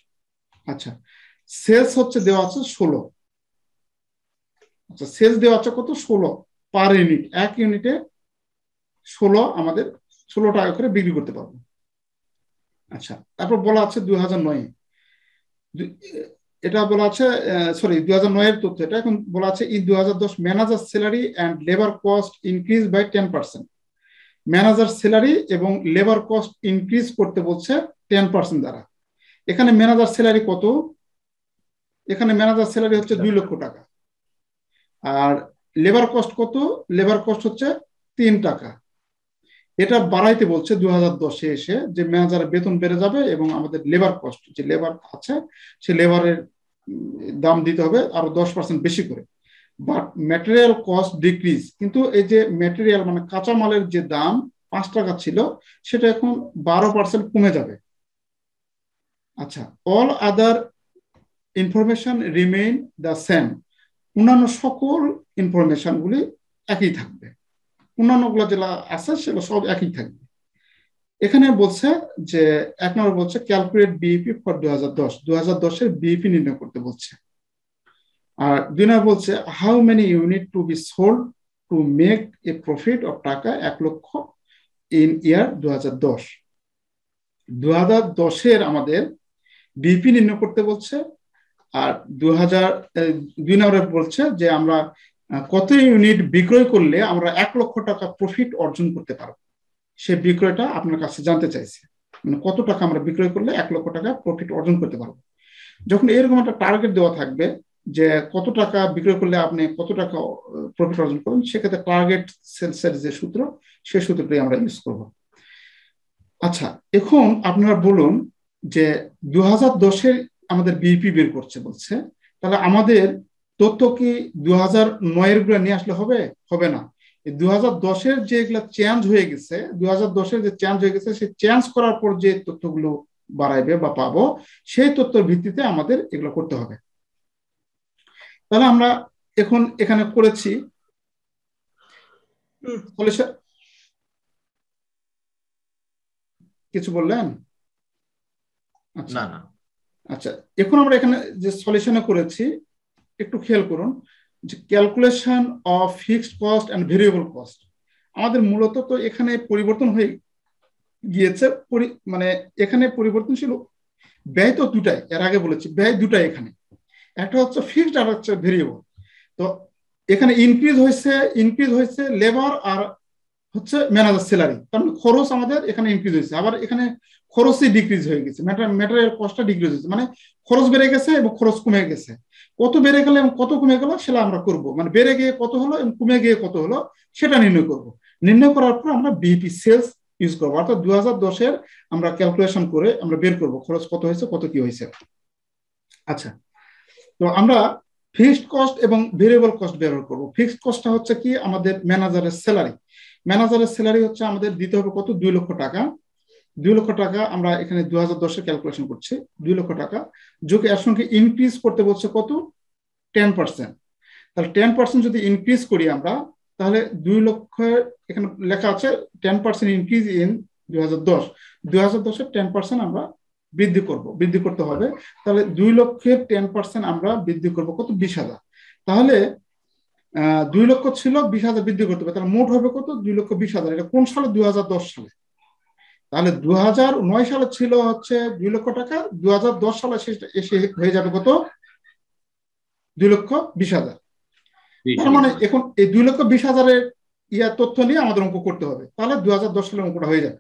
আচ্ছা, সেলস হচ্ছে দেওয়া আছে 16। আচ্ছা, সেলস দেওয়া আছে কত, 16 পার ইউনিট, এক ইউনিটে 16 আমাদের 16 টাকা করে বিক্রি করতে পারবো। আচ্ছা, তারপর বলা আছে 2009, এটা বলা আছে, সরি 2009 এর তথ্য এটা। এখন বলা আছে in 2010 manager salary and labour cost increase by 10%। Manager salary এবং লেবার কস্ট ইনক্রিজ করতে বলছে 10% দ্বারা। এখানে ম্যানেজার স্যালারি কত, এখানে ম্যানেজার স্যালারি হচ্ছে 2 লক্ষ টাকা, আর লেবার কস্ট কত, লেবার কস্ট হচ্ছে 3 টাকা। এটা বাড়াইতে বলছে 2010-এ এসে, যে ম্যানেজারের বেতন বেড়ে যাবে এবং আমাদের লেবার কস্ট, যে লেবার আছে সে লেবারের দাম দিতে হবে আরো 10% বেশি করে। বাট ম্যাটেরিয়াল কস্ট ডিক্রিজ, কিন্তু এই যে ম্যাটেরিয়াল মানে কাঁচামালের যে দাম 5 টাকা ছিল সেটা এখন 12% কমে যাবে। আচ্ছা, all other information remain the same, অন্যান্য সকল ইনফরমেশন গুলি একই থাকবে, অন্যান্যগুলো যেগুলো আছে সেগুলো সব একই থাকবে। এখানে বলছে যে 1 নম্বর বলছে ক্যালকুলেট বিইপি ফর 2010 এর বিইপি নির্ণয় করতে বলছে। আর 2 নম্বর বলছে how many unit to be sold to make a profit of টাকা 1 লক্ষ ইন ইয়ার 2010। 2010 এর আমাদের বিইপি নির্ণয় করতে বলছে। আর 2 নম্বরে বলছে যে আমরা কত ইউনিট বিক্রয় করলে আমরা 1 লক্ষ টাকা প্রফিট অর্জন করতে পারবো, সে বিক্রয়টা আপনার কাছে জানতে চাইছে, মানে কত টাকা আমরা বিক্রয় করলে 1 লক্ষ টাকা প্রফিট অর্জন করতে পারবো। যখন এরকম একটা টার্গেট দেওয়া থাকবে যে কত টাকা বিক্রয় করলে আপনি কত টাকা প্রফিট অর্জন করবেন, সেক্ষেত্রে টার্গেট সেলসের যে সূত্র, সেই সূত্রটাই আমরা ইউজ করব। আচ্ছা, এখন আপনারা বলুন যে 2010-এর আমাদের বিইপি বের করছে বলছে, তাহলে আমাদের তথ্য কি 2009-এর গুলো নিয়ে আসলে হবে? হবে না। 2010-এর যেগুলা চেঞ্জ হয়ে গেছে, 2010-এর যে চেঞ্জ হয়ে গেছে, সেই চেঞ্জ করার পর যে তথ্যগুলো বাড়াইবে বা পাবো, সেই তথ্যের ভিত্তিতে আমাদের এগুলো করতে হবে। তাহলে আমরা এখন এখানে করেছি কিছু বললেন? আচ্ছা আচ্ছা, এখন আমরা এখানে যে সলিউশনে করেছি একটু খেয়াল করুন, যে calculation of fixed cost and variable cost. আমাদের মূলত তো এখানে পরিবর্তন হয়ে গিয়েছে, মানে এখানে পরিবর্তনশীল ব্যয় তো দুটাই, এর আগে বলেছি ব্যয় দুটাই, এখানে একটা হচ্ছে ফিক্সড আর হচ্ছে ভেরিয়েবল। তো এখানে ইনক্রিজ হয়েছে লেবার আর হচ্ছে ম্যানেজার স্যালারি, কারণ খরচ আমাদের এখানে ইনক্রিজ হয়েছে, আবার এখানে খরচই ডিক্রিজ হয়ে গেছে, ম্যাটেরিয়াল কস্টটা ডিক্রিজ হয়েছে, মানে খরচ বেড়ে গেছে এবং খরচ কমে গেছে। কত বেড়ে গেল এবং কত কমে গেল সেটা আমরা করব, মানে বেড়ে গিয়ে কত হলো এবং কমে গিয়ে কত হলো সেটা নির্ণয় করব। নির্ণয় করার পর আমরা বিইপি সেলস ইউজ করবো, অর্থাৎ 2010-এর আমরা ক্যালকুলেশন করে আমরা বের করব খরচ কত হয়েছে কত কি হয়েছে। আচ্ছা, তো আমরা ফিক্সড কস্ট এবং ভেরিয়েবল কস্ট ব্যবহার করব। ফিক্সড কস্টটা হচ্ছে কি আমাদের ম্যানেজারের স্যালারি। ম্যানেজারের স্যালারি হচ্ছে আমাদের দিতে হবে কত, 2 লক্ষ টাকা। 2 লক্ষ টাকা আমরা এখানে 2010-এর ক্যালকুলেশন করছি, 2 লক্ষ টাকা যোগ এর সঙ্গে ইনক্রিজ করতে বলছে কত, 10%। তাহলে 10% যদি ইনক্রিজ করি আমরা, তাহলে 2 লক্ষ, এখানে লেখা আছে 10% ইনক্রিজ ইন 2010-এর 10% আমরা বৃদ্ধি করতে হবে। তাহলে 2 লক্ষের 10% আমরা বৃদ্ধি করব কত, 20,000। তাহলে 2 লক্ষ ছিল, 20,000 বৃদ্ধি করতে হবে, তাহলে মোট হবে কত, 2,20,000। এটা কোন সালে? 2010 সালে। তাহলে 2009 সালে ছিল হচ্ছে 2 লক্ষ টাকা, 2010 সালে এসে হয়ে যাবে কত, 2,20,000। তার মানে এখন এই 2,20,000-এর তথ্য নিয়ে আমাদের অঙ্ক করতে হবে, তাহলে 2010 সালের অঙ্কটা হয়ে যাবে।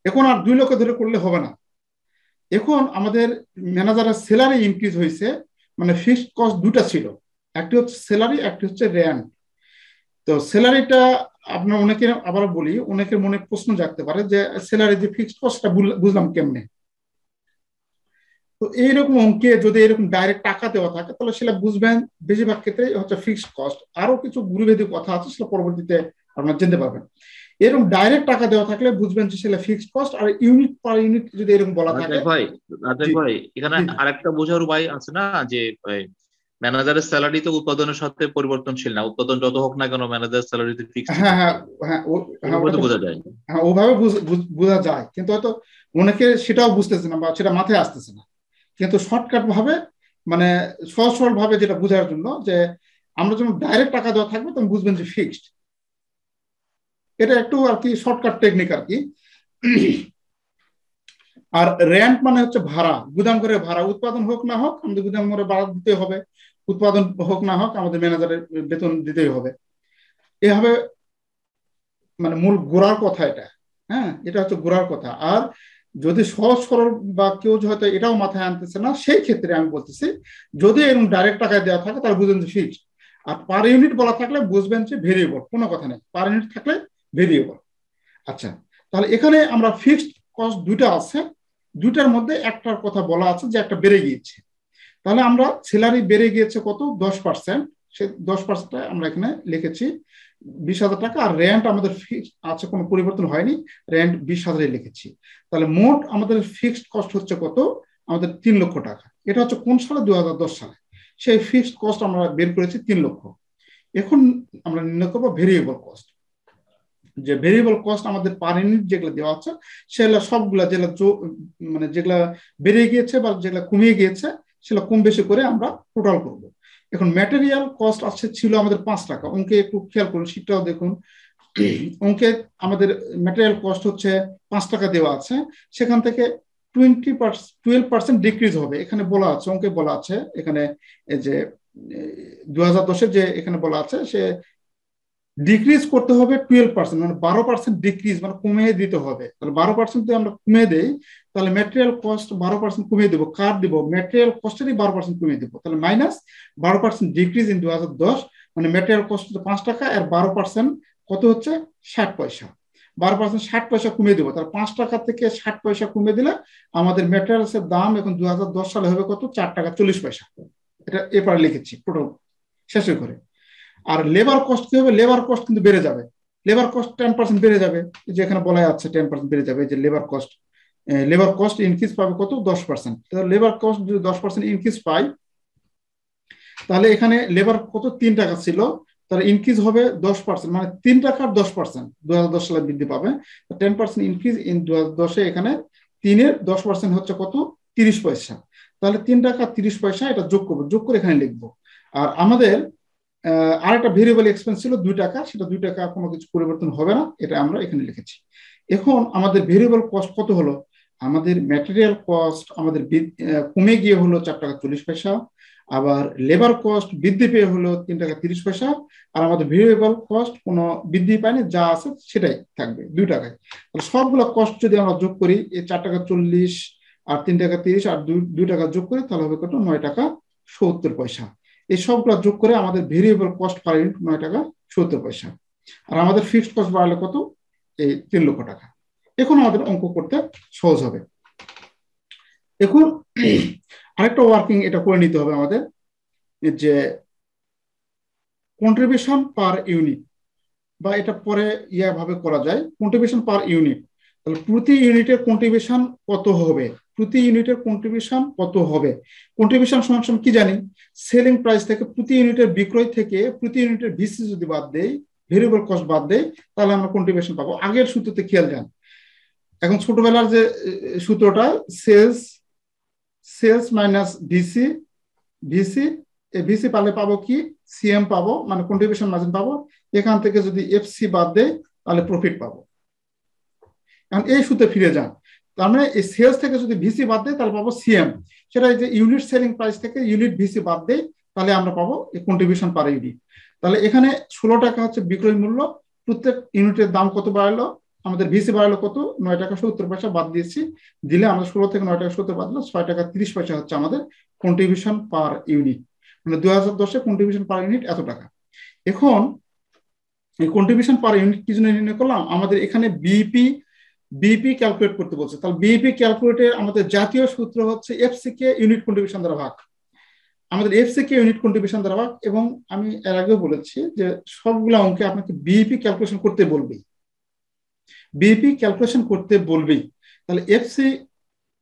এখন আর 2 লক্ষ ধরে করলে হবে না। এখন আমাদের ম্যানেজারের স্যালারি ইনক্রিজ হয়েছে, মানে ফিক্সড কস্ট দুটা ছিল, একটি হচ্ছে স্যালারি, একটি হচ্ছে রেন্ট। তো স্যালারিটা আপনার অনেকের, আবার বলি, অনেকের মনে প্রশ্ন জাগতে পারে যে স্যালারি যে ফিক্সড কস্টটা বুঝলাম কেমনে। তো এইরকম অঙ্কে যদি এরকম ডাইরেক্ট টাকা দেওয়া থাকে তাহলে সেটা বুঝবেন বেশিরভাগ ক্ষেত্রে হচ্ছে ফিক্সড কস্ট। আরো কিছু গুরুভেদী কথা আছে, সেটা পরবর্তীতে আপনারা জানতে পারবেন। এরকম ডাইরেক্ট টাকা দেওয়া থাকলে বুঝবেন যে সেটা ফিক্সড কস্ট, আর ইউনিট পার ইউনিট যদি এরকম বলা থাকে। ভাই এখানে আরেকটা বোঝার উপায় আছে না, যে ম্যানেজারের স্যালারি তো উৎপাদনের সাথে পরিবর্তনশীল না, উৎপাদন যত হোক না কেন ম্যানেজারের স্যালারি তো ফিক্সড। বোঝা যায়, হ্যাঁ ওভাবে বোঝা যায়, কিন্তু হয়তো অনেকে সেটাও বুঝতেছে না বা সেটা মাথায় আসতেছে না। কিন্তু শর্টকাট ভাবে, মানে সহজ সরল ভাবে যেটা বোঝার জন্য, যে আমরা যখন ডাইরেক্ট টাকা দেওয়া থাকবে তখন বুঝবেন যে ফিক্সড। এটা একটু আর কি শর্টকাট টেকনিক আর কি। আর রেন্ট মানে হচ্ছে ভাড়া, গুদাম ঘরের ভাড়া। উৎপাদন হোক না হোক আমাদের গুদাম ঘরে ভাড়া দিতে হবে, উৎপাদন হোক না হোক আমাদের ম্যানেজারের বেতন দিতেই হবে। এভাবে মানে মূল গোড়ার কথা এটা। হ্যাঁ, এটা হচ্ছে গোড়ার কথা। আর যদি সহজ সরল বা কেউ হয়তো এটাও মাথায় আনতেছে না, সেই ক্ষেত্রে আমি বলতেছি যদি এরকম ডাইরেক্ট টাকায় দেওয়া থাকে তাহলে বুঝবেন যে ফিক্সড। আর পার ইউনিট বলা থাকলে বুঝবেন যে ভেরিয়েবল, কোনো কথা নেই, পার ইউনিট থাকলে ভেরিয়েবল। আচ্ছা, তাহলে এখানে আমরা ফিক্সড কস্ট দুইটা আছে, দুইটার মধ্যে একটার কথা বলা আছে যে একটা বেড়ে গিয়েছে। তাহলে আমরা স্যালারি বেড়ে গিয়েছে কত, 10%। সে 10% আমরা এখানে লিখেছি 20,000 টাকা। আর রেন্ট আমাদের ফিক্সড আছে, কোনো পরিবর্তন হয়নি, রেন্ট 20,000 লিখেছি। তাহলে মোট আমাদের ফিক্সড কস্ট হচ্ছে কত, আমাদের 3 লক্ষ টাকা। এটা হচ্ছে কোন সালে, 2010 সালে। সেই ফিক্সড কস্ট আমরা বের করেছি 3 লক্ষ। এখন আমরা নির্ণয় করবো ভেরিয়েবল কস্ট। যে ভেরিয়েবল কস্ট আমাদের পার ইউনিট যেগুলো দেওয়া আছে সেগুলো সবগুলা, যেগুলো মানে যেগুলা বেড়ে গিয়েছে বা যেগুলো কমিয়ে গিয়েছে সেগুলো কম বেশি করে আমরা টোটাল করব। এখন ম্যাটেরিয়াল কস্ট আছে ছিল আমাদের 5 টাকা। অঙ্কে একটু খেয়াল করুন, শীটটাও দেখুন। অঙ্কে আমাদের ম্যাটেরিয়াল কস্ট হচ্ছে 5 টাকা দেওয়া আছে, সেখান থেকে 12% ডিক্রিজ হবে। এখানে বলা আছে, অঙ্কে বলা আছে এখানে যে 2010-এ যে এখানে বলা আছে, সে ডিক্রিজ করতে হবে 12%, মানে 12% ডিক্রিজ, মানে কমিয়ে দিতে হবে। তাহলে 12% যদি আমরা কমিয়ে দেই তাহলে ম্যাটেরিয়াল কস্ট 12% কমিয়ে দেবো। কার দিব, ম্যাটেরিয়াল কস্টেরই 12% কমিয়ে দেবো। তাহলে মাইনাস 12% ডিক্রিজ ইন 2010, মানে ম্যাটেরিয়াল কস্ট হচ্ছে 5 টাকা, আর 12% কত হচ্ছে 60 পয়সা। 12% 60 পয়সা কমিয়ে দেবো। তাহলে 5 টাকা থেকে 60 পয়সা কমিয়ে দিলে আমাদের ম্যাটেরিয়ালসের দাম এখন 2010 সালে হবে কত, 4 টাকা 40 পয়সা। এটা এবার লিখেছি টোটাল শেষে করে। আর লেবার কস্ট কি হবে, লেবার কস্ট কিন্তু বেড়ে যাবে। লেবার কস্ট 10% বেড়ে যাবে, যে এখানে বলা আছে 10% বেড়ে যাবে। যে লেবার কস্ট ইনক্রিজ পাবে কত, 10%। তাহলে লেবার কস্ট যদি 10% ইনক্রিজ পাই, তাহলে এখানে লেবার কত, 3 টাকা ছিল, তাহলে ইনক্রিজ হবে 10%, মানে 3 টাকার 10% 2010 সালে বৃদ্ধি পাবে। 10% ইনক্রিজ ইন 2010-এ, এখানে 3-এর 10% হচ্ছে কত, 30 পয়সা। তাহলে 3 টাকা 30 পয়সা এটা যোগ করবো, যোগ করে এখানে লিখবো। আর আমাদের আরেকটা ভেরিয়েবল এক্সপেন্স ছিল 2 টাকা, সেটা 2 টাকা কোনো কিছু পরিবর্তন হবে না, এটা আমরা এখানে লিখেছি। এখন আমাদের ভেরিয়েবল কস্ট কত হলো, আমাদের ম্যাটেরিয়াল কস্ট আমাদের কমে গিয়ে হলো 4 টাকা 40 পয়সা, আবার লেবার কস্ট বৃদ্ধি পেয়ে হলো 3 টাকা 30 পয়সা, আর আমাদের ভেরিয়েবল কস্ট কোনো বৃদ্ধি পায়নি, যা আছে সেটাই থাকবে 2 টাকায়। তাহলে সবগুলো কস্ট যদি আমরা যোগ করি, এই 4 টাকা 40 আর 3 টাকা 30 আর 2 টাকা যোগ করি, তাহলে হবে কত, 9 টাকা 70 পয়সা। এই সবগুলো যোগ করে আমাদের ভেরিয়েবল কস্ট পার ইউনিট 9 টাকা 70 পয়সা। আর আমাদের ফিক্সড কস্ট বাড়লে কত, এই 3 লক্ষ টাকা। এখন আমাদের অঙ্ক করতে সহজ হবে। এখন আরেকটা ওয়ার্কিং এটা করে নিতে হবে আমাদের, যে কন্ট্রিবিউশন পার ইউনিট, বা এটা পরে ভাবে করা যায়, কন্ট্রিবিউশন পার ইউনিট। তাহলে প্রতি ইউনিটের কন্ট্রিবিউশন কত হবে, প্রতি ইউনিটের কন্ট্রিবিউশন কত হবে। কন্ট্রিবিউশন সমান কি জানি, সেলিং প্রাইস থেকে, প্রতি ইউনিটের বিক্রয় থেকে প্রতি ইউনিটের ভিসি যদি বাদ দেই, ভেরিয়েবল কস্ট বাদ দেই, তাহলে আমরা কন্ট্রিবিউশন পাবো। আগের সূত্রতে খেয়াল যান, এখন ছোটবেলার যে সূত্রটা, সেলস মাইনাস ভিসি, ভিসি পালে পাবো কি, সিএম পাবো, মানে কন্ট্রিবিউশন মার্জিন পাবো। এখান থেকে যদি এফসি বাদ দেয় তাহলে প্রফিট পাবো। এখন এই সূত্রে ফিরে যান, তার মানে এই সেলস থেকে যদি ভিসি বাদ দেয় তাহলে পাবো সিএম। সেটা যে ইউনিট সেলিং প্রাইস থেকে ইউনিট ভিসি বাদ দেয় তাহলে আমরা পাবো কন্ট্রিবিউশন পার ইউনিট। তাহলে এখানে 16 টাকা হচ্ছে বিক্রয় মূল্য, প্রত্যেক ইউনিটের দাম কত বাড়লো, আমাদের ভিসি বাড়লো কত, 9 টাকা 70 পয়সা বাদ দিয়েছি, দিলে আমরা 16 থেকে 9 টাকা 70 বাদ দিলে 6 টাকা 30 পয়সা হচ্ছে আমাদের কন্ট্রিবিউশন পার ইউনিট। মানে 2010 কন্ট্রিবিউশন পার ইউনিট এত টাকা। এখন এই কন্ট্রিবিউশন পার ইউনিট কি জন্য নির্ণয় করলাম, আমাদের এখানে বিপি ক্যালকুলেট করতে বলছে। তাহলে বিপি ক্যালকুলেটের আমাদের জাতীয় সূত্র হচ্ছে এফসি কে ইউনিট কন্ট্রিবিউশন দ্বারা ভাগ, আমাদের এফসি কে ইউনিট কন্ট্রিবিউশন দ্বারা ভাগ। এবং আমি এর আগেও বলেছি যে সবগুলো অঙ্কে আপনাকে বিপি ক্যালকুলেশন করতে বলবেই, বিপি ক্যালকুলেশন করতে বলবেই। তাহলে এফসি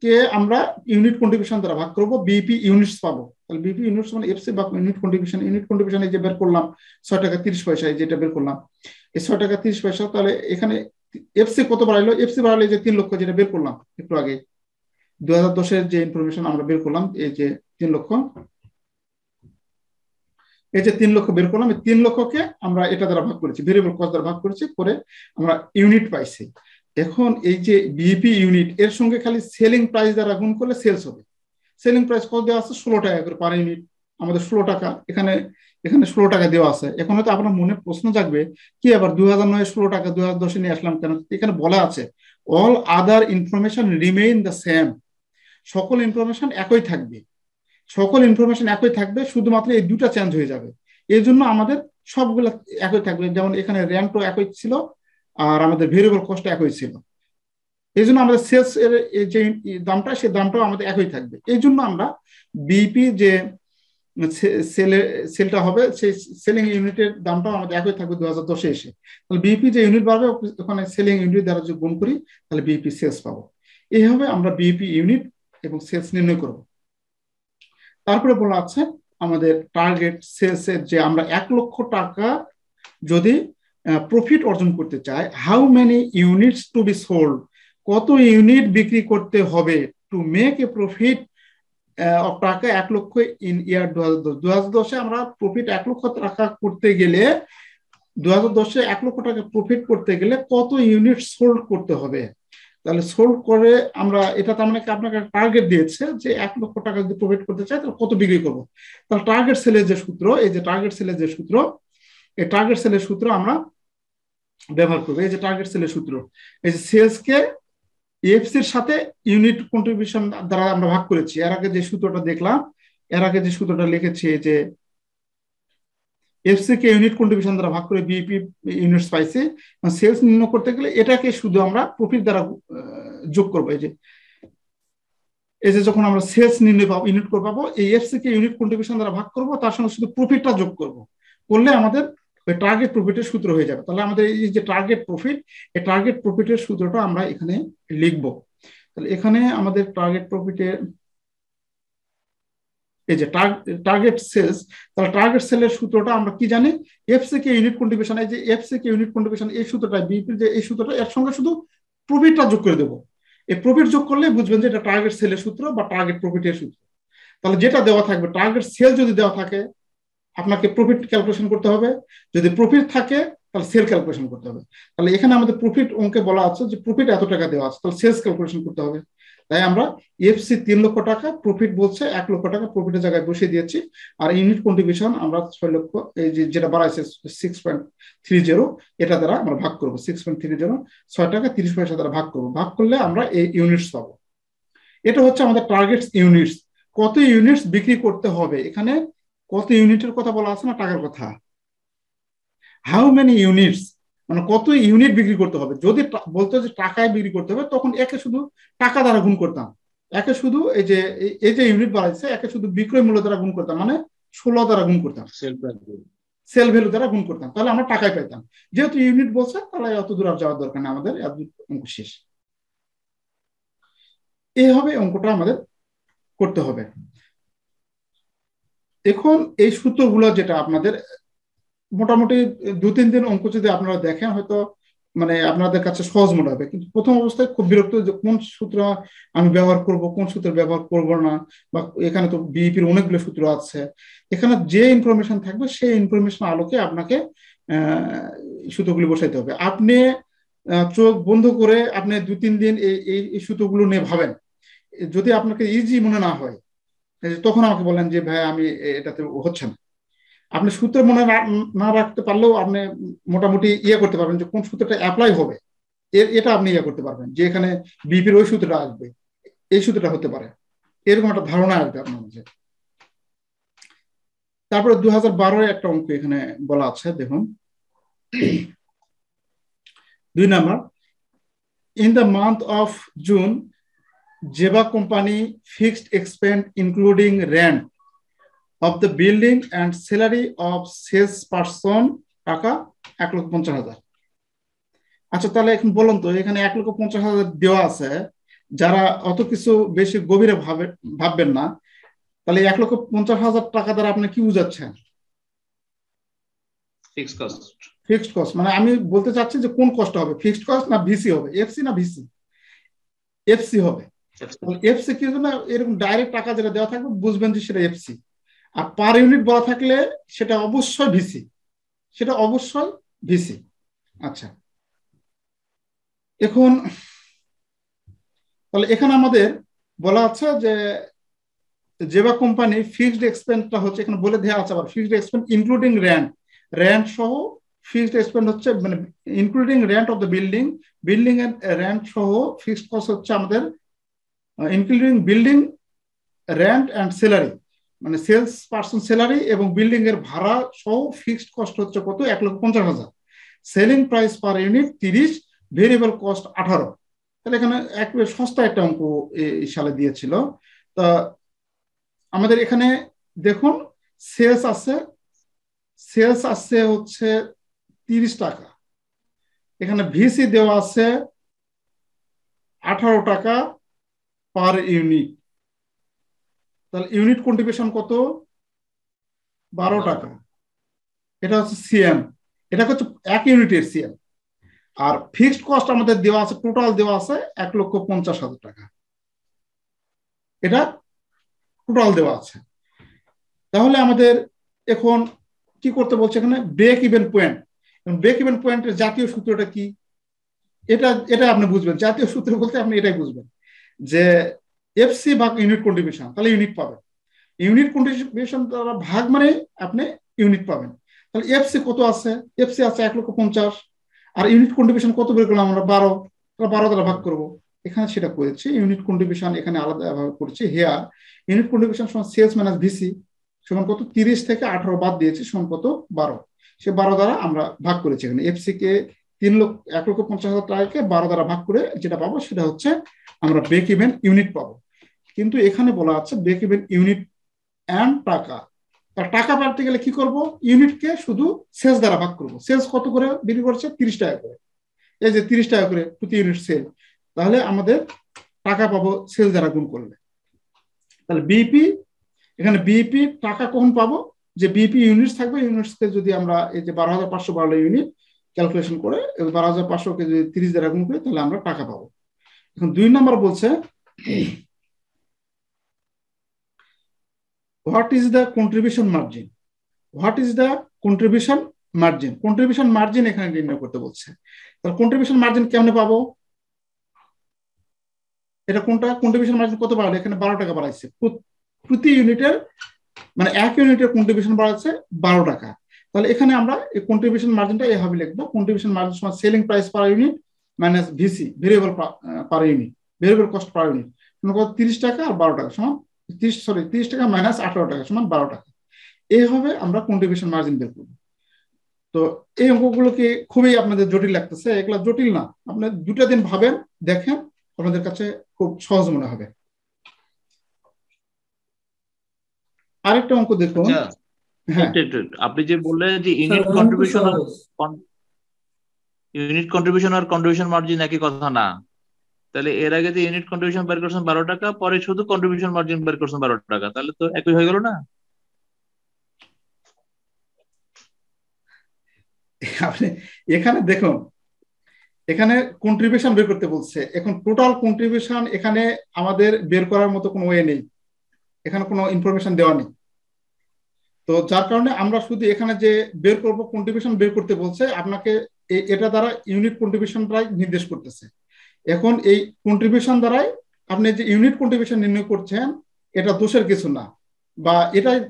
কে আমরা ইউনিট কন্ট্রিবিউশন দ্বারা ভাগ করবো, বিপি ইউনিটস পাবো। তাহলে বিপি ইউনিটস মানে এফসি বা ইউনিট কন্ট্রিবিউশন এই যে বের করলাম 6 টাকা 30 পয়সা, এই যেটা বের করলাম এই 6 টাকা 30 পয়সা। তাহলে এখানে এফসি কত বাড়াইলো, এফসি বাড়াইলো যে 3 লক্ষ, যেটা বের করলাম একটু আগে 2010 যে ইনফরমেশন আমরা বের করলাম, এই যে 3 লক্ষ, এই যে 3 লক্ষ বের করলাম। এই 3 লক্ষকে আমরা এটা দ্বারা ভাগ করেছি, ভেরিয়েবল কস্ট দ্বারা ভাগ করেছি, করে আমরা ইউনিট পাইছি। এখন এই যে বিপি ইউনিট এর সঙ্গে খালি সেলিং প্রাইস দ্বারা গুণ করলে সেলস হবে। সেলিং প্রাইস কত দেওয়া আছে, 16 টাকা করে পার ইউনিট, আমাদের 16 টাকা, এখানে 16 টাকা দেওয়া আছে। এখন হয়তো আপনার মনে প্রশ্ন জাগবে কি আবার 2009 16 টাকা 2010 নিয়ে আসলাম কেন? এখানে বলা আছে all other information remain the same, সকল ইনফরমেশন একই থাকবে, সকল ইনফরমেশন একই থাকবে, শুধুমাত্র এই দুটা চেঞ্জ হয়ে যাবে। এই জন্য আমাদের সবগুলো একই থাকবে, যেমন এখানে র্যান্টও একই ছিল আর আমাদের ভেরিয়েবল কস্ট একই ছিল। এই জন্য আমাদের সেলস এর যে দামটা, সেই দামটাও আমাদের একই থাকবে। এই জন্য আমরা বিপি যে সেলটা হবে, সেই সেলিং ইউনিটের দামটাও আমাদের একই থাকবে 2010 এসে। তাহলে বিপি যে ইউনিট বাড়বে ওখানে সেলিং ইউনিট দ্বারা যদি গুণ করি তাহলে বিপি সেলস পাবো। এইভাবে আমরা বিপি ইউনিট এবং সেলস নির্ণয় করব। তারপরে বলা আছে আমাদের টার্গেট সেলস এর, যে আমরা 1 লক্ষ টাকা যদি প্রফিট অর্জন করতে চাই, how many units to be sold, কত ইউনিট বিক্রি করতে হবে to make a profit of টাকা 1 লক্ষ ইন ইয়ার 2010 আমরা প্রফিট 1 লক্ষ টাকা করতে গেলে, 2010 1 লক্ষ টাকা প্রফিট করতে গেলে কত ইউনিট সোল্ড করতে হবে। তাহলে সোল্ড করে আমরা এটা তার মানে আপনাকে টার্গেট দিয়েছে যে 1 লক্ষ টাকা যদি প্রফিট করতে চাই তাহলে কত বিক্রি করবো। তাহলে টার্গেট সেলের যে সূত্র, এই যে টার্গেট সেলের যে সূত্র, এই টার্গেট সেলের সূত্র আমরা ব্যবহার করবো। এই যে টার্গেট সেলের সূত্র, এই যে সেলস কে এফসির সাথে ইউনিট কন্ট্রিবিউশন দ্বারা আমরা ভাগ করেছি। এর আগে যে সূত্রটা দেখলাম, এর আগে যে সূত্রটা লিখেছি, যে এফসি কে ইউনিট কন্ট্রিবিউশন দ্বারা ভাগ করে বিপি ইউনিটস পাইছি। সেলস নির্ণয় করতে গেলে এটাকে শুধু আমরা প্রফিট দ্বারা যোগ করবো। এই যে যখন আমরা সেলস নির্ণয় পাবো, ইউনিট করে পাবো, এই এফসি কে ইউনিট কন্ট্রিবিউশন দ্বারা ভাগ করবো, তার সঙ্গে শুধু প্রফিটটা যোগ করবো, করলে আমাদের ওই টার্গেট প্রফিটের সূত্র হয়ে যাবে। তাহলে আমাদের এই যে টার্গেট প্রফিট, এই টার্গেট প্রফিটের সূত্রটা আমরা এখানে লিখবো। তাহলে এখানে আমাদের টার্গেট প্রফিটের এই যে টার্গেট সেলস, তাহলে টার্গেট সেলের সূত্রটা আমরা কি জানি, এফসি কে ইউনিট কন্ট্রিবিউশন, এই যে এফসি কে ইউনিট কন্ট্রিবিউশন এই সূত্রটা, বিপির যে এই সূত্রটা, এর সঙ্গে শুধু প্রফিটটা যোগ করে দেবো। এই প্রফিট যোগ করলে বুঝবেন যে এটা টার্গেট সেলের সূত্র বা টার্গেট প্রফিটের সূত্র। তাহলে যেটা দেওয়া থাকবে, টার্গেট সেল যদি দেওয়া থাকে আপনাকে প্রফিট ক্যালকুলেশন করতে হবে, যদি প্রফিট থাকে তাহলে সেল ক্যালকুলেশন করতে হবে। তাহলে এখানে আমাদের প্রফিট অঙ্কে বলা আছে যে প্রফিট এত টাকা দেওয়া আছে, তাহলে সেলস ক্যালকুলেশন করতে হবে। তাই আমরা এফসি 3 লক্ষ টাকা, প্রফিট বলছে 1 লক্ষ টাকা, প্রফিটের জায়গায় বসিয়ে দিয়েছি। আর ইউনিট কন্ট্রিবিউশন আমরা 6 লক্ষ, এই যেটা বাড়াইছে 6.30, এটা দ্বারা আমরা ভাগ করবো। 6.30 6 টাকা 30 পয়সা দ্বারা ভাগ করবো। ভাগ করলে আমরা এই ইউনিটস পাবো। এটা হচ্ছে আমাদের টার্গেট ইউনিটস। কত ইউনিটস বিক্রি করতে হবে, এখানে কত ইউনিটের কথা বলা আছে না, টাকার কথা। হাউ মেনি ইউনিটস মানে কত ইউনিট বিক্রি করতে হবে। যদি বলতো যে টাকায় বিক্রি করতে হবে, তখন একে শুধু টাকা দ্বারা গুণ করতাম, একে শুধু এই যে ইউনিট বাড়াইছে, একে শুধু বিক্রয় মূল্য দ্বারা গুণ করতাম, মানে 16 দ্বারা গুণ করতাম, সেল ভ্যালু দ্বারা গুণ করতাম, তাহলে আমরা টাকায় পাইতাম। যেহেতু ইউনিট বলছে তাহলে অত দূর আর যাওয়ার দরকার নেই, আমাদের অঙ্ক শেষ। এইভাবে অঙ্কটা আমাদের করতে হবে। এখন এই সূত্রগুলো যেটা আপনাদের মোটামুটি 2-3 দিন অঙ্ক যদি আপনারা দেখেন, হয়তো মানে আপনাদের কাছে সহজ মনে হবে, কিন্তু প্রথম অবস্থায় খুব বিরক্ত যে কোন সূত্র আমি ব্যবহার করব, কোন সূত্র ব্যবহার করব না, বা এখানে তো বিইপির অনেকগুলো সূত্র আছে। এখানে যে ইনফরমেশন থাকবে সেই ইনফরমেশন আলোকে আপনাকে সূত্রগুলি বসাইতে হবে। আপনি চোখ বন্ধ করে আপনি 2-3 দিন এই সূত্রগুলো নিয়ে ভাবেন। যদি আপনাকে ইজি মনে না হয়, তখন আমাকে বললেন যে ভাই আমি এটাতে হচ্ছে না। আপনি সূত্র মনে না রাখতে পারলেও আপনি মোটামুটি ইয়ে করতে পারবেন যে কোন সূত্রটা অ্যাপ্লাই হবে, এটা আপনি ইয়ে করতে পারবেন যে এখানে বিপির ওই সূত্রটা আসবে, এই সূত্রটা হতে পারে, এরকম একটা ধারণা আসবে আপনার মধ্যে। তারপরে 2012 একটা অঙ্ক এখানে বলা আছে, দেখুন 2 number, in the month of June Zeba company fixed expense including rent of the building and salary of sales person টাকা 1,50,000। আচ্ছা তাহলে এখন বলুন তো, এখানে 1,50,000 দেওয়া আছে, যারা অত কিছু বেশি গভীরে ভাববেন না, তাহলে 1,50,000 টাকা দ্বারা আপনি কি বুঝাচ্ছেন? Fixed cost. মানে আমি বলতে চাচ্ছি যে কোন কস্ট হবে, ফিক্সড কস্ট না ভিসি হবে, এফসি না ভিসি? এফসি হবে। এফসি কি না, এরকম ডাইরেক্ট টাকা যেটা দেওয়া থাকবে বুঝবেন যে সেটা এফসি, আর পার ইউনিট বলা থাকলে সেটা অবশ্যই ভিসি, সেটা অবশ্যই ভিসি। আচ্ছা এখন তাহলে এখানে আমাদের বলা আছে যে জেবা কোম্পানি ফিক্সড এক্সপেন্সটা হচ্ছে, এখানে বলে দেওয়া আছে আবার ফিক্সড এক্সপেন্স ইনক্লুডিং রেন্ট সহ ফিক্সড এক্সপেন্স হচ্ছে, মানে including rent of the building এর রেন্ট সহ ফিক্সড কস্ট হচ্ছে আমাদের including building rent and salary, মানে সেলস পার্সন স্যালারি এবং বিল্ডিং এর ভাড়া সহ ফিক্সড কস্ট হচ্ছে কত? 1,50,000। Selling price per unit 30, variable cost 18। তাহলে এখানে একবারে সস্তা একটা অঙ্ক এই সালে দিয়েছিল। তা আমাদের এখানে দেখুন সেলস আছে হচ্ছে 30 টাকা, এখানে ভিসি দেওয়া আছে 18 টাকা পার ইউনিট, তাহলে ইউনিট কন্ট্রিবিউশন কত? 12 টাকা। এটা হচ্ছে সিএম, এটা হচ্ছে 1 ইউনিটের সিএম। আর ফিক্সড কস্ট আমাদের দেওয়া আছে, টোটাল দেওয়া আছে 1,50,000 টাকা, এটা টোটাল দেওয়া আছে। তাহলে আমাদের এখন কি করতে বলছে, এখানে break even point. Break even পয়েন্টের জাতীয় সূত্রটা কি, এটা আপনি বুঝবেন। জাতীয় সূত্র বলতে আপনি এটাই বুঝবেন যে এফসি ভাগ ইউনিট কন্ট্রিবিউশন, তাহলে ইউনিট পাবেন। ইউনিট কন্ট্রিবিউশন দ্বারা ভাগ মানে আপনি ইউনিট পাবেন। তাহলে এফসি কত আছে? এফসি আছে 1,50,000, আর ইউনিট কন্ট্রিবিউশন কত বের করলাম আমরা? 12। 12 দ্বারা ভাগ করব, এখানে সেটা করেছি। ইউনিট কন্ট্রিবিউশন এখানে আলাদাভাবে করছি। হেয়ার ইউনিট কন্ট্রিবিউশন সমান সেলস মাইনাস ভিসি সমান কত? 30 থেকে 18 বাদ দিয়েছি, সমান কত? 12। সে 12 দ্বারা আমরা ভাগ করেছি। এখানে এফসি কে 1,50,000 টাকাকে 12 দ্বারা ভাগ করে যেটা পাবো সেটা হচ্ছে আমরা ব্রেক ইভেন ইউনিট পাবো। কিন্তু এখানে বলা আছে ব্রেক ইভেন ইউনিট এন্ড টাকা। তার টাকা পাঠাতে গেলে কি করব? ইউনিটকে শুধু সেলস দ্বারা ভাগ করব। সেলস কত করে বিক্রি করছে? 30 টাকা করে। এই যে 30 টাকা করে প্রতি ইউনিট সেল, তাহলে আমাদের টাকা পাবো সেলস দ্বারা গুণ করলে। তাহলে বিপি, এখানে বিপি টাকা কখন পাবো? যে বিপি ইউনিটস থাকবে, ইউনিটসকে যদি আমরা এই যে 12,512 ইউনিট ক্যালকুলেশন করে 12,500 কে যদি 30 দ্বারা গুণ করি তাহলে আমরা টাকা পাবো। এখন 2 নম্বর বলছে what is the contribution margin? What is the contribution margin? Contribution margin এখানে নির্ণয় করতে বলছে। তাহলে কন্ট্রিবিউশন মার্জিন কেমনে পাবো? এটা কোনটা? কন্ট্রিবিউশন মার্জিন কত বাড়ালো? এখানে 12 টাকা বাড়াইছে প্রতি ইউনিটের, মানে 1 ইউনিটের কন্ট্রিবিউশন বাড়াচ্ছে 12 টাকা। তাহলে এখানে আমরা এই কন্ট্রিবিউশন মার্জিনটা এইভাবে লিখবো, কন্ট্রিবিউশন মার্জিন সমান selling price per unit minus VC variable per unit, variable cost per unit, 30 টাকা আর 12 টাকা সমান 30 টাকা মাইনাস 18 টাকা সমান 12 টাকা। এইভাবে আমরা কন্ট্রিবিউশন মার্জিন বের করব। তো এই অঙ্কগুলোকে খুবই আপনাদের জটিল লাগতেছে, এগুলা জটিল না। আপনি 2টা দিন ভাবেন, দেখেন, আপনাদের কাছে খুব সহজ মনে হবে। আরেকটা অঙ্ক দেখুন। আপনি যে বললেন যে ইউনিট কন্ট্রিবিউশন আর কন্ট্রিবিউশন মার্জিন একই কথা না, তাহলে এর আগে যে ইউনিট কন্ট্রিবিউশন বের করছেন 12 টাকা, পরে শুধু কন্ট্রিবিউশন মার্জিন বের করছেন 12 টাকা, তাহলে তো একই হয়ে গেল না? আপনি এখানে দেখুন, এখানে কন্ট্রিবিউশন বের করতে বলছে। এখন টোটাল কন্ট্রিবিউশন এখানে আমাদের বের করার মতো কোনো ওয়ে নেই, এখানে কোনো ইনফরমেশন দেওয়া নেই। তো যার কারণে আমরা শুধু এখানে যে বের করব কন্ট্রিবিউশন বের করতে বলছে, আপনাকে এটা দ্বারা ইউনিট কন্ট্রিবিউশনটাই নির্দেশ করতেছে। এখন এই কন্ট্রিবিউশন দ্বারাই আপনি যে ইউনিট কন্ট্রিবিউশন নির্ণয় করছেন, এটা দোষের কিছু না, বা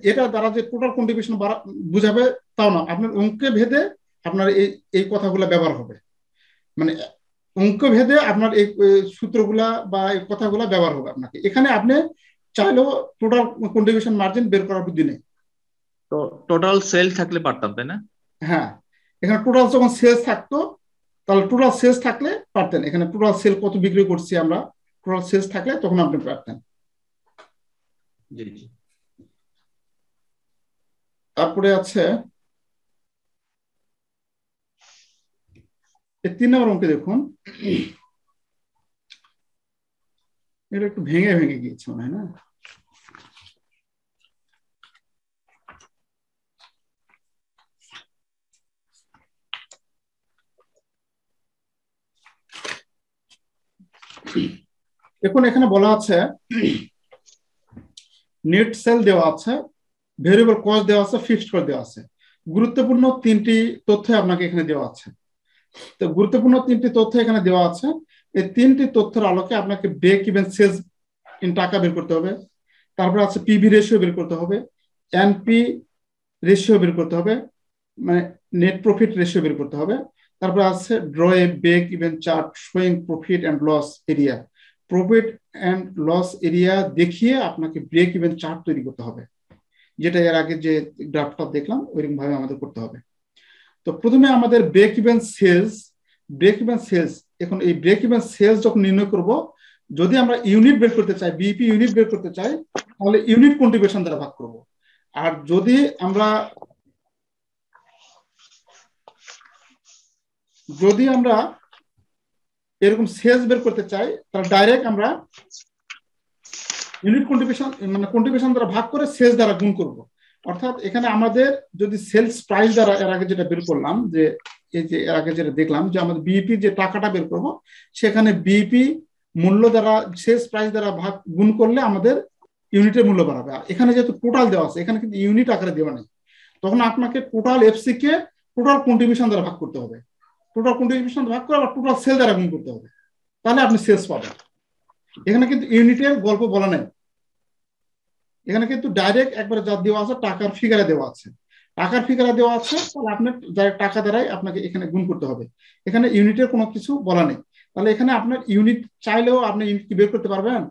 এটা দ্বারা যে টোটাল কন্ট্রিবিউশন বুঝাবে তাও না। আপনার অঙ্কে ভেদে আপনার এই কথাগুলো ব্যবহার হবে, মানে অঙ্ক ভেদে আপনার এই সূত্রগুলা বা এই কথাগুলা ব্যবহার হবে আপনাকে। এখানে আপনি চাইলেও টোটাল কন্ট্রিবিউশন মার্জিন বের করার বুদ্ধি নেই। তো টোটাল সেল থাকলে পারতাম, তাই না? হ্যাঁ, এখানে টোটাল যখন সেলস থাকতো তাহলে টোটাল সেলস থাকলে পারতেন। এখানে টোটাল সেল কত বিক্রি করছি আমরা, টোটাল সেলস থাকলে তখন আপনি পারতেন। জি জি। তারপরে আছে 3 নম্বর অঙ্কে দেখুন, এটা একটু ভেঙে ভেঙে গিয়েছে মনে হয় না? এখন এখানে বলা আছে নেট সেল দেওয়া আছে, ভেরিয়েবল কস্ট দেওয়া আছে, ফিক্সড কস্ট দেওয়া আছে। গুরুত্বপূর্ণ 3টি তথ্য আপনাকে এখানে দেওয়া আছে। তো গুরুত্বপূর্ণ 3টি তথ্য এখানে দেওয়া আছে। এই 3টি তথ্যের আলোকে আপনাকে ব্রেক ইভেন সেলস ইন টাকা বের করতে হবে, তারপর আছে পিভি রেশিও বের করতে হবে, এনপি রেশিও বের করতে হবে, মানে নেট প্রফিট রেশিও বের করতে হবে, তারপর আছে draw a break even chart showing profit and loss area. Profit and loss area দেখিয়ে আপনাকে ব্রেক ইভেন চার্ট তৈরি করতে হবে, যেটা এর আগে যে গ্রাফটা দেখলাম ওইরকম ভাবে আমাদের করতে হবে। তো প্রথমে আমাদের ব্রেক ইভেন সেলস, এখন এই ব্রেক ইভেন সেলস যখন নির্ণয় করব, যদি আমরা ইউনিট বের করতে চাই, বিইপি ইউনিট বের করতে চাই, তাহলে ইউনিট কন্ট্রিবিউশন দ্বারা ভাগ করব। আর যদি আমরা এরকম সেলস বের করতে চাই, তাহলে ডাইরেক্ট আমরা ইউনিট কন্ট্রিবিউশন মানে কন্ট্রিবিউশন দ্বারা ভাগ করে সেলস দ্বারা গুণ করব। অর্থাৎ এখানে আমাদের যদি সেলস প্রাইস দ্বারা এর আগে যেটা বের করলাম, যে এই যে এর আগে যেটা দেখলাম যে আমাদের বিইপি যে টাকাটা বের করব, সেখানে বিইপি মূল্য দ্বারা সেলস প্রাইস দ্বারা ভাগ গুণ করলে আমাদের ইউনিটের মূল্য বাড়াবে। এখানে যেহেতু টোটাল দেওয়া আছে, এখানে কিন্তু ইউনিট আকারে দেওয়া নেই, তখন আপনাকে টোটাল এফসি কে টোটাল কন্ট্রিবিউশন দ্বারা ভাগ করতে হবে, টোটাল কন্ট্রিবিউশন ভাগ করে আবার টোটাল সেল দ্বারা গুণ করতে হবে, তাহলে আপনি সেলস পাবেন। এখানে কিন্তু ইউনিটের গল্প বলা নেই, এখানে কিন্তু ডাইরেক্ট একবারে যা দেওয়া আছে টাকার ফিগারে দেওয়া আছে, তাহলে আপনার টাকা দ্বারাই আপনাকে এখানে গুণ করতে হবে। এখানে ইউনিটের কোনো কিছু বলা নেই, তাহলে এখানে আপনার ইউনিট চাইলেও আপনি ইউনিট কি বের করতে পারবেন?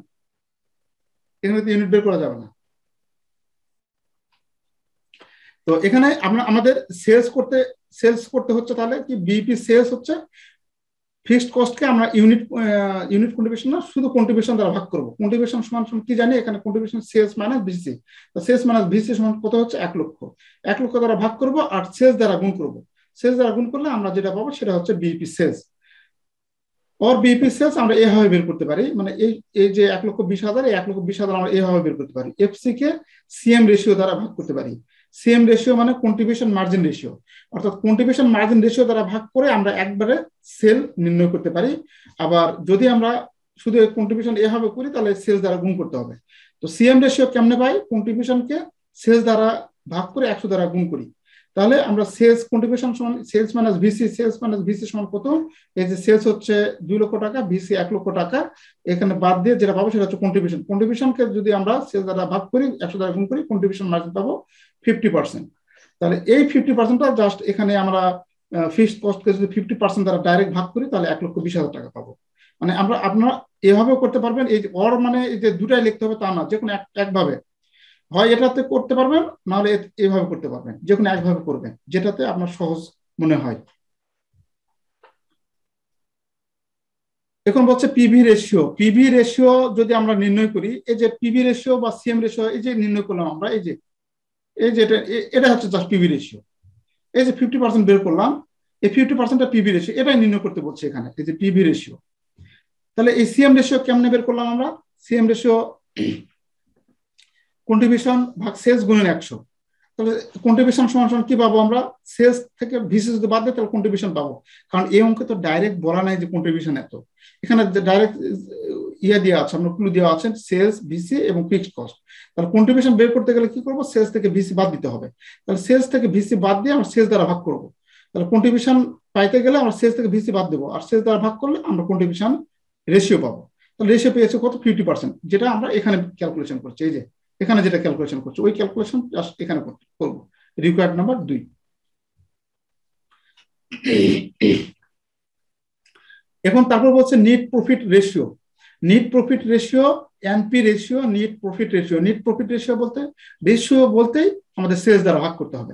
এখানে তো ইউনিট বের করা যাবে না। তো এখানে আমাদের সেলস করতে হচ্ছে, তাহলে কি বিইপি সেলস হচ্ছে ফিক্সড কস্টকে আমরা ইউনিট কন্ট্রিবিউশন না, শুধু কন্ট্রিবিউশন দ্বারা ভাগ করব। কন্ট্রিবিউশন সমান কি জানি, এখানে কন্ট্রিবিউশন সেলস মাইনাস ভিসি, তো সেলস মাইনাস ভিসি সমান কত হচ্ছে 1 লক্ষ। 1 লক্ষ দ্বারা ভাগ করব আর সেলস দ্বারা গুণ করব। সেলস দ্বারা গুণ করলে আমরা যেটা পাবো সেটা হচ্ছে বিইপি সেলস। और বিইপি সেলস আমরা এইভাবে বের করতে পারি, মানে এই যে 1,20,000, এই 1,20,000 আমরা এইভাবে বের করতে পারি। এফসি কে সিএম রেশিও দ্বারা ভাগ করতে পারি। সিএম রেশিও মানে কন্ট্রিবিউশন মার্জিন রেশিও, অর্থাৎ কন্ট্রিবিউশন মার্জিন রেশিও দ্বারা ভাগ করে আমরা একবারে সেল নির্ণয় করতে পারি। আবার যদি আমরা শুধু কন্ট্রিবিউশন এভাবে করি তাহলে সেলস দ্বারা গুণ করতে হবে। তো সিএম রেশিও কেমনে পাই? কন্ট্রিবিউশনকে সেলস দ্বারা ভাগ করে 100 দ্বারা গুণ করি, তাহলে আমরা সেলস কন্ট্রিবিউশন সমান সেলস মাইনাস ভিসি সমান কত? এই যে সেলস হচ্ছে 2 লক্ষ টাকা, ভিসি 1 লক্ষ টাকা, এখানে বাদ দিয়ে যেটা পাবো সেটা হচ্ছে কন্ট্রিবিউশনকে যদি আমরা সেলস দ্বারা ভাগ করি 100 দ্বারা গুণ করি, কন্ট্রিবিউশন মার্জিন পাবো 50%। তাহলে এই 50%টা জাস্ট এখানে আমরা ফিক্সড কস্টকে যদি 50% দ্বারা ডাইরেক্ট ভাগ করি তাহলে 1,20,000 টাকা পাবো। মানে আপনারা এভাবেও করতে পারবেন, এই অর মানে এই যে দুটাই লিখতে হবে তা না, যে কোনো একভাবে হয় এটাতে করতে পারবেন, নাহলে এইভাবে করতে পারবেন, যে কোনো একভাবে করবেন যেটাতে আপনার সহজ মনে হয়। এখন বলছে পিভি রেশিও যদি আমরা নির্ণয় করি, এই যে পিভি রেশিও বা সিএম রেশিও এই যে নির্ণয় করলাম আমরা, এই যে এটা হচ্ছে জাস্ট পিভি রেশিও। এই যে 50% বের করলাম, এই 50%টা পিভি রেশিও, এটাই নির্ণয় করতে বলছে এখানে, এই যে পিভি রেশিও। তাহলে এই সিএম রেশিও কেমনে বের করলাম আমরা? সিএম রেশিও কন্ট্রিবিউশন ভাগ সেলস গুণন 100। তাহলে কন্ট্রিবিউশন সমান কি পাবো আমরা? সেলস থেকে ভিসি যদি বাদ দেয় তাহলে কন্ট্রিবিউশন পাবো, কারণ এই অঙ্কে তো ডাইরেক্ট বলা নাই যে কন্ট্রিবিউশন এত। এখানে ডাইরেক্ট দেওয়া আছে, আমরা ক্লু দেওয়া আছে সেলস, ভিসি এবং ফিক্সড কস্ট। তাহলে কন্ট্রিবিউশন বের করতে গেলে কি করবো? সেলস থেকে ভিসি বাদ দিতে হবে। তাহলে সেলস থেকে ভিসি বাদ দিয়ে আমরা সেলস দ্বারা ভাগ করবো। তাহলে কন্ট্রিবিউশন পাইতে গেলে আমরা সেলস থেকে ভিসি বাদ দেবো, আর সেলস দ্বারা ভাগ করলে আমরা কন্ট্রিবিউশন রেশিও পাবো। তাহলে রেশিও পেয়েছে কত 50%, যেটা আমরা এখানে ক্যালকুলেশন করছি, এই যে এখানে যেটা ক্যালকুলেশন করছি ওই ক্যালকুলেশন জাস্ট এখানে করবো, রিকোয়ার্ড নাম্বার 2। এখন তারপর বলছে net profit ratio. Net profit ratio, NP ratio, net profit ratio. Net profit ratio বলতেই আমাদের সেলস দ্বারা ভাগ করতে হবে,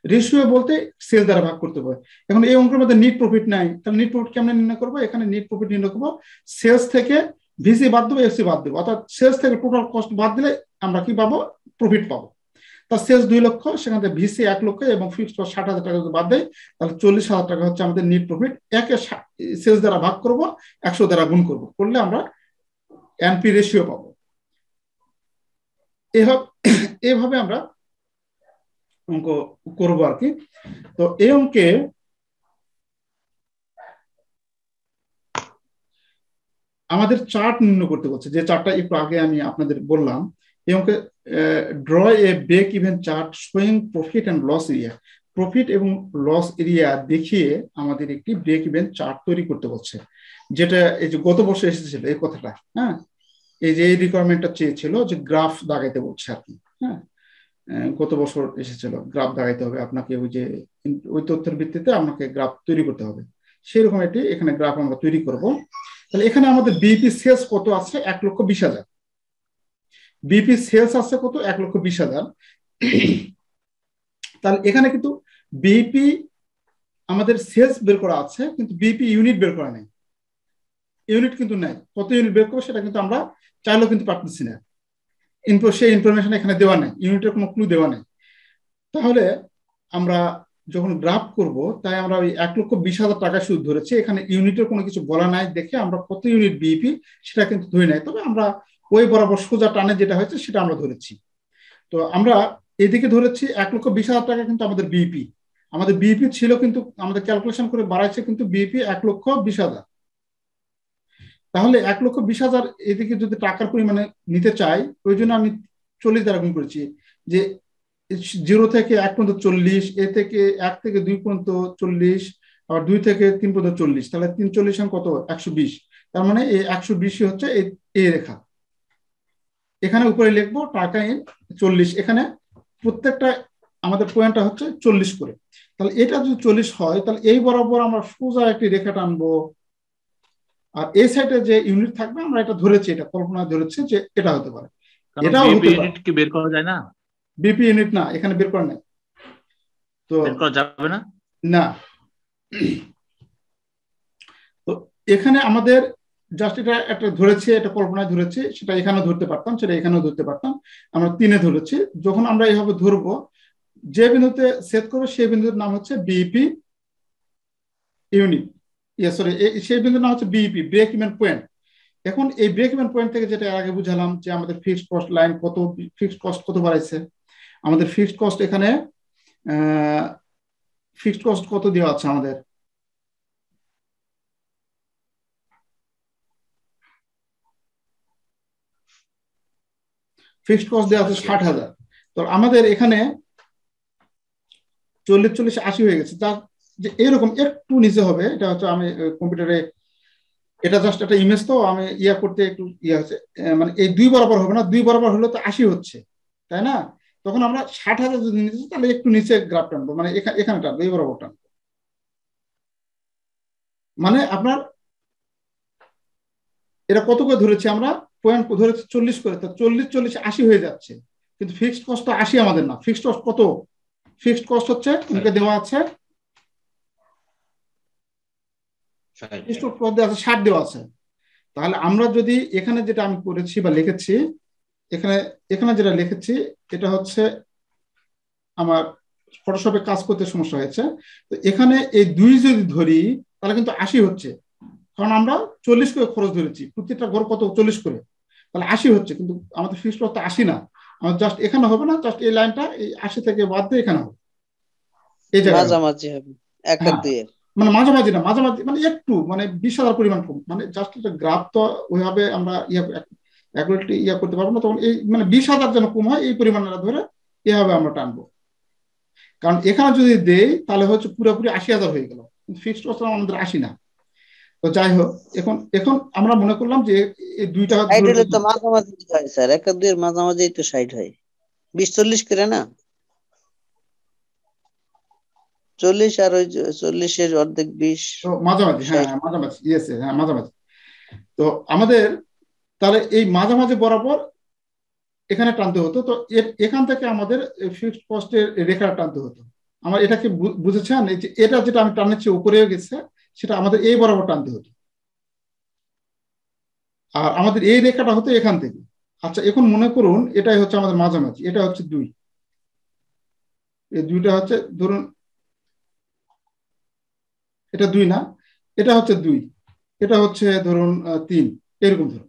রেশিও বলতে সেলস দ্বারা ভাগ করতে হবে। এখন এই অঙ্কের মধ্যে নিট প্রফিট নাই, তাহলে নিট প্রফিট কেমন নির্ণয় করবো? এখানে নিট প্রফিট নির্ণয় করবো সেলস থেকে ভিসি বাদ দেবো, এফসি বাদ দেবো, অর্থাৎ সেলস থেকে টোটাল কস্ট বাদ দিলে আমরা কি পাবো? প্রফিট পাবো। তার সেলস 2 লক্ষ, সেখান থেকে ভিসি 1 লক্ষ এবং ফিক্সড কস্ট 60,000 টাকা যদি বাদ দেয় তাহলে 40,000 টাকা হচ্ছে আমাদের নিট প্রফিট। একে সেলস দ্বারা ভাগ করবো, 100 দ্বারা গুণ করবো, করলে আমরা এনপি রেশিও পাবো। এভাবে আমরা অঙ্ক করবো আর কি। তো এই অঙ্কে আমাদের চার্ট নির্ণয় করতে বলছে, যে চার্টটা একটু আগে আমি আপনাদের বললাম। এই অঙ্কে draw a break even chart showing profit and loss area. Profit এবং লস এরিয়া দেখিয়ে আমাদের একটি ব্রেক ইভেন চার্ট তৈরি করতে বলছে, যেটা এই যে গত বছর এসেছিল এই কথাটা। হ্যাঁ, এই যে এই রিকোয়ারমেন্টটা চেয়েছিল যে গ্রাফ দাগাইতে বলছে আর কি। হ্যাঁ, গত বছর এসেছিল গ্রাফ দাগাইতে হবে আপনাকে, ওই তথ্যের ভিত্তিতে আপনাকে গ্রাফ তৈরি করতে হবে। সেরকম একটি এখানে গ্রাফ আমরা তৈরি করব। তাহলে এখানে আমাদের বিপি সেলস কত আছে? 1,20,000। বিপি সেলস আছে কত? 1,20,000। তাহলে এখানে কিন্তু বিপি আমাদের সেলস বের করা আছে, কিন্তু বিপি ইউনিট বের করা নেই। ইউনিট কিন্তু নাই, কত ইউনিট বের করবো সেটা কিন্তু আমরা চাইলেও কিন্তু পারতেছি না। সেই ইনফরমেশন এখানে দেওয়া নেই, ইউনিটের কোনো ক্লু দেওয়া নেই। তাহলে আমরা যখন গ্রাফ করব, তাই আমরা ওই 1,20,000 টাকা শুধু ধরেছি, এখানে ইউনিটের কোনো কিছু বলা নাই দেখে আমরা কত ইউনিট বিপি সেটা কিন্তু ধরে নাই। তবে আমরা ওই বরাবর সোজা টানে যেটা হয়েছে সেটা আমরা ধরেছি। তো আমরা এদিকে ধরেছি 1,20,000 টাকা কিন্তু আমাদের বিপি। আমাদের বিপি ছিল কিন্তু আমাদের ক্যালকুলেশন করে বাড়াইছে কিন্তু বিপি 1,20,000। তাহলে 1,20,000 এদিকে যদি টাকার পরিমাণে নিতে চাই, ওই জন্য আমি 40 দ্বারা গুণ করেছি, যে 0 থেকে 1 পর্যন্ত 40, এ থেকে 1 থেকে 2 পর্যন্ত 40, আবার 2 থেকে 3 পর্যন্ত 40, তাহলে 3 40 কত? 120। তার মানে এই 120 হচ্ছে এই রেখা। এখানে উপরে লিখবো টাকা ইন 40, এখানে প্রত্যেকটা আমাদের পয়েন্টটা হচ্ছে 40 করে। তাহলে এটা যদি 40 হয়, তাহলে এই বরাবর আমরা সোজা একটি রেখা টানবো, আর এই সাইডে যে ইউনিট থাকবে আমরা এটা ধরেছি, এটা কল্পনা ধরেছি যে এটা হতে পারে। এটাও হতে পারে। ইউনিট কি বের করা যায় না? বিপি ইউনিট না, এখানে বের করা নাই, তো বের করা যাবে না। না। তো এখানে আমাদের জাস্ট এটা একটা ধরেছি, এটা কল্পনায় ধরেছি, সেটা এখানেও ধরতে পারতাম, সেটা এখানেও ধরতে পারতাম। আমরা 3-এ ধরেছি। যখন আমরা এইভাবে ধরবো, যে বিন্দুতে সেট করবো সেই বিন্দুর নাম হচ্ছে বিপি ইউনিট, সরি সেই বিন্দুর নাম হচ্ছে বিপি, ব্রেক ইভেন পয়েন্ট। এখন এই ব্রেক ইভেন পয়েন্ট থেকে যেটা আগে বুঝালাম যে আমাদের ফিক্সড কস্ট লাইন কত, ফিক্সড কস্ট কত বাড়াইছে। আমাদের ফিক্সড কস্ট এখানে ফিক্সড কস্ট কত দেওয়া আছে? আমাদের ফিক্সড কস্ট দেওয়া আছে 60,000। তো আমাদের এখানে 40-40-80 হয়ে গেছে। তার যে এরকম একটু নিচে হবে, এটা হচ্ছে আমি কম্পিউটারে, এটা জাস্ট একটা ইমেজ, তো আমি করতে একটু হচ্ছে, মানে এই 2 বরাবর হবে না, 2 বরাবর হলে তো 80 হচ্ছে, তাই না? তখন আমরা 60,000 যদি নিচে, তাহলে একটু নিচে গ্রাফ টানবো, মানে এখানে টানবো, এই বরাবর টানবো। মানে আপনার এটা কত করে ধরেছি আমরা? পয়েন্ট ধরেছি 40 করে, তো 40-40-80 হয়ে যাচ্ছে, কিন্তু ফিক্সড কস্ট 80 আমাদের না। ফিক্সড কস্ট কত? ফিক্সড কস্ট হচ্ছে তোমাকে দেওয়া আছে 60 দেওয়া আছে। তাহলে আমরা যদি এখানে যেটা আমি করেছি বা লিখেছি, এখানে যেটা লিখেছি, এটা হচ্ছে আমার ফটোশপে কাজ করতে সমস্যা হয়েছে। তো এখানে এই 2 যদি ধরি তাহলে কিন্তু 80 হচ্ছে, কারণ আমরা 40 করে খরচ ধরেছি, প্রত্যেকটা ঘর কত? 40 করে, তাহলে 80 হচ্ছে। কিন্তু আমাদের ফিক্সড কস্ট 80 না, আমার জাস্ট এখানে হবে না, জাস্ট এই লাইনটা এই 80 থেকে বাদ দিয়ে এখানে হবে, এই জায়গায় মাঝামাঝি হবে, 1 আর 2 এর মানে মাঝামাঝি না, মাঝামাঝি মানে একটু, মানে 20,000 পরিমাণ কম, মানে জাস্ট একটা গ্রাফ তো ওইভাবে আমরা করতে পারবো না। তখন এই মানে 20,000 যেন কম হয় এই পরিমাণটা ধরে এভাবে আমরা টানবো। কারণ এখানে যদি দেই তাহলে হচ্ছে পুরোপুরি 80,000 হয়ে গেল, ফিক্সড কস্ট আমাদের 80 না। তো যাই হোক, এখন এখন আমরা মনে করলাম যে এই দুইটা সাইড হলে তো মাঝামাঝি হয় স্যার, 1 আর 2 এর মাঝামাঝি তো সাইড হয়, 20-40 করে না, 40 আর ওই 40 এর অর্ধেক 20 মাঝামাঝি। হ্যাঁ মাঝামাঝি, ইয়েস, হ্যাঁ মাঝামাঝি। তো আমাদের তাহলে এই মাঝামাঝি বরাবর এখানে টানতে হতো। তো এখান থেকে আমাদের ফিক্সড কস্টের রেখা টানতে হতো। আমার এটাকে বুঝেছেন? এটা যেটা আমি টানছি উপরে গেছে, সেটা আমাদের এই বরাবর টানতে হতো, আর আমাদের এই রেখাটা হতো এখান থেকে। আচ্ছা, এখন মনে করুন এটাই হচ্ছে আমাদের মাঝামাঝি, এটা হচ্ছে 2, এই দুইটা হচ্ছে ধরুন এটা 2 না, এটা হচ্ছে 2, এটা হচ্ছে ধরুন 3, এরকম ধরুন।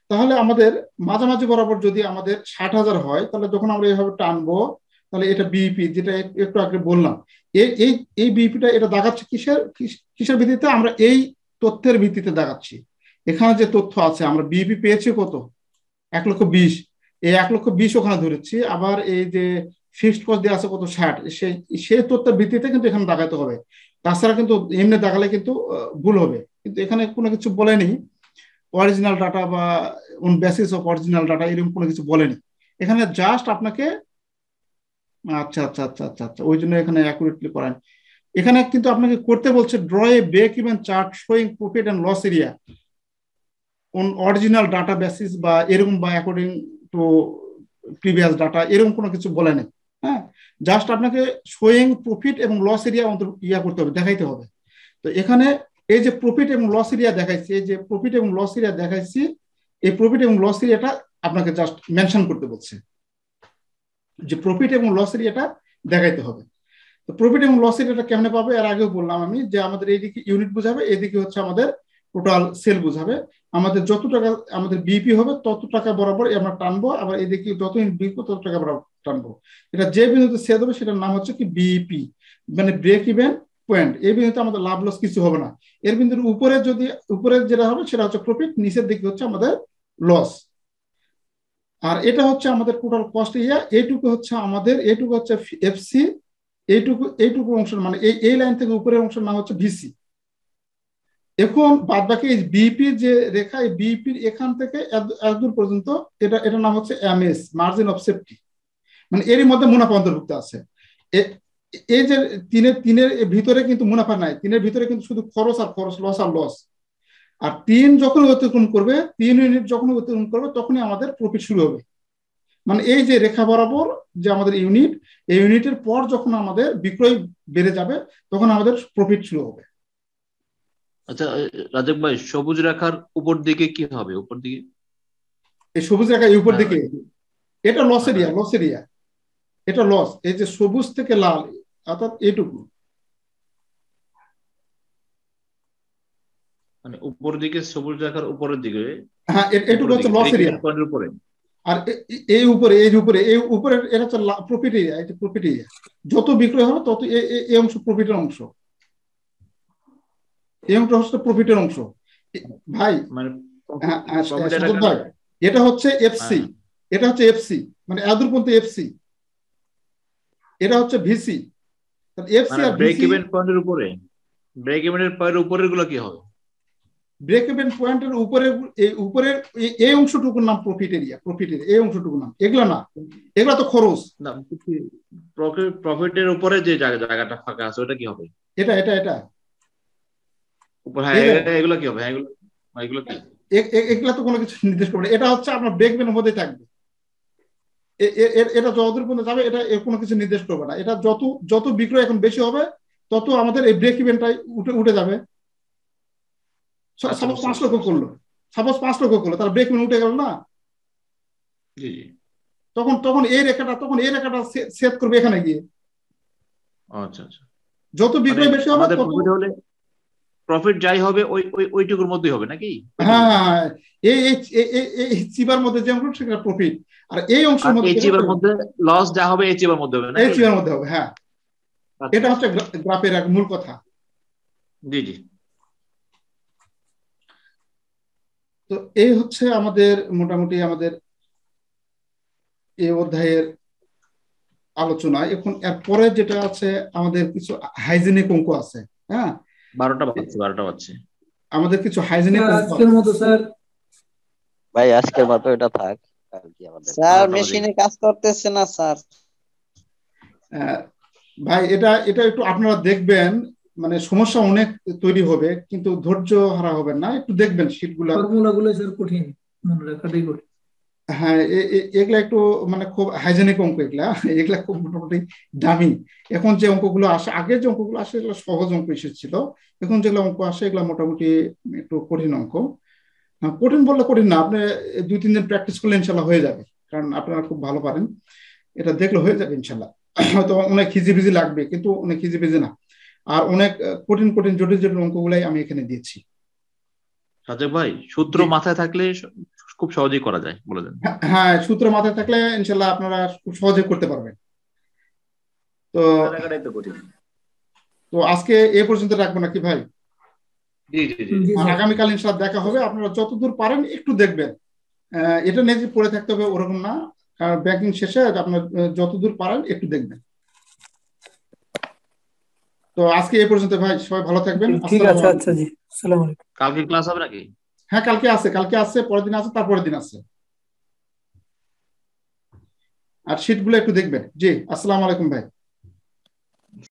তাহলে আমাদের মাঝামাঝি বরাবর যদি আমাদের 60,000 হয়, তাহলে যখন আমরা এইভাবে টানবো, তাহলে এটা বিইপি, যেটা একটু আগে বললাম, এই বিইপিটা এটা দেখাচ্ছে কিসের ভিত্তিতে? আমরা এই তথ্যের ভিত্তিতে দেখাচ্ছি। এখানে যে তথ্য আছে, আমরা বিইপি পেয়েছি কত, 1,20,000, এই 1,20,000 ওখানে ধরেছি। আবার এই যে ফিক্সড কস্ট দেওয়া আছে কত, 60, সেই তথ্যের ভিত্তিতে কিন্তু এখানে দেখাতে হবে। তাছাড়া কিন্তু এমনি দেখালে কিন্তু ভুল হবে। কিন্তু এখানে কোনো কিছু বলেনি অরিজিনাল ডাটা বা on basis of original data, এরকম কোনো কিছু বলেনি এখানে। জাস্ট আপনাকে আচ্ছা আচ্ছা আচ্ছা আচ্ছা আচ্ছা, ওই জন্য এখানে অ্যাকুরেটলি করেন। এখানে কিন্তু আপনাকে করতে বলছে draw a break even chart showing profit and loss area on original data basis বা এরকম, বা অ্যাকর্ডিং টু প্রিভিয়াস ডাটা, এরকম কোনো কিছু বলে নেই। হ্যাঁ, জাস্ট আপনাকে শোয়িং প্রফিট এবং লস এরিয়া করতে হবে, দেখাইতে হবে। তো এখানে এই যে প্রফিট এবং লস এরিয়া দেখাইছি, এই যে প্রফিট এবং লস এরিয়া দেখাইছি, এই প্রফিট এবং লস এরিয়াটা আপনাকে জাস্ট মেনশন করতে বলছে যে প্রফিট এবং লস এরিয়াটা দেখাইতে হবে। তো প্রফিট এবং লস এরিয়াটা কেমনে পাবে? এর আগেও বললাম আমি যে আমাদের এইদিকে ইউনিট বোঝাবে, এইদিকে হচ্ছে আমাদের টোটাল সেল বোঝাবে। আমাদের যত টাকা আমাদের বিপি হবে তত টাকা বরাবর আমরা টানবো, আবার এদিকে যত ইউনিট বিকবো তত টাকা বরাবর টানবো। এটা যে বিন্দুতে সেল হবে সেটার নাম হচ্ছে কি বিইপি, মানে ব্রেক ইভেন পয়েন্ট। এই বিন্দুতে আমাদের লাভ লস কিছু হবে না। এর বিন্দুর উপরে যদি উপরে যেটা হবে সেটা হচ্ছে প্রফিট, নিচের দিকে হচ্ছে আমাদের লস। আর এটা হচ্ছে আমাদের টোটাল কস্ট এরিয়া। এইটুকু হচ্ছে আমাদের, এইটুকু হচ্ছে এফসি, এইটুকু অংশ মানে এই লাইন থেকে উপরের অংশের নাম হচ্ছে ভিসি। এখন বাদ বাকি এই বিইপি যে রেখা, এই বিইপির এখান থেকে এতদূর পর্যন্ত এটার নাম হচ্ছে এমএস, মার্জিন অফ সেফটি, মানে এরই মধ্যে মুনাফা অন্তর্ভুক্ত আছে। এই যে তিনের ভিতরে কিন্তু মুনাফা নাই, তিনের ভিতরে কিন্তু শুধু খরচ আর খরচ, লস আর লস। আর 3 যখন অতিক্রম করবে, 3 ইউনিট যখন অতিক্রম করবে, তখনই আমাদের প্রফিট শুরু হবে। মানে এই যে রেখা বরাবর যে আমাদের ইউনিট, এই ইউনিটের পর যখন আমাদের বিক্রয় বেড়ে যাবে, তখন আমাদের প্রফিট শুরু হবে। আচ্ছা রাজক ভাই, সবুজ রেখার উপর দিকে কি হবে? উপর দিকে এই সবুজ রেখা উপর দিকে, এটা লস এরিয়া, লস এরিয়া, এটা লস। এই যে সবুজ থেকে লাল, অর্থাৎ এইটুকু, মানে উপর দিকে সবুজ রেখার উপরের দিকে, হ্যাঁ এটুকু হচ্ছে লস এরিয়া। উপরে আর এই উপরে এই উপরে এটা হচ্ছে প্রফিট এরিয়া। এটা প্রফিট এরিয়া, যত বিক্রয় হবে তত এই অংশ প্রফিটের অংশ, এই অংশ হচ্ছে প্রফিটের অংশ ভাই। মানে ভাই এটা হচ্ছে এফসি, এটা হচ্ছে এফসি, মানে এদূর পর্যন্ত এফসি, এটা হচ্ছে ভিসি। এফসি আর ব্রেক ইভেন পয়েন্টের উপরে, ব্রেক ইভেনের পয়েন্টের উপরের গুলো কি হবে? ব্রেক ইভেন পয়েন্টের উপরে উপরের এই অংশটুকুর নাম প্রফিট এরিয়া, প্রফিট এরিয়া এই অংশটুকুর নাম, এগুলা না, এগুলা তো খরচ না। প্রফিটের উপরে যে জায়গাটা ফাঁকা আছে ওটা কি হবে? এটা এটা এটা এগুলো কি হবে? এগুলো কি? এগুলা তো কোনো কিছু নির্দেশ করবে না। এটা হচ্ছে আপনার ব্রেক ইভেনের মধ্যে থাকবে, এটা যতদূর পর্যন্ত যাবে এটা কোনো কিছু নির্দেশ করবে না। এটা যত বিক্রয় এখন বেশি হবে, তত আমাদের এই ব্রেক ইভেনটাই উঠে যাবে। সাপোজ 5 লক্ষ করলো, সাপোজ 5 লক্ষ করলো, তার ব্রেক ইভেন উঠে গেল না, তখন এই রেখাটা সেট করবে এখানে গিয়ে। আচ্ছা আচ্ছা, যত বিক্রয় বেশি হবে তত প্রফিট যাই হবে ওইটুকুর মধ্যেই হবে নাকি? হ্যাঁ, এই চিবার মধ্যে যেমন সেটা প্রফিট, আর এই অংশের মধ্যে এই চিবার মধ্যে লস যা হবে এই চিবার মধ্যে হবে না? এই চিবার মধ্যে হবে, হ্যাঁ। এটা হচ্ছে গ্রাফের এক মূল কথা। জি জি। তো এই হচ্ছে আমাদের মোটামুটি আমাদের এই অধ্যায়ের আলোচনা। এখন এরপরে যেটা আছে আমাদের কিছু হাইজেনিক অঙ্ক আছে। হ্যাঁ, 12টা বাজছে। আমাদের কিছু হাইজিনিক আজকের মতো স্যার ভাই আজকের মতো এটা থাক, কালকে আমাদের স্যার মেশিনে কাজ করতেছে না স্যার। ভাই এটা এটা একটু আপনারা দেখবেন, মানে সমস্যা অনেক তৈরি হবে, কিন্তু ধৈর্য হারা হবেন না, একটু দেখবেন শীটগুলো। ফর্মুলাগুলো স্যার কঠিন, মনে রাখাটাই কঠিন। হ্যাঁ, এগুলা একটু মানে খুব হাইজেনিক অঙ্ক, এগুলা খুব মোটামুটি দামি। এখন যে অঙ্কগুলো আসে, আগে যে অঙ্কগুলো আসে এগুলো সহজ অঙ্ক এসেছিল, এখন যেগুলো অঙ্ক আসে এগুলো মোটামুটি একটু কঠিন অঙ্ক। কঠিন বললে কঠিন না, আপনি 2-3 দিন প্র্যাকটিস করলে ইনশাল্লাহ হয়ে যাবে, কারণ আপনারা খুব ভালো পারেন, এটা দেখলে হয়ে যাবে ইনশাল্লাহ। হয়তো অনেক হিজিবিজি লাগবে, কিন্তু অনেক হিজিবিজি না। আর অনেক কঠিন কঠিন জটিল জটিল অঙ্কগুলাই আমি এখানে দিয়েছি। সাজেক ভাই, সূত্র মাথায় থাকলে খুব সহজেই করা যায়, বলে দেন। হ্যাঁ, সূত্র মাথায় থাকলে ইনশাল্লাহ আপনারা খুব সহজে করতে পারবেন। তো আজকে এ পর্যন্ত রাখবো নাকি ভাই? জি জি জি। আগামীকাল ইনশাল্লাহ দেখা হবে। আপনারা যতদূর পারেন একটু দেখবেন, এটা নিয়ে যে পড়ে থাকতে হবে ওরকম না, কারণ ব্যাংকিং শেষে আপনার যতদূর পারেন একটু দেখবেন। তো আজকে এ পর্যন্ত ভাই, সবাই ভালো থাকবেন। ঠিক আছে, আচ্ছা জি, আসসালামু আলাইকুম। কালকে ক্লাস হবে নাকি? হ্যাঁ, কালকে আছে, পরের দিন আছে, তারপরের দিন আছে। আর শীটগুলো একটু দেখবেন। জি, আসসালামু আলাইকুম ভাই।